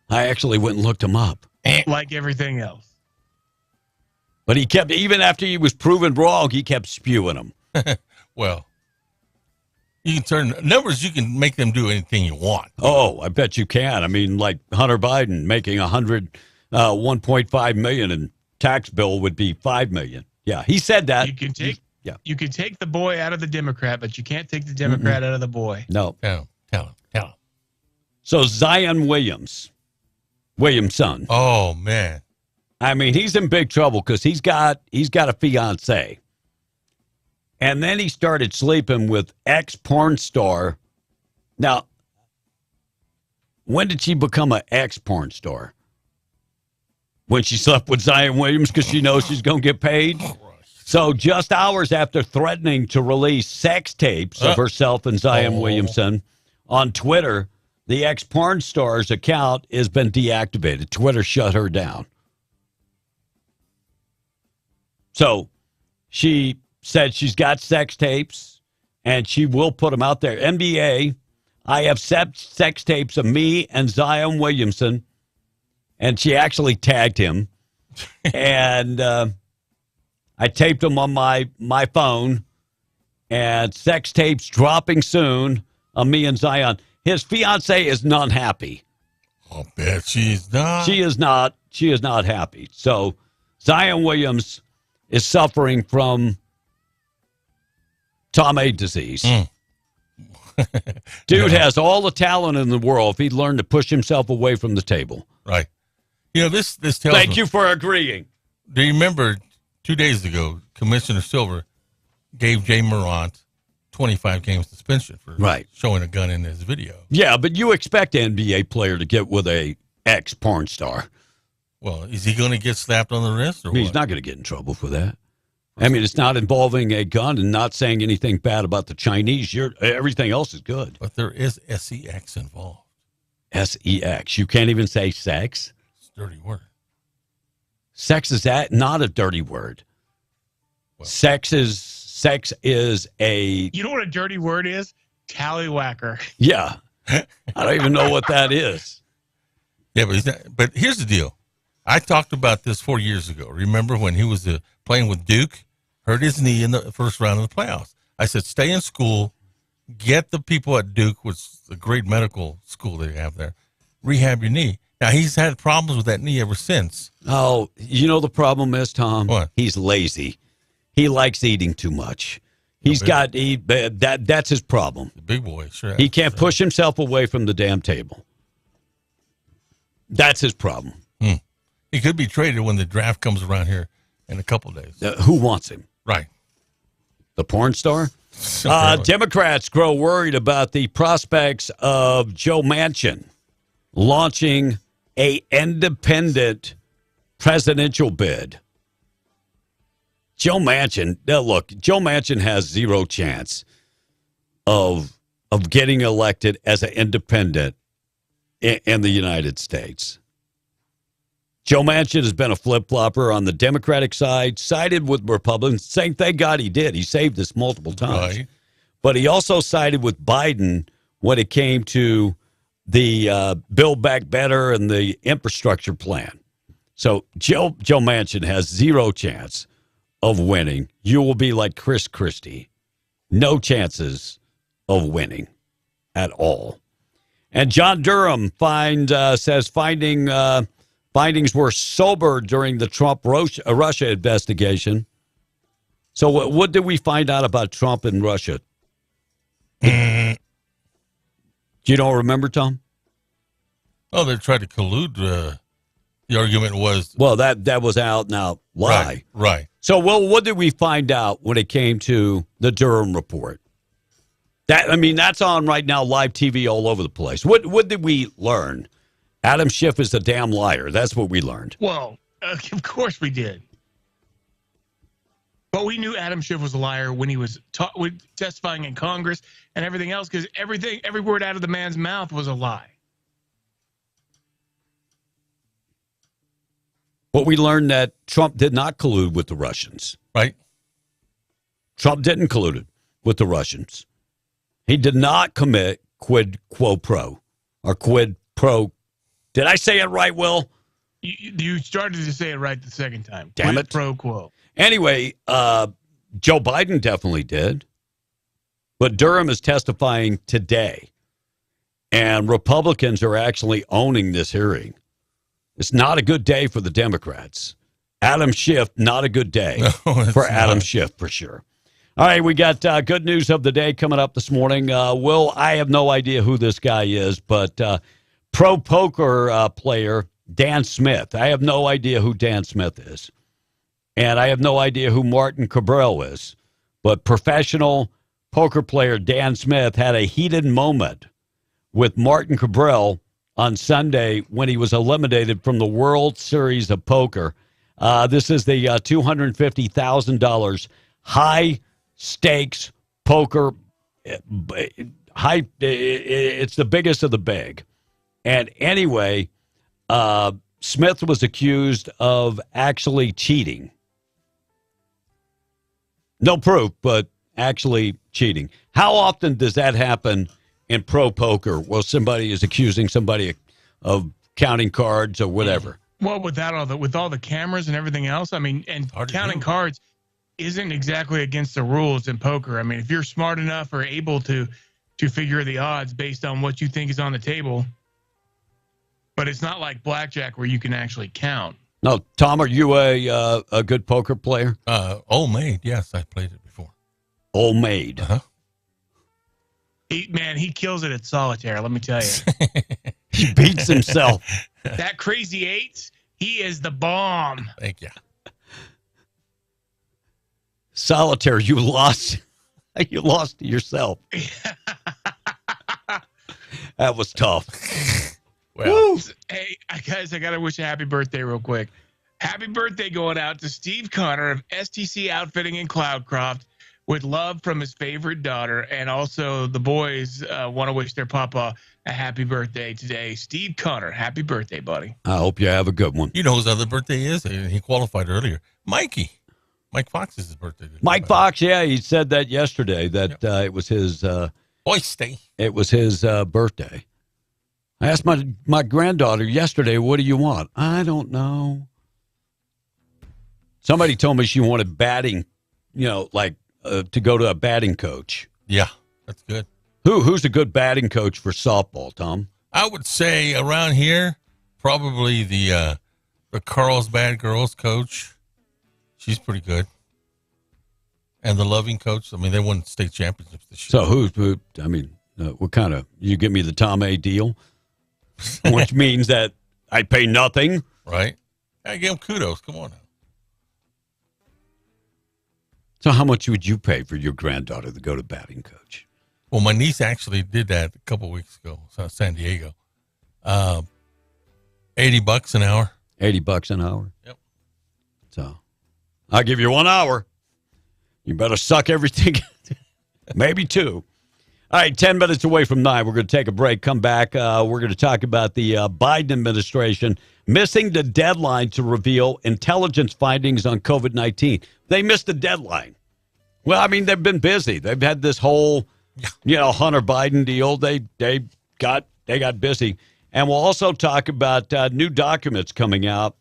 I actually went and looked them up. Like everything else. But he kept, even after he was proven wrong, he kept spewing them. Well, you can turn numbers, you can make them do anything you want. Oh, I bet you can. I mean, like Hunter Biden making $1.5 million in tax bill would be $5 million. Yeah, he said that. You can take the boy out of the Democrat, but you can't take the Democrat out of the boy. No. Tell him. So Zion Williamson. Oh, man. I mean, he's in big trouble because he's got a fiance. And then he started sleeping with ex-porn star. Now, when did she become an ex-porn star? When she slept with Zion Williams because she knows she's going to get paid? So just hours after threatening to release sex tapes of herself and Zion Williamson on Twitter, the ex-porn star's account has been deactivated. Twitter shut her down. So she said she's got sex tapes and she will put them out there. NBA, I have sex tapes of me and Zion Williamson. And she actually tagged him. And I taped them on my phone. And sex tapes dropping soon of me and Zion. His fiance is not happy. I'll bet she's not. She is not happy. So Zion Williams is suffering from Tom A disease. Dude has all the talent in the world if he'd learned to push himself away from the table. Right. You know, this tells Thank you for agreeing. do you remember 2 days ago, Commissioner Silver gave Jay Morant 25 game suspension for showing a gun in his video? Yeah, but you expect an NBA player to get with a ex-porn star. Well, is he going to get slapped on the wrist? Or He's not going to get in trouble for that. I mean, it's not involving a gun and not saying anything bad about the Chinese. Everything else is good. But there is sex involved. Sex. You can't even say sex? It's a dirty word. Sex is not a dirty word. Well, sex is a... You know what a dirty word is? Tallywhacker. Yeah. I don't even know what that is. Yeah, but here's the deal. I talked about this 4 years ago. Remember when he was playing with Duke? Hurt his knee in the first round of the playoffs. I said, stay in school. Get the people at Duke, which is a great medical school they have there, rehab your knee. Now, he's had problems with that knee ever since. Oh, you know the problem is, Tom? What? He's lazy. He likes eating too much. That's his problem. The big boy, sure. He can't push himself away from the damn table. That's his problem. He could be traded when the draft comes around here in a couple days. Who wants him? Right. The porn star? Democrats grow worried about the prospects of Joe Manchin launching an independent presidential bid. Joe Manchin, look, Joe Manchin has zero chance of getting elected as an independent in the United States. Joe Manchin has been a flip-flopper on the Democratic side, sided with Republicans, saying thank God he did. He saved us multiple times. Right. But he also sided with Biden when it came to the Build Back Better and the infrastructure plan. So Joe Manchin has zero chance of winning. You will be like Chris Christie. No chances of winning at all. And John Durham says findings were sober during the Trump-Russia investigation. So what did we find out about Trump and Russia? You don't remember, Tom? Oh, they tried to collude. The argument was... Well, that was out now. Lie. Right. So, what did we find out when it came to the Durham report? That's on right now, live TV all over the place. What did we learn? Adam Schiff is a damn liar. That's what we learned. Well, of course we did. But we knew Adam Schiff was a liar when he was testifying in Congress and everything else, because every word out of the man's mouth was a lie. But we learned that Trump did not collude with the Russians. Right. Trump didn't collude with the Russians. He did not commit quid quo pro or quid pro. Did I say it right, Will? You started to say it right the second time. Damn quid it. pro quo. Anyway, Joe Biden definitely did. But Durham is testifying today. And Republicans are actually owning this hearing. It's not a good day for the Democrats. Adam Schiff, not a good day for Adam Schiff, for sure. All right, we got good news of the day coming up this morning. Will, I have no idea who this guy is, but pro poker player Dan Smith. I have no idea who Dan Smith is. And I have no idea who Martin Cabral is. But professional poker player Dan Smith had a heated moment with Martin Cabral on Sunday when he was eliminated from the World Series of Poker. This is the $250,000 high-stakes poker. It's the biggest of the big. And anyway, Smith was accused of actually cheating. No proof, but actually cheating. How often does that happen in pro poker? Well, somebody is accusing somebody of counting cards or whatever. Well, with all the cameras and everything else, and counting cards isn't exactly against the rules in poker. I mean, if you're smart enough or able to figure the odds based on what you think is on the table, but it's not like blackjack where you can actually count. No, Tom, are you a good poker player? Old Maid, yes, I played it before. Old Maid. Uh-huh. He kills it at solitaire, let me tell you. He beats himself. That crazy eights, he is the bomb. Thank you. Solitaire, you lost. You lost to yourself. That was tough. Well, hey, guys, I got to wish a happy birthday real quick. Happy birthday going out to Steve Connor of STC Outfitting in Cloudcroft with love from his favorite daughter. And also the boys want to wish their papa a happy birthday today. Steve Connor, happy birthday, buddy. I hope you have a good one. You know whose other birthday is? He qualified earlier. Mikey. Mike Fox is his birthday. Mike Fox, yeah, he said that yesterday that it was his It was his birthday. I asked my granddaughter yesterday, "What do you want?" I don't know. Somebody told me she wanted batting, to go to a batting coach. Yeah, that's good. Who's a good batting coach for softball, Tom? I would say around here, probably the Carlsbad girls coach. She's pretty good. And the Loving coach, I mean, they won state championships this year. So what kind of, you give me the Tom A deal? Which means that I pay nothing? Right. I give them kudos. Come on now. So how much would you pay for your granddaughter to go to batting coach? Well, my niece actually did that a couple of weeks ago, San Diego. $80 an hour. $80 an hour? Yep. So I'll give you 1 hour. You better suck everything. Maybe 2. All right, 10 minutes away from 9. We're going to take a break. Come back. We're going to talk about the Biden administration missing the deadline to reveal intelligence findings on COVID-19. They missed the deadline. Well, I mean, they've been busy. They've had this whole, Hunter Biden deal. They got busy. And we'll also talk about new documents coming out.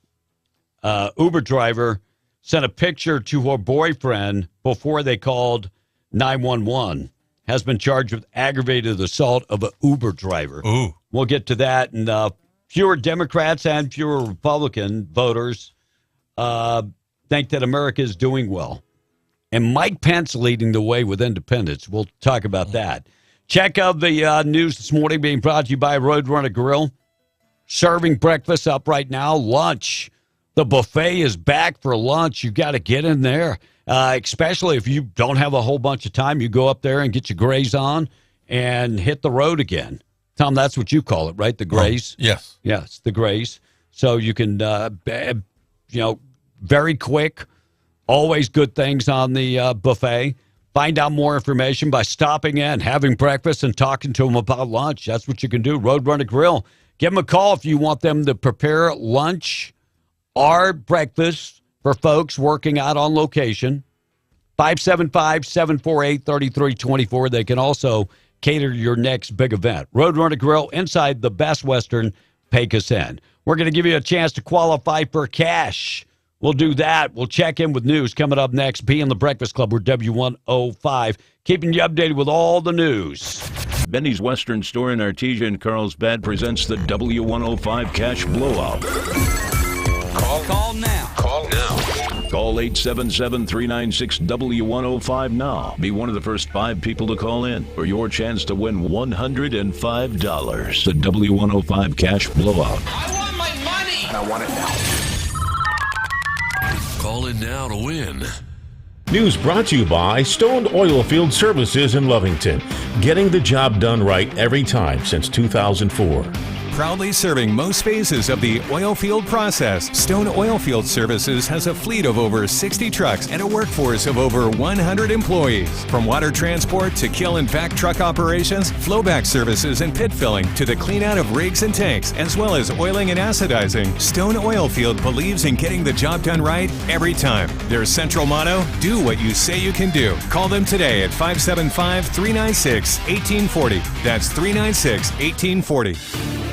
Uber driver sent a picture to her boyfriend before they called 911. Has been charged with aggravated assault of an Uber driver. Ooh. We'll get to that. And fewer Democrats and fewer Republican voters think that America is doing well. And Mike Pence leading the way with independents. We'll talk about that. Check out the news this morning being brought to you by Roadrunner Grill. Serving breakfast up right now. Lunch. The buffet is back for lunch. You got to get in there. Especially if you don't have a whole bunch of time, you go up there and get your graze on and hit the road again. Tom, that's what you call it, right? The graze? Yes. Yes, the graze. So you can, very quick, always good things on the buffet. Find out more information by stopping in, having breakfast, and talking to them about lunch. That's what you can do. Roadrunner Grill. Give them a call if you want them to prepare lunch or breakfast for folks working out on location. 575-748-3324. They can also cater your next big event. Roadrunner Grill inside the Best Western Pecos Inn. We're going to give you a chance to qualify for cash. We'll do that. We'll check in with news coming up next. Be in the Breakfast Club. We're W105, keeping you updated with all the news. Benny's Western Store in Artesia and Carlsbad presents the W105 Cash Blowout. Call now. Call now. Call 877-396-W105 now. Be one of the first 5 people to call in for your chance to win $105. The W105 Cash Blowout. I want my money. And I want it now. Call in now to win. News brought to you by Stone Oilfield Services in Lovington. Getting the job done right every time since 2004. Proudly serving most phases of the oil field process, Stone Oilfield Services has a fleet of over 60 trucks and a workforce of over 100 employees. From water transport to kill and vac truck operations, flowback services and pit filling to the clean out of rigs and tanks, as well as oiling and acidizing, Stone Oilfield believes in getting the job done right every time. Their central motto, do what you say you can do. Call them today at 575-396-1840. That's 396-1840.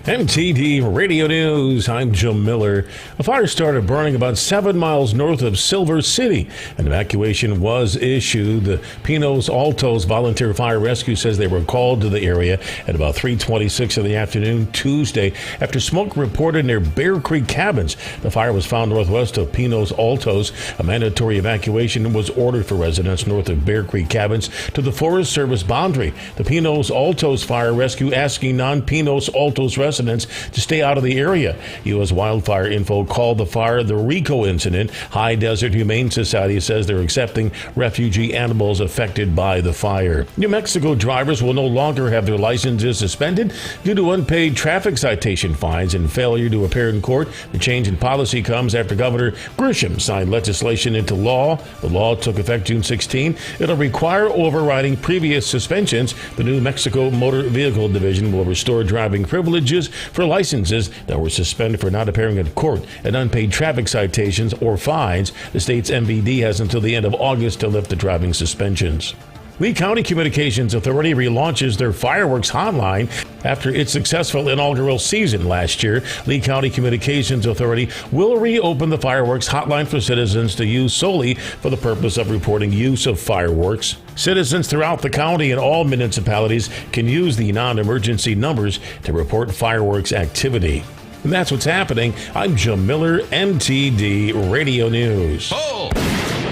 MTD Radio News, I'm Jim Miller. A fire started burning about 7 miles north of Silver City. An evacuation was issued. The Pinos Altos Volunteer Fire Rescue says they were called to the area at about 3:26 in the afternoon Tuesday after smoke reported near Bear Creek Cabins. The fire was found northwest of Pinos Altos. A mandatory evacuation was ordered for residents north of Bear Creek Cabins to the Forest Service boundary. The Pinos Altos Fire Rescue asking non-Pinos Altos residents residents to stay out of the area. U.S. Wildfire Info called the fire the Rico incident. High Desert Humane Society says they're accepting refugee animals affected by the fire. New Mexico drivers will no longer have their licenses suspended due to unpaid traffic citation fines and failure to appear in court. The change in policy comes after Governor Grisham signed legislation into law. The law took effect June 16. It'll require overriding previous suspensions. The New Mexico Motor Vehicle Division will restore driving privileges for licenses that were suspended for not appearing in court and unpaid traffic citations or fines. The state's MVD has until the end of August to lift the driving suspensions. Lee County Communications Authority relaunches their fireworks hotline after its successful inaugural season last year. Lee County Communications Authority will reopen the fireworks hotline for citizens to use solely for the purpose of reporting use of fireworks. Citizens throughout the county and all municipalities can use the non-emergency numbers to report fireworks activity. And that's what's happening. I'm Jim Miller, MTD Radio News.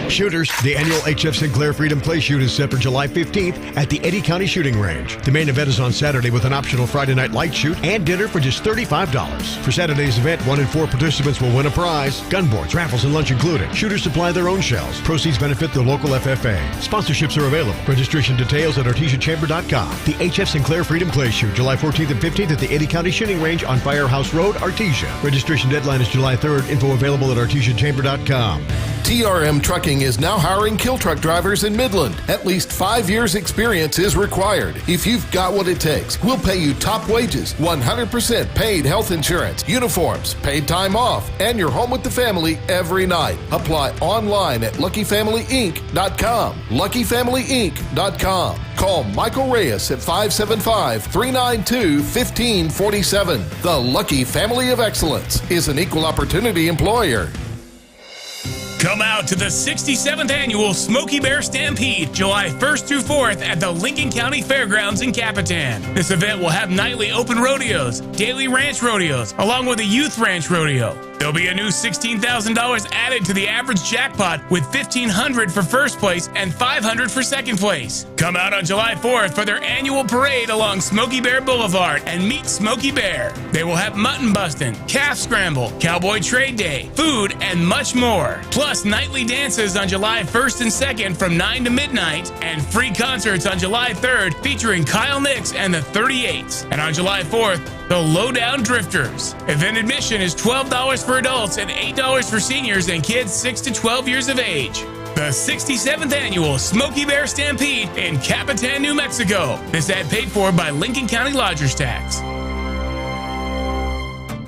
Shooters, the annual HF Sinclair Freedom Play Shoot is set for July 15th at the Eddy County Shooting Range. The main event is on Saturday with an optional Friday night light shoot and dinner for just $35. For Saturday's event, 1 in 4 participants will win a prize. Gunboards, raffles, and lunch included. Shooters supply their own shells. Proceeds benefit the local FFA. Sponsorships are available. Registration details at artesiachamber.com. The HF Sinclair Freedom Play Shoot, July 14th and 15th at the Eddy County Shooting Range on Firehouse Road, Artesia. Registration deadline is July 3rd. Info available at artesiachamber.com. TRM Trucking is now hiring kill truck drivers in Midland. At least 5 years experience is required. If you've got what it takes, we'll pay you top wages, 100% paid health insurance, uniforms, paid time off, and you're home with the family every night. Apply online at LuckyFamilyInc.com. LuckyFamilyInc.com. Call Michael Reyes at 575-392-1547. The Lucky Family of Excellence is an equal opportunity employer. Come out to the 67th Annual Smokey Bear Stampede, July 1st through 4th at the Lincoln County Fairgrounds in Capitan. This event will have nightly open rodeos, daily ranch rodeos, along with a youth ranch rodeo. There'll be a new $16,000 added to the average jackpot with $1,500 for first place and $500 for second place. Come out on July 4th for their annual parade along Smokey Bear Boulevard and meet Smokey Bear. They will have mutton busting, calf scramble, cowboy trade day, food, and much more. Plus nightly dances on July 1st and 2nd from 9 to midnight and free concerts on July 3rd featuring Kyle Nix and the 38s. And on July 4th, the Lowdown Drifters. Event admission is $12 for adults and $8 for seniors and kids 6 to 12 years of age. The 67th Annual Smokey Bear Stampede in Capitan, New Mexico. This ad paid for by Lincoln County Lodgers Tax.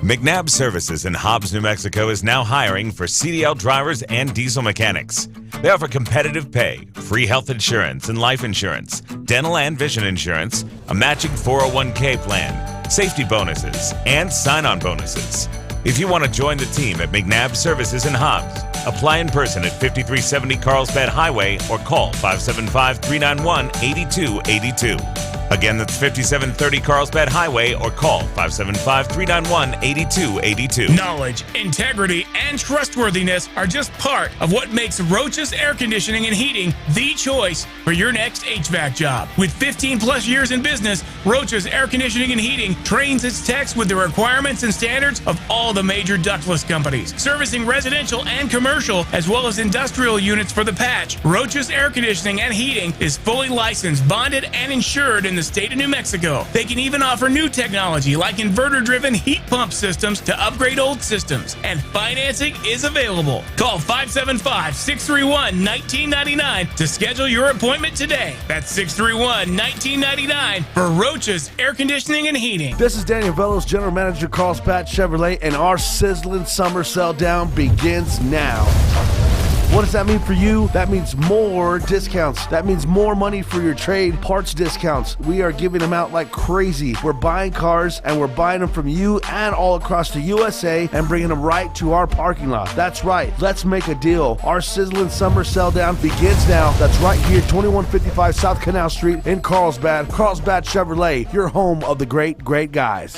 McNabb Services in Hobbs, New Mexico is now hiring for CDL drivers and diesel mechanics. They offer competitive pay, free health insurance and life insurance, dental and vision insurance, a matching 401k plan, safety bonuses, and sign-on bonuses. If you want to join the team at McNabb Services in Hobbs, apply in person at 5370 Carlsbad Highway or call 575-391-8282. Again, that's 5730 Carlsbad Highway or call 575-391-8282. Knowledge, integrity, and trustworthiness are just part of what makes Roach's Air Conditioning and Heating the choice for your next HVAC job. With 15 plus years in business, Roach's Air Conditioning and Heating trains its techs with the requirements and standards of all the major ductless companies, servicing residential and commercial as well as industrial units for the patch. Roach's Air Conditioning and Heating is fully licensed, bonded, and insured in the state of New Mexico. They can even offer new technology like inverter-driven heat pump systems to upgrade old systems, and financing is available. Call 575-631-1999 to schedule your appointment today. That's 631-1999 for Roach's Air Conditioning and Heating. This is Daniel Velos, General Manager, Carlsbad Chevrolet, and our sizzling summer sell down begins now. What does that mean for you? That means more discounts. That means more money for your trade, parts discounts. We are giving them out like crazy. We're buying cars and we're buying them from you and all across the USA and bringing them right to our parking lot. That's right. Let's make a deal. Our sizzling summer sell down begins now. That's right here, 2155 South Canal Street in Carlsbad. Carlsbad Chevrolet, your home of the great, great guys.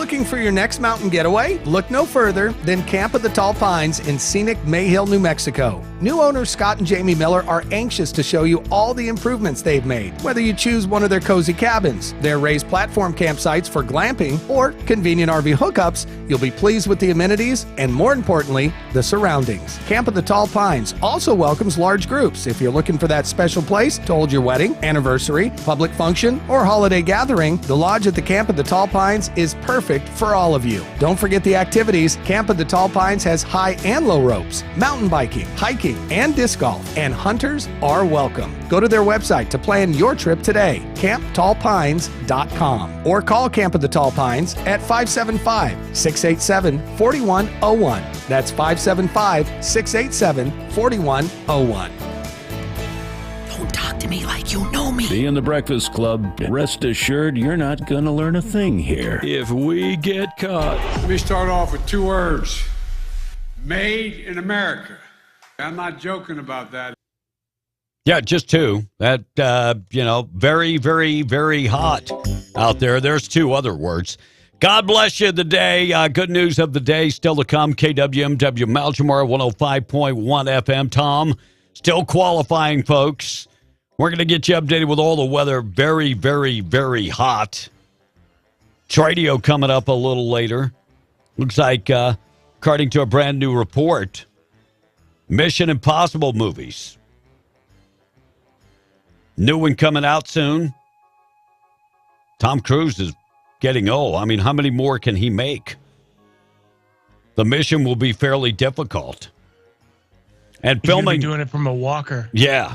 Looking for your next mountain getaway? Look no further than Camp of the Tall Pines in scenic Mayhill, New Mexico. New owners Scott and Jamie Miller are anxious to show you all the improvements they've made. Whether you choose one of their cozy cabins, their raised platform campsites for glamping, or convenient RV hookups, you'll be pleased with the amenities and, more importantly, the surroundings. Camp of the Tall Pines also welcomes large groups. If you're looking for that special place to hold your wedding, anniversary, public function, or holiday gathering, the lodge at the Camp of the Tall Pines is perfect for all of you. Don't forget the activities. Camp of the Tall Pines has high and low ropes, mountain biking, hiking, and disc golf, and hunters are welcome. Go to their website to plan your trip today, camptallpines.com, or call Camp of the Tall Pines at 575-687-4101. That's 575-687-4101. Don't talk to me like you know me. Be in the Breakfast Club. Rest assured you're not going to learn a thing here. If we get caught. Let me start off with 2 words. Made in America. I'm not joking about that. Yeah, just 2. That, very, very, very hot out there. There's 2 other words. God bless you today. Good news of the day still to come. KWMW Maljamar 105.1 FM. Tom, still qualifying, folks. We're going to get you updated with all the weather. Very, very, very hot. Tradio coming up a little later. Looks like, according to a brand new report, Mission Impossible movies. New one coming out soon. Tom Cruise is getting old. I mean, how many more can he make? The mission will be fairly difficult. And He's gonna filming. be doing it from a walker. Yeah.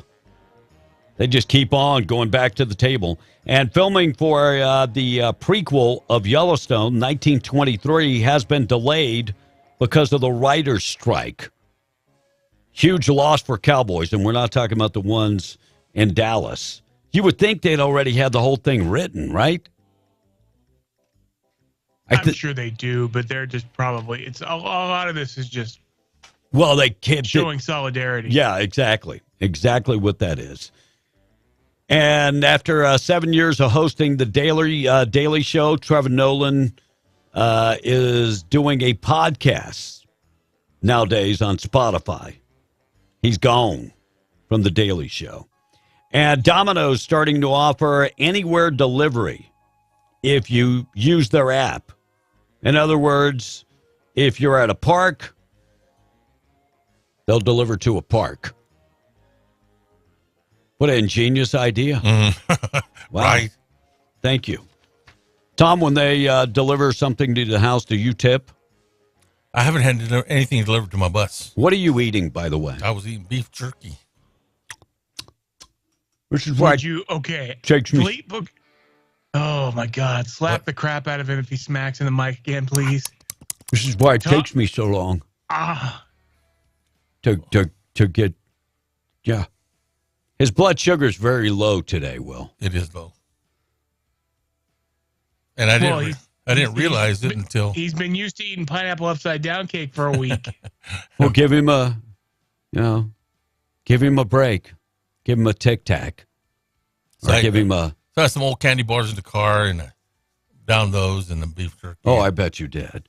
They just keep on going back to the table. And filming for the prequel of Yellowstone, 1923, has been delayed because of the writer's strike. Huge loss for Cowboys, and we're not talking about the ones in Dallas. You would think they'd already had the whole thing written, right? I'm sure they do, but they're just probably, it's a lot of this is just they can't showing solidarity. Yeah, exactly. Exactly what that is. And after 7 years of hosting the Daily Show, Trevor Nolan is doing a podcast nowadays on Spotify. He's gone from the Daily Show. And Domino's starting to offer anywhere delivery if you use their app. In other words, if you're at a park, they'll deliver to a park. What an ingenious idea. Mm-hmm. Wow. Right. Thank you. Tom, when they deliver something to the house, do you tip? I haven't had anything delivered to my bus. What are you eating, by the way? I was eating beef jerky. Which is why takes me. Oh my God! Slap the crap out of him if he smacks in the mic again, please. This is why it takes me so long to get. Yeah, his blood sugar is very low today. Will, it is low, and I didn't realize it until he's been used to eating pineapple upside down cake for a week. Well, give him a break. Give him a Tic Tac. Or give him a. So I had some old candy bars in the car and down those and the beef jerky. Oh, I bet you did.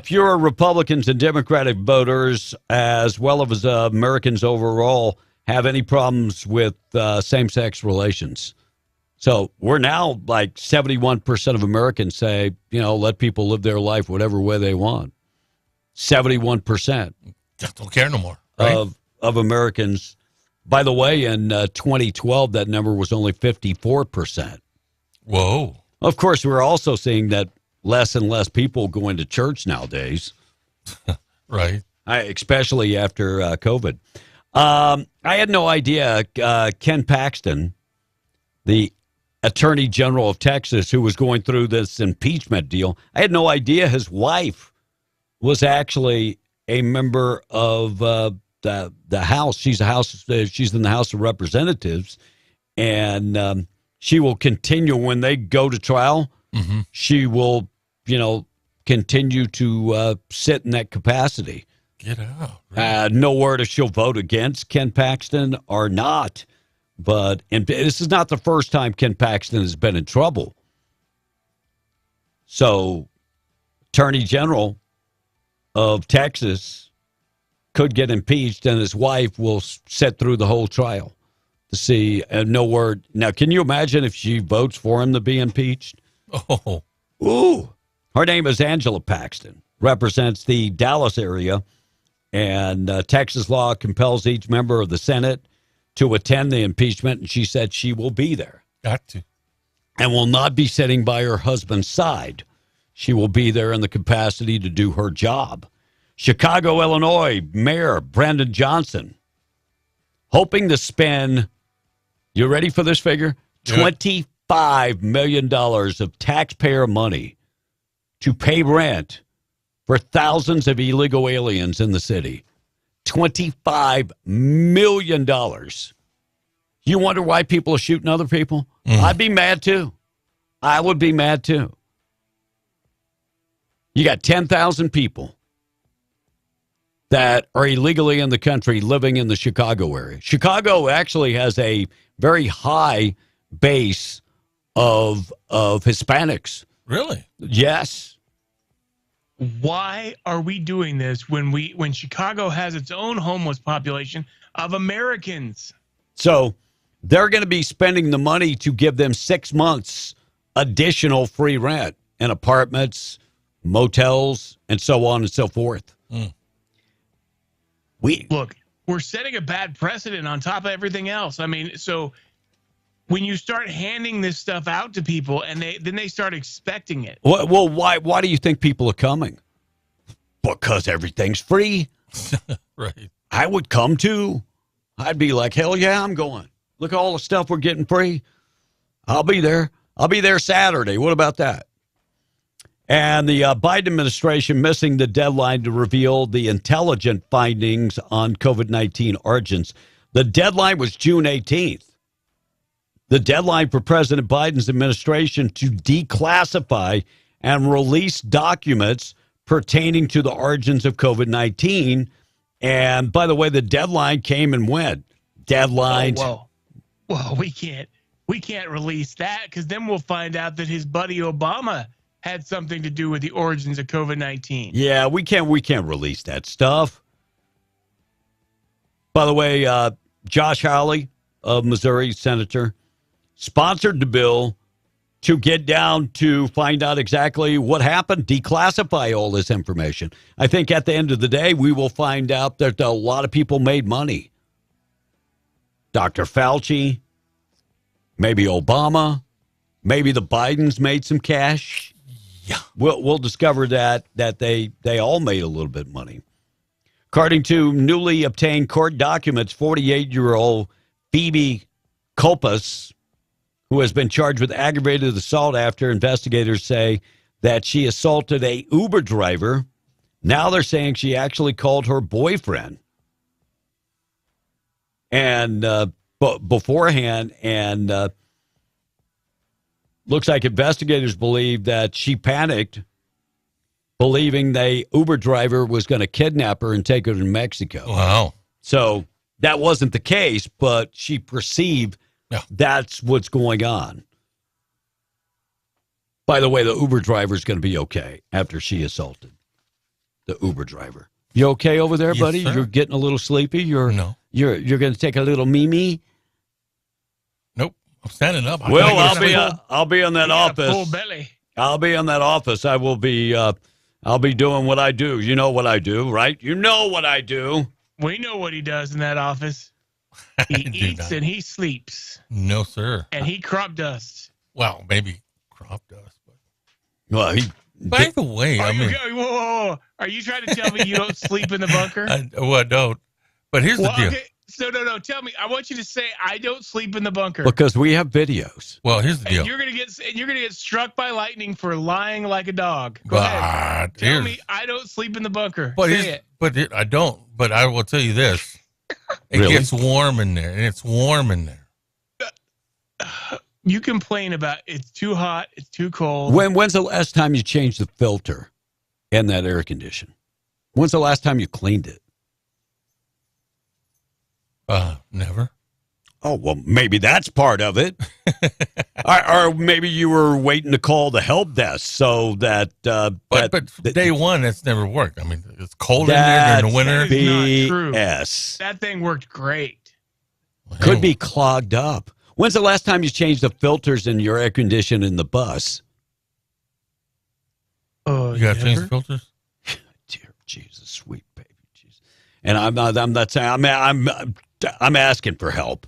Fewer Republicans and Democratic voters, as well as Americans overall, have any problems with same-sex relations. So we're now like 71% of Americans say, let people live their life whatever way they want. 71%. Just don't care no more. Right? Of Americans. By the way, in 2012, that number was only 54%. Whoa. Of course, we're also seeing that less and less people go into church nowadays. Right. Especially after COVID. I had no idea Ken Paxton, the Attorney General of Texas, who was going through this impeachment deal, I had no idea his wife was actually a member of the House. She's in the House of Representatives, and she will continue when they go to trial. Mm-hmm. She will, continue to sit in that capacity. Get out. Right. No word if she'll vote against Ken Paxton or not. But this is not the first time Ken Paxton has been in trouble. So Attorney General of Texas could get impeached, and his wife will sit through the whole trial to see no word. Now, can you imagine if she votes for him to be impeached? Oh. Ooh. Her name is Angela Paxton, represents the Dallas area, and Texas law compels each member of the Senate to attend the impeachment, and she said she will be there. Got to. And will not be sitting by her husband's side. She will be there in the capacity to do her job. Chicago, Illinois, Mayor Brandon Johnson, hoping to spend, you ready for this figure? $25 million of taxpayer money to pay rent for thousands of illegal aliens in the city. $25 million. You wonder why people are shooting other people? I'd be mad too. I would be mad too. You got 10,000 people that are illegally in the country living in the Chicago area. Chicago actually has a very high base of Hispanics. Really? Yes. Why are we doing this when Chicago has its own homeless population of Americans? So they're going to be spending the money to give them 6 months additional free rent in apartments, motels, and so on and so forth. We're setting a bad precedent on top of everything else. I mean, so when you start handing this stuff out to people and they start expecting it. Well, why do you think people are coming? Because everything's free. Right. I would come too. I'd be like, hell yeah, I'm going. Look at all the stuff we're getting free. I'll be there. I'll be there Saturday. What about that? And the Biden administration missing the deadline to reveal the intelligent findings on COVID-19 origins. The deadline was June 18th. The deadline for President Biden's administration to declassify and release documents pertaining to the origins of COVID-19. And by the way, the deadline came and went. Deadlines. Well, we can't release that because then we'll find out that his buddy Obama had something to do with the origins of COVID-19. Yeah, we can't release that stuff. By the way, Josh Hawley of Missouri, senator, sponsored the bill to get down to find out exactly what happened, declassify all this information. I think at the end of the day, we will find out that a lot of people made money. Dr. Fauci, maybe Obama, maybe the Bidens made some cash. Yeah. We'll discover that they all made a little bit of money. According to newly obtained court documents, 48-year-old Phoebe Kopus, who has been charged with aggravated assault after investigators say that she assaulted a Uber driver. Now they're saying she actually called her boyfriend. And beforehand, and looks like investigators believe that she panicked, believing the Uber driver was going to kidnap her and take her to Mexico. Wow. So that wasn't the case, but she perceived that's what's going on. By the way, the Uber driver is going to be okay after she assaulted the Uber driver. You okay over there, Yes, buddy? sir. You're getting a little sleepy? No. You're going to take a little Mimi? Nope. I'm standing up. Well, I'll be in that You got a office. full belly. I'll be in that office. I will be. I'll be doing what I do. You know what I do, right? You know what I do. We know what he does in that office. He eats and he sleeps. No, sir. And he crop dusts. Well, maybe crop dust. Well, he. By the way, I mean, Whoa. Are you trying to tell me you don't sleep in the bunker? I don't. But here's the deal. Okay. So no. Tell me. I want you to say I don't sleep in the bunker. Because we have videos. Well, here's the deal. And you're gonna get struck by lightning for lying like a dog. Go ahead. Tell me I don't sleep in the bunker. Say it. I don't. But I will tell you this: it Really? gets warm in there, and it's warm in there. You complain about it's too hot, it's too cold. When's the last time you changed the filter in that air condition? When's the last time you cleaned it? Never. Oh, well, maybe that's part of it. or maybe you were waiting to call the help desk so that... But day one, that's never worked. I mean, it's cold in there during the winter. That is not true. BS. That thing worked great. Could be clogged up. When's the last time you changed the filters in your air conditioner in the bus? Oh, you got to change the filters? Dear Jesus, sweet baby Jesus. And I'm not saying, I'm asking for help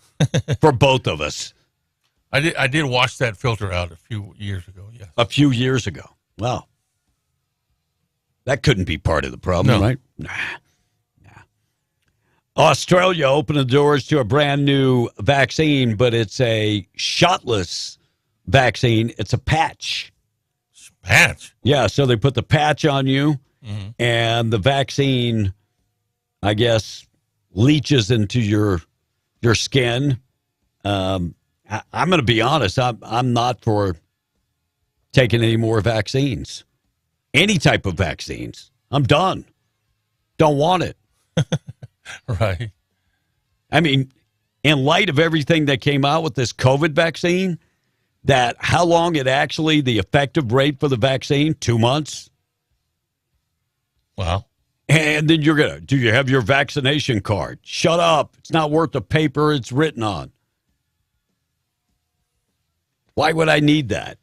for both of us. I did wash that filter out a few years ago, yes. A few years ago. Wow. That couldn't be part of the problem, right? Nah. Australia opened the doors to a brand new vaccine, but it's a shotless vaccine. It's a patch. Patch? Yeah, so they put the patch on you, and the vaccine, I guess, leaches into your skin. I'm going to be honest. I'm not for taking any more vaccines. Any type of vaccines. I'm done. Don't want it. Right. I mean, in light of everything that came out with this COVID vaccine, that how long it actually, the effective rate for the vaccine, 2 months. Wow. And then do you have your vaccination card? Shut up. It's not worth the paper it's written on. Why would I need that?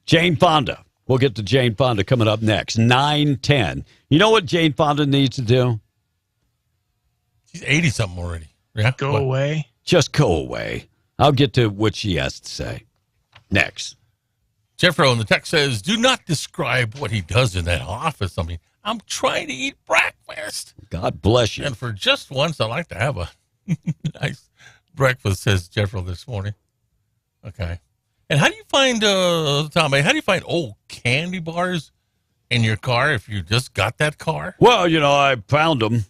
Jane Fonda. We'll get to Jane Fonda coming up next. 9:10. You know what Jane Fonda needs to do? She's 80-something already. Yeah. Go away. Just go away. I'll get to what she has to say next. Jeffro in the text says, do not describe what he does in that office. I mean, I'm trying to eat breakfast. God bless you. And for just once, I like to have a nice breakfast, says Jeffro this morning. Okay. And how do you find, Tom, how do you find old candy bars in your car if you just got that car? Well, I found them.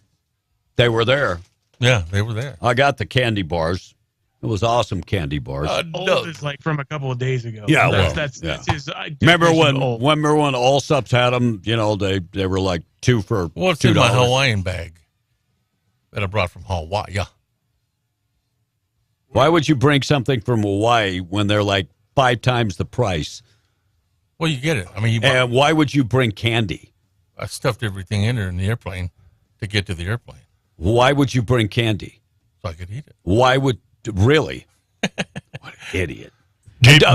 They were there. Yeah, they were there. I got the candy bars. It was awesome candy bars. Old is like from a couple of days ago. Yeah, that's his. Remember when old. Allsups had them? They were like $2 for What's $2. in my Hawaiian bag that I brought from Hawaii? Yeah. Why would you bring something from Hawaii when they're like 5 times the price? Well, you get it. I mean, and why would you bring candy? I stuffed everything in there in the airplane to get to the airplane. Why would you bring candy? So I could eat it. Why would really? What an idiot!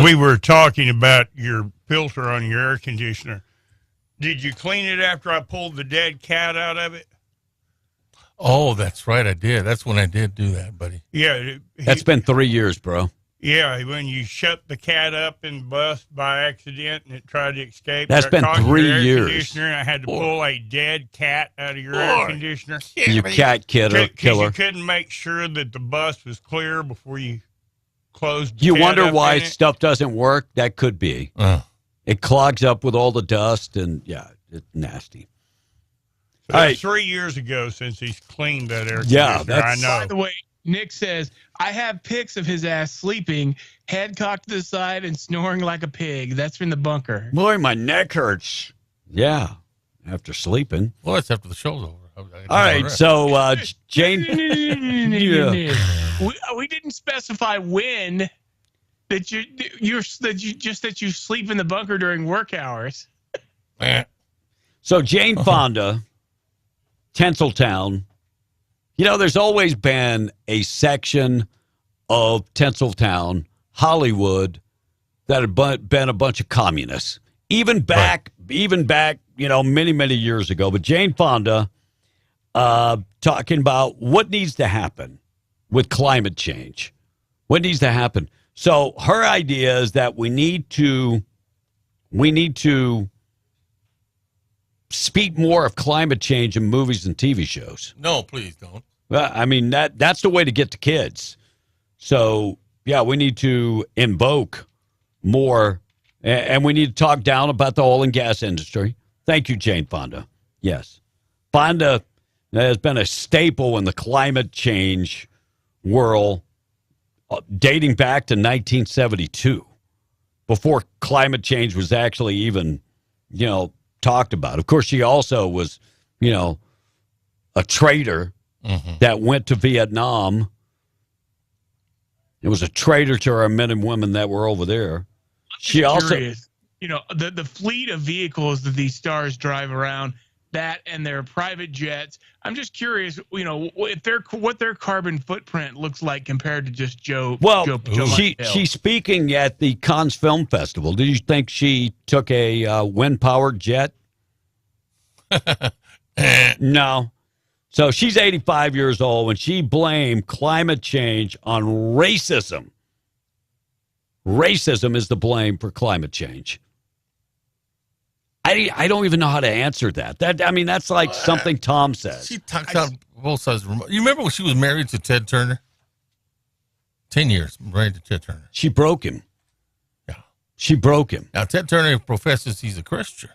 We were talking about your filter on your air conditioner. Did you clean it after I pulled the dead cat out of it? Oh, that's right. I did. That's when I did do that, buddy. Yeah. That's been 3 years, bro. Yeah, when you shut the cat up in the bus by accident and it tried to escape. That's been 3 years. And I had to pull a dead cat out of your air conditioner. You cat killer. You couldn't make sure that the bus was clear before you closed the You cat wonder up why in it. stuff doesn't work? That could be. It clogs up with all the dust, and yeah, it's nasty. So that's 3 years ago since he's cleaned that air conditioner. Yeah, I know. By the way, Nick says, I have pics of his ass sleeping, head cocked to the side and snoring like a pig. That's from the bunker. Boy, my neck hurts. Yeah, after sleeping. Well, that's after the show's over. All right, so Jane. Yeah. We didn't specify when that you sleep in the bunker during work hours. So Jane Fonda, Tinseltown. There's always been a section of Tinseltown, Hollywood, that had been a bunch of communists. Even back, many, many years ago. But Jane Fonda talking about what needs to happen with climate change. What needs to happen? So her idea is that we need to speak more of climate change in movies and TV shows. No, please don't. Well, I mean, that's the way to get to kids. So, yeah, we need to invoke more, and we need to talk down about the oil and gas industry. Thank you, Jane Fonda. Yes. Fonda has been a staple in the climate change world dating back to 1972, before climate change was actually even, talked about. Of course, she also was, a traitor that went to Vietnam It was a traitor to our men and women that were over there. She also, curious. The fleet of vehicles that these stars drive around, that and their private jets. I'm just curious, what their carbon footprint looks like compared to just Joe. Well, Joe she's speaking at the Cannes Film Festival. Do you think she took a wind-powered jet? No. So she's 85 years old, and she blamed climate change on racism. Racism is the blame for climate change. I don't even know how to answer that. That's like something Tom says. She talks out both sides. You remember when she was married to Ted Turner? 10 years married to Ted Turner. She broke him. Yeah. She broke him. Now, Ted Turner professes he's a Christian.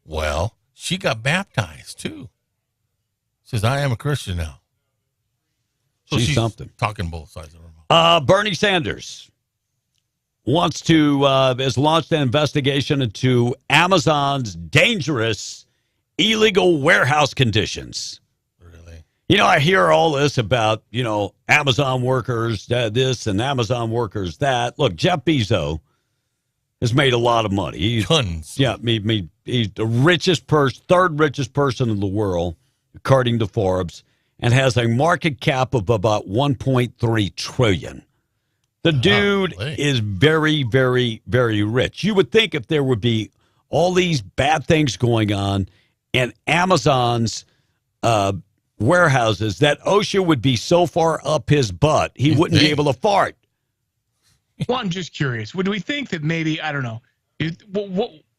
Well, she got baptized, too. Says, I am a Christian now. So she's something. Talking both sides of her mouth. Bernie Sanders wants to has launched an investigation into Amazon's dangerous illegal warehouse conditions. Really? I hear all this about, Amazon workers this and Amazon workers that. Look, Jeff Bezos has made a lot of money. Tons. Yeah, he's the richest person, third richest person in the world, according to Forbes, and has a market cap of about $1.3 trillion. The dude is very, very, very rich. You would think if there would be all these bad things going on in Amazon's warehouses, that OSHA would be so far up his butt, he wouldn't be able to fart. Well, I'm just curious. Would we think that maybe, I don't know,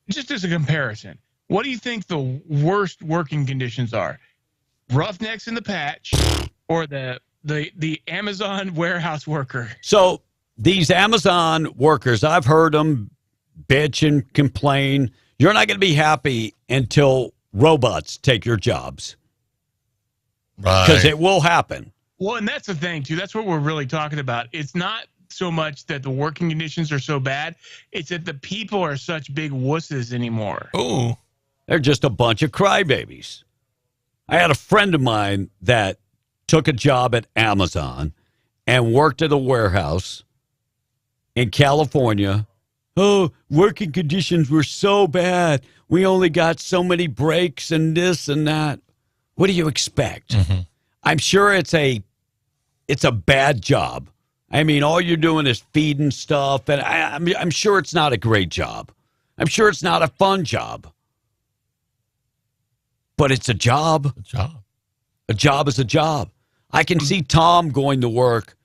just as a comparison, what do you think the worst working conditions are? Roughnecks in the patch or the Amazon warehouse worker? So these Amazon workers, I've heard them bitch and complain. You're not going to be happy until robots take your jobs. Right. Because it will happen. Well, and that's the thing, too. That's what we're really talking about. It's not so much that the working conditions are so bad. It's that the people are such big wusses anymore. Oh. They're just a bunch of crybabies. I had a friend of mine that took a job at Amazon and worked at a warehouse in California. Oh, working conditions were so bad. We only got so many breaks and this and that. What do you expect? Mm-hmm. I'm sure it's a bad job. I mean, all you're doing is feeding stuff, and I'm sure it's not a great job. I'm sure it's not a fun job. But it's a job. A job. A job is a job. I can see Tom going to work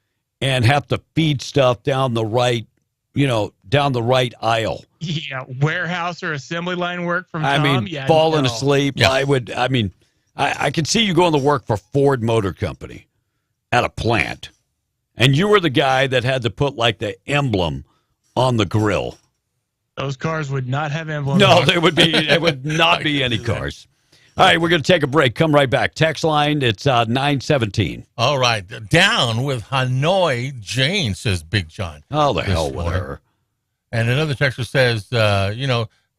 and have to feed stuff down the right aisle. Yeah, warehouse or assembly line work from Tom. Falling asleep. Yeah. I could see you going to work for Ford Motor Company at a plant. And you were the guy that had to put like the emblem on the grill. Those cars would not have emblems. No, there would not be any cars. All right, we're going to take a break. Come right back. Text line, it's 917. All right. Down with Hanoi Jane, says Big John. Oh, the hell with her. And another texter says,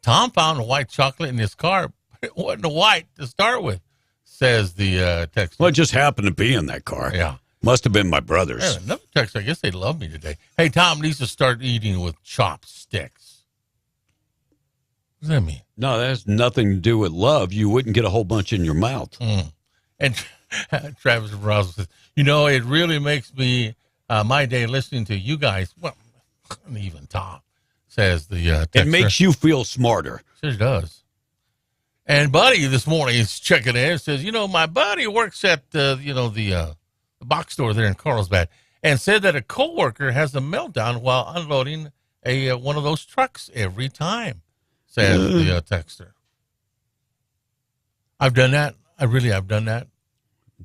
Tom found a white chocolate in his car. It wasn't white to start with, says the texter. Well, it just happened to be in that car. Yeah. Must have been my brother's. Yeah, another text, I guess they love me today. Hey, Tom needs to start eating with chopsticks. What does that mean? No, that has nothing to do with love. You wouldn't get a whole bunch in your mouth. Mm. And Travis Ross says, it really makes me my day listening to you guys. Well, even Tom, says the texter. It makes you feel smarter. Sure does. And Buddy this morning is checking in and says, my buddy works at the box store there in Carlsbad and said that a coworker has a meltdown while unloading one of those trucks every time, says the texter. I've done that. I've done that.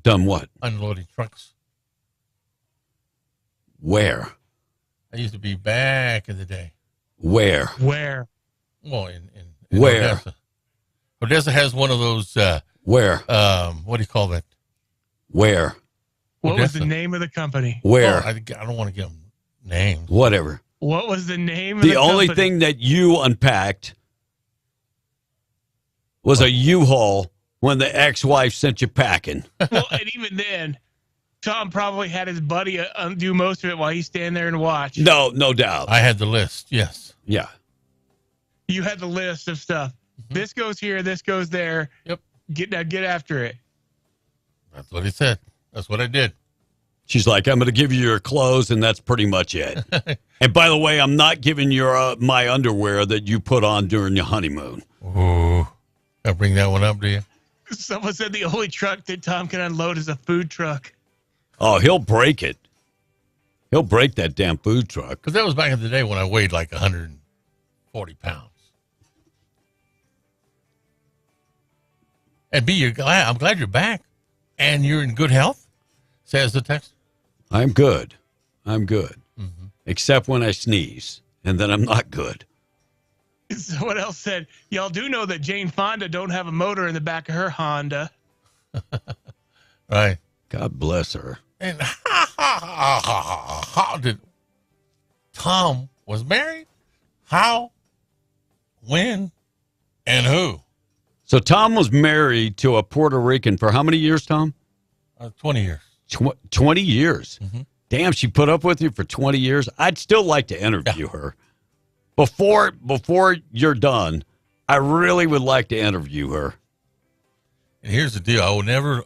Done what? Unloading trucks. Where? I used to be back in the day. Where? Well, in where? Odessa. Odessa has one of those. Where? What do you call that? Where? What was the name of the company? Where? Oh, I don't want to give them names. Whatever. What was the name of the company? The only thing that you unpacked was a U-Haul when the ex-wife sent you packing. Well, and even then, Tom probably had his buddy do most of it while he's standing there and watch. No doubt. I had the list. Yes. Yeah. You had the list of stuff. Mm-hmm. This goes here. This goes there. Yep. Get after it. That's what he said. That's what I did. She's like, I'm going to give you your clothes, and that's pretty much it. And by the way, I'm not giving you my underwear that you put on during your honeymoon. Ooh. I'll bring that one up to you. Someone said the only truck that Tom can unload is a food truck. Oh, he'll break it. He'll break that damn food truck. Because that was back in the day when I weighed like 140 pounds. And B, I'm glad you're back. And you're in good health, says the text. I'm good. Mm-hmm. Except when I sneeze, and then I'm not good. Someone else said, y'all do know that Jane Fonda don't have a motor in the back of her Honda. Right. God bless her. And how did Tom was married? How, when, and who? So Tom was married to a Puerto Rican for how many years, Tom? 20 years. 20 years. Mm-hmm. Damn, she put up with you for 20 years. I'd still like to interview her. Before you're done, I really would like to interview her. And here's the deal. I will never,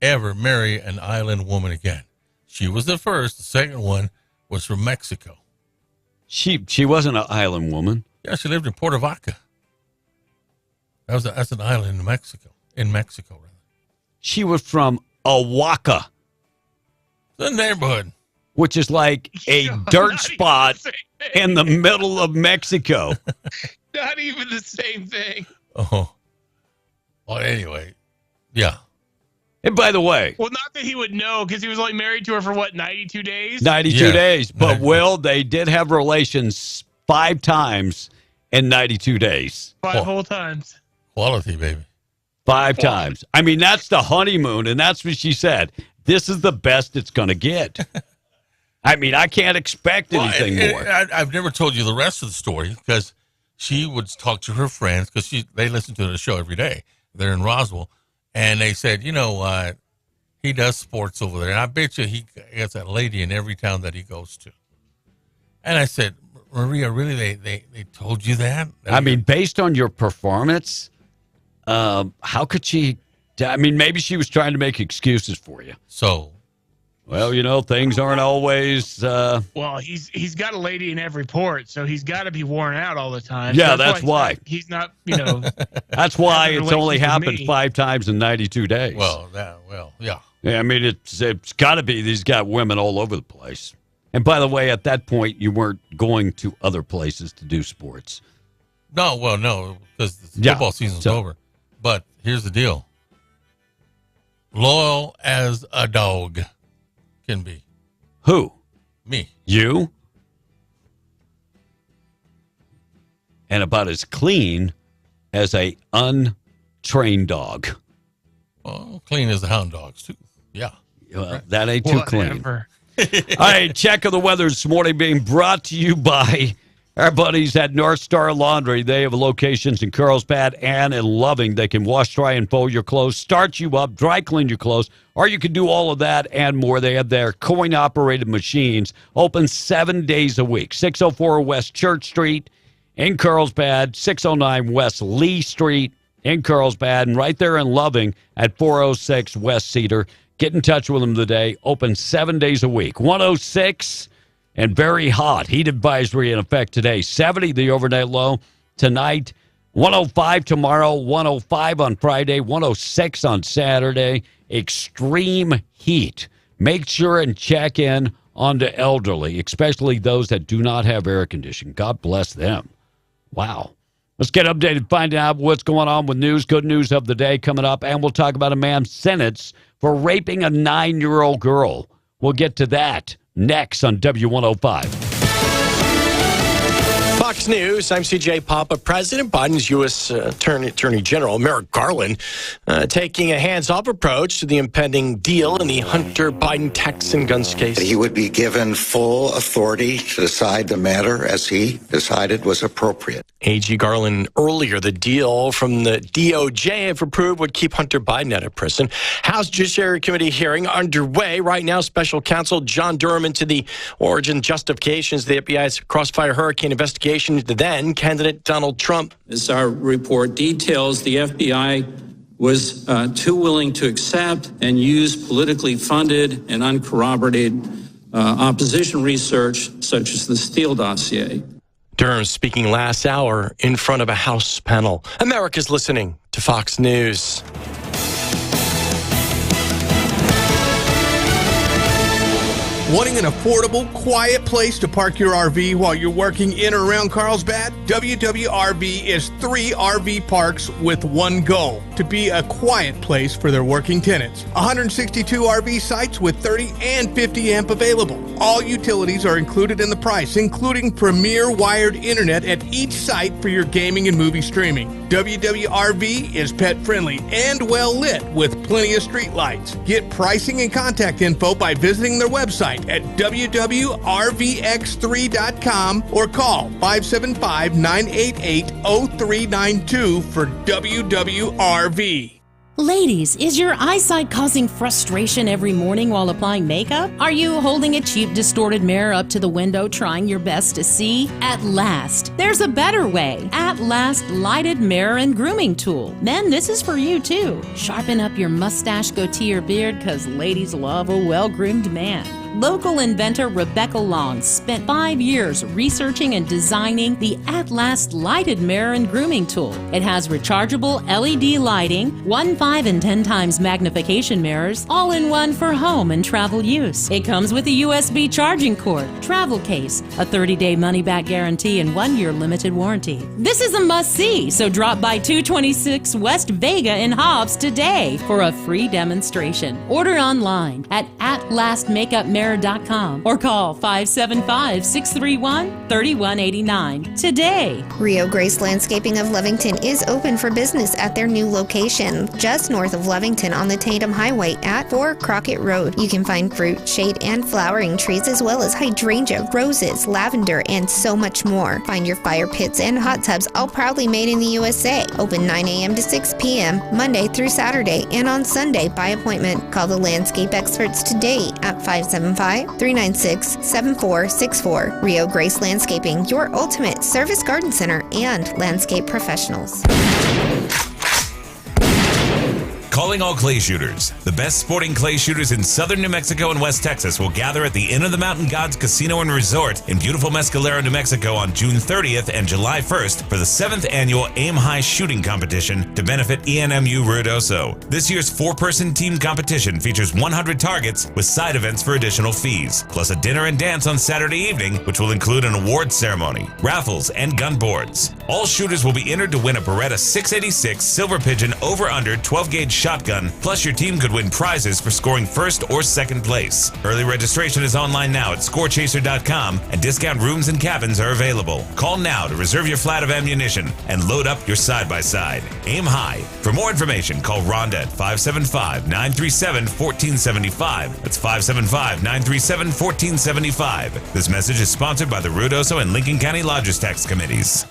ever marry an island woman again. She was the first. The second one was from Mexico. She wasn't an island woman. Yeah, she lived in Puerto Vaca. That's an island in Mexico. Rather. She was from Oaxaca. The neighborhood. Which is like a dirt spot in the middle of Mexico. Not even the same thing. Oh. Well, anyway. Yeah. And by the way. Well, not that he would know, because he was only married to her for, 92 days? 92 days. But, Will, they did have relations 5 times in 92 days. 5 whole times. Quality, baby. 5 times. I mean, that's the honeymoon, and that's what she said. This is the best it's going to get. I mean, I can't expect anything more. I've never told you the rest of the story because she would talk to her friends because they listen to the show every day. They're in Roswell. And they said, you know what? He does sports over there. And I bet you he gets that lady in every town that he goes to. And I said, Maria, really? They told you that? I mean, based on your performance, how could she? I mean, maybe she was trying to make excuses for you. So, well, you know, things aren't always. Well, he's got a lady in every port, so he's got to be worn out all the time. Yeah, so that's why. He's not, you know. That's why it's only happened 5 times in 92 days. Well, yeah. Yeah, I mean, it's got to be. He's got women all over the place. And by the way, at that point, you weren't going to other places to do sports. No, because the football season's over. But here's the deal. Loyal as a dog can be. Who? Me. You? And about as clean as a untrained dog. Well, clean as the hound dogs, too. Yeah. That ain't too clean. All right, check of the weather this morning being brought to you by our buddies at North Star Laundry. They have locations in Carlsbad and in Loving. They can wash, dry, and fold your clothes, start you up, dry clean your clothes, or you can do all of that and more. They have their coin-operated machines open 7 days a week. 604 West Church Street in Carlsbad, 609 West Lee Street in Carlsbad, and right there in Loving at 406 West Cedar. Get in touch with them today. Open 7 days a week. 106 and very hot. Heat advisory in effect today. 70 the overnight low tonight. 105 tomorrow. 105 on Friday. 106 on Saturday. Extreme heat. Make sure and check in on the elderly, especially those that do not have air conditioning. God bless them. Wow. Let's get updated, find out what's going on with news, good news of the day coming up, and we'll talk about a man sentenced for raping a 9-year-old girl. We'll get to that next on W105. Fox News, I'm CJ Papa. President Biden's U.S. Attorney General Merrick Garland taking a hands-off approach to the impending deal in the Hunter Biden tax and guns case. He would be given full authority to decide the matter as he decided was appropriate. AG Garland earlier, the deal from the DOJ, if approved, would keep Hunter Biden out of prison. House Judiciary Committee hearing underway right now. Special counsel John Durham into the origin justifications of the FBI's Crossfire Hurricane investigation into then candidate Donald Trump. As our report details, the FBI was too willing to accept and use politically funded and uncorroborated opposition research, such as the Steele dossier. Durham speaking last hour in front of a House panel. America's listening to Fox News. Wanting an affordable, quiet place to park your RV while you're working in or around Carlsbad? WWRV is 3 RV parks with one goal: to be a quiet place for their working tenants. 162 RV sites with 30 and 50 amp available. All utilities are included in the price, including premier wired internet at each site for your gaming and movie streaming. WWRV is pet friendly and well lit with plenty of street lights. Get pricing and contact info by visiting their website at www.rvx3.com or call 575-988-0392 for WWRV. Ladies, is your eyesight causing frustration every morning while applying makeup? Are you holding a cheap, distorted mirror up to the window trying your best to see? At Last, there's a better way. At Last Lighted Mirror and Grooming Tool. Men, this is for you too. Sharpen up your mustache, goatee, or beard, because ladies love a well-groomed man. Local inventor Rebecca Long spent 5 years researching and designing the At Last Lighted Mirror and Grooming Tool. It has rechargeable LED lighting, 1, 5, and 10 times magnification mirrors, all in one for home and travel use. It comes with a USB charging cord, travel case, a 30-day money-back guarantee, and 1-year limited warranty. This is a must-see, so drop by 226 West Vega in Hobbs today for a free demonstration. Order online at atlastmakeupmirror.com or call 575-631-3189 today. Rio Grace Landscaping of Lovington is open for business at their new location, just north of Lovington on the Tatum Highway at 4 Crockett Road. You can find fruit, shade, and flowering trees as well as hydrangea, roses, lavender, and so much more. Find your fire pits and hot tubs, all proudly made in the USA. Open 9 a.m. to 6 p.m. Monday through Saturday and on Sunday by appointment. Call the landscape experts today at 575-396-7464. Rio Grace Landscaping, your ultimate service garden center and landscape professionals. Calling all clay shooters. The best sporting clay shooters in southern New Mexico and West Texas will gather at the Inn of the Mountain Gods Casino and Resort in beautiful Mescalero, New Mexico on June 30th and July 1st for the 7th annual Aim High Shooting Competition to benefit ENMU Ruidoso. This year's 4-person team competition features 100 targets with side events for additional fees, plus a dinner and dance on Saturday evening, which will include an awards ceremony, raffles, and gun boards. All shooters will be entered to win a Beretta 686 Silver Pigeon over-under 12-gauge shotgun, plus your team could win prizes for scoring first or second place. Early registration is online now at scorechaser.com, and discount rooms and cabins are available. Call now to reserve your flat of ammunition and load up your side-by-side. Aim high. For more information, call Rhonda at 575-937-1475. That's 575-937-1475. This message is sponsored by the Ruidoso and Lincoln County Lodgers Tax Committees.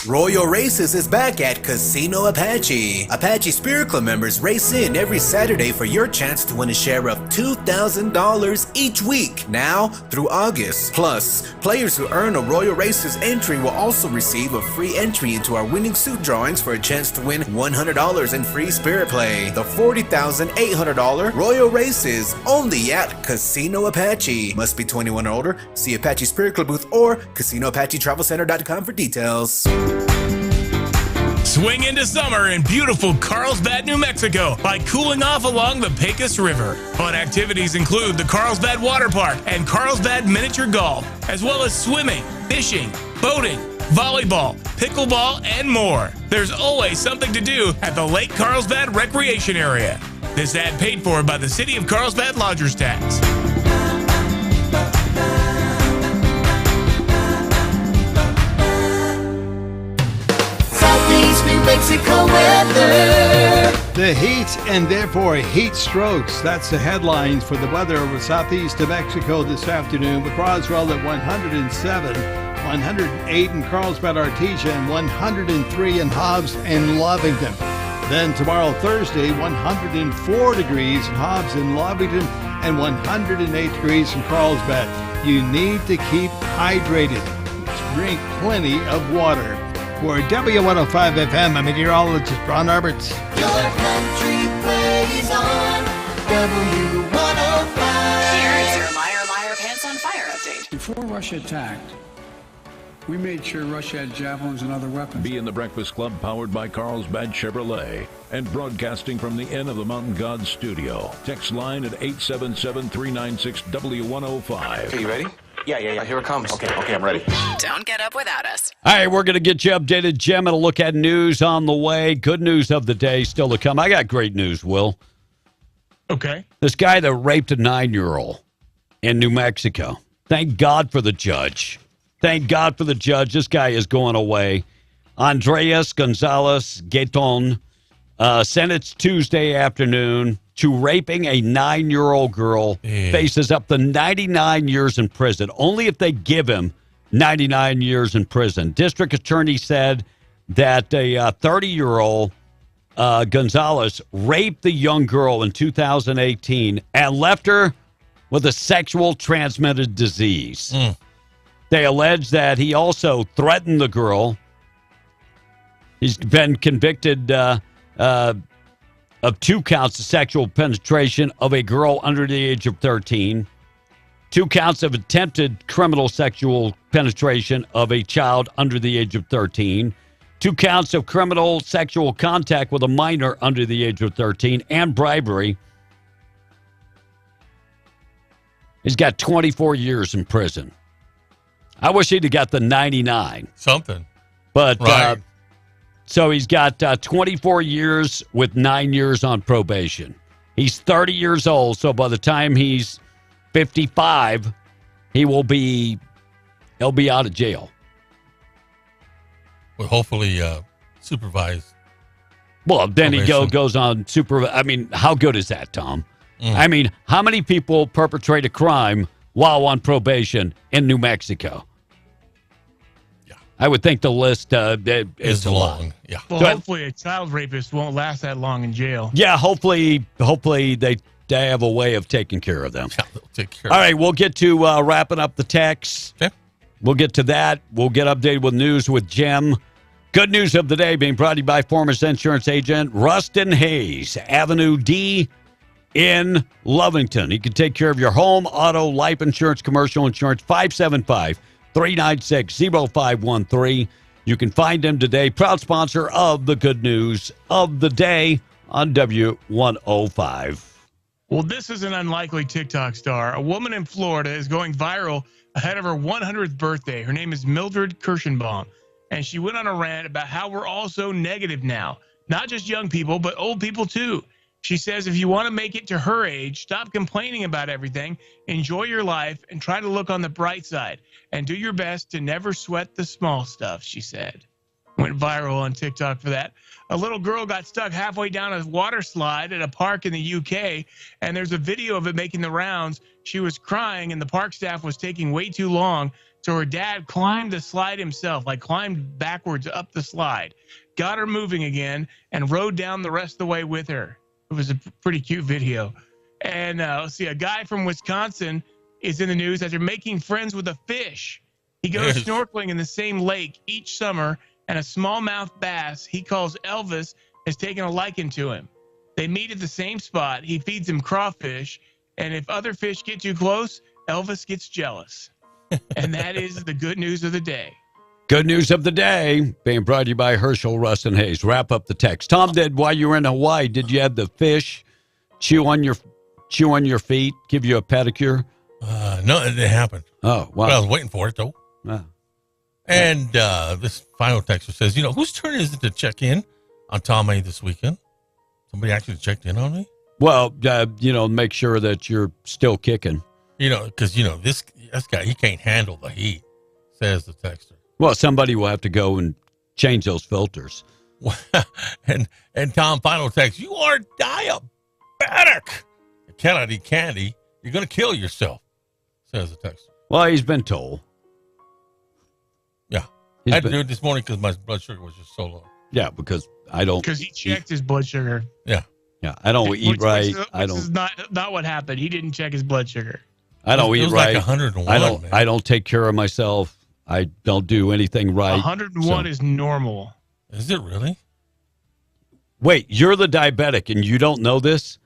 Royal Races is back at Casino Apache. Apache Spirit Club members race in every Saturday for your chance to win a share of $2,000 each week, now through August. Plus, players who earn a Royal Races entry will also receive a free entry into our winning suit drawings for a chance to win $100 in free Spirit Play. The $40,800 Royal Races only at Casino Apache. Must be 21 or older. See Apache Spirit Club booth or CasinoApacheTravelCenter.com for details. Swing into summer in beautiful Carlsbad, New Mexico by cooling off along the Pecos River. Fun activities include the Carlsbad Water Park and Carlsbad Miniature Golf, as well as swimming, fishing, boating, volleyball, pickleball, and more. There's always something to do at the Lake Carlsbad Recreation Area. This ad paid for by the City of Carlsbad Lodgers Tax. Mexico weather. The heat and therefore heat strokes. That's the headlines for the weather over southeast New Mexico this afternoon, with Roswell at 107, 108 in Carlsbad, Artesia, and 103 in Hobbs and Lovington. Then tomorrow, Thursday, 104 degrees in Hobbs and Lovington and 108 degrees in Carlsbad. You need to keep hydrated. Drink plenty of water. For W105 FM, I'm meteorologist Ron Arberts. Your country plays on W105. Here is your Liar Pants on Fire update. Before Russia attacked, we made sure Russia had javelins and other weapons. Be in the Breakfast Club, powered by Carlsbad Chevrolet, and broadcasting from the Inn of the Mountain God studio. Text line at 877-396-W105. Okay, you ready? Yeah. Here it comes. Okay, I'm ready. Don't get up without us. All right, we're going to get you updated, Jim, and a look at news on the way. Good news of the day still to come. I got great news, Will. Okay. This guy that raped a 9-year-old in New Mexico. Thank God for the judge. Thank God for the judge. This guy is going away. Andres Gonzalez Gaeton sentenced Tuesday afternoon to raping a 9-year-old girl, faces up to 99 years in prison, only if they give him 99 years in prison. District attorney said that a 30-year-old Gonzalez raped the young girl in 2018 and left her with a sexual transmitted disease. They allege that he also threatened the girl. He's been convicted of 2 counts of sexual penetration of a girl under the age of 13, 2 counts of attempted criminal sexual penetration of a child under the age of 13, 2 counts of criminal sexual contact with a minor under the age of 13, and bribery. He's got 24 years in prison. I wish he'd have got the 99. Something. But, right. So he's got 24 years with 9 years on probation. He's 30 years old, so by the time he's 55, he'll be out of jail. Well, hopefully supervised. Well, then probation. he goes on supervised. I mean, how good is that, Tom? I mean, how many people perpetrate a crime while on probation in New Mexico? I would think the list is long. Yeah. Well, hopefully a child rapist won't last that long in jail. Yeah, hopefully they have a way of taking care of them. Yeah, they'll take care All of right, we'll get to wrapping up the text. Okay. We'll get to that. We'll get updated with news with Jim. Good news of the day being brought to you by former insurance agent Rustin Hayes, Avenue D in Lovington. He can take care of your home, auto, life insurance, commercial insurance, 575-396-0513. You can find him today. Proud sponsor of the Good News of the Day on W105. Well, this is an unlikely TikTok star. A woman in Florida is going viral ahead of her 100th birthday. Her name is Mildred Kirschenbaum, and she went on a rant about how we're all so negative now. Not just young people, but old people too. She says if you want to make it to her age, stop complaining about everything, enjoy your life, and try to look on the bright side. And do your best to never sweat the small stuff, she said. Went viral on TikTok for that. A little girl got stuck halfway down a water slide at a park in the UK, and there's a video of it making the rounds. She was crying, and the park staff was taking way too long, so her dad climbed the slide himself, climbed backwards up the slide, got her moving again, and rode down the rest of the way with her. It was a pretty cute video. And let's see, a guy from Wisconsin is in the news after making friends with a fish. He goes snorkeling in the same lake each summer, and a smallmouth bass he calls Elvis has taken a liking to him. They meet at the same spot. He feeds him crawfish, and if other fish get too close, Elvis gets jealous. And that is the good news of the day. Good news of the day being brought to you by Herschel, Rustin Hayes. Wrap up the text. Tom, while you were in Hawaii, did you have the fish chew on your feet, give you a pedicure? No, it didn't happen. Oh, wow. But I was waiting for it, though. Wow. And this final texter says, whose turn is it to check in on Tom A this weekend? Somebody actually checked in on me? Well, make sure that you're still kicking. Because, this guy, he can't handle the heat, says the texter. Well, somebody will have to go and change those filters. And Tom final text, you are diabetic. You cannot eat candy. You're going to kill yourself, says the text. Well, he's been told. Yeah. I had to do it this morning because my blood sugar was just so low. Yeah, because I don't. Because he checked his blood sugar. Yeah. Yeah, I don't eat right. Which is not what happened. He didn't check his blood sugar. I don't eat right. Like 101, I don't take care of myself. I don't do anything right. 101 is normal. Is it really? Wait, you're the diabetic and you don't know this?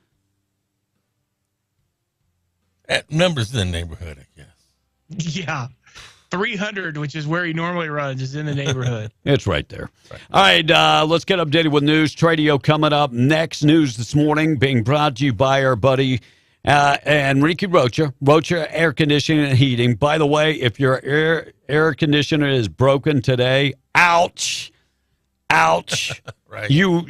At numbers in the neighborhood, I guess. Yeah. 300, which is where he normally runs, is in the neighborhood. It's right there. Right. All right, let's get updated with news. Tradio coming up next. News this morning being brought to you by our buddy Enrique Rocha. Rocha Air Conditioning and Heating. By the way, if your air conditioner is broken today, ouch. Right. You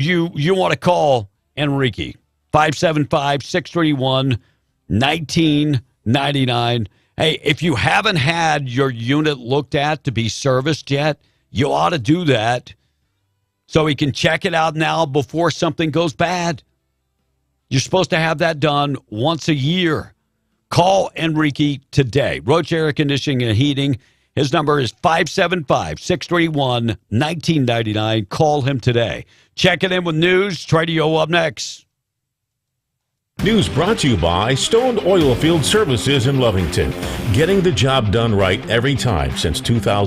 want to call Enrique. 575-631-1999. Hey, if you haven't had your unit looked at to be serviced yet, you ought to do that so he can check it out now before something goes bad. You're supposed to have that done once a year. Call Enrique today. Roach Air Conditioning and Heating. His number is 575-631-1999. Call him today. Checking in with news. Tradio up next. News brought to you by Stone Oilfield Services in Lovington. Getting the job done right every time since 2000.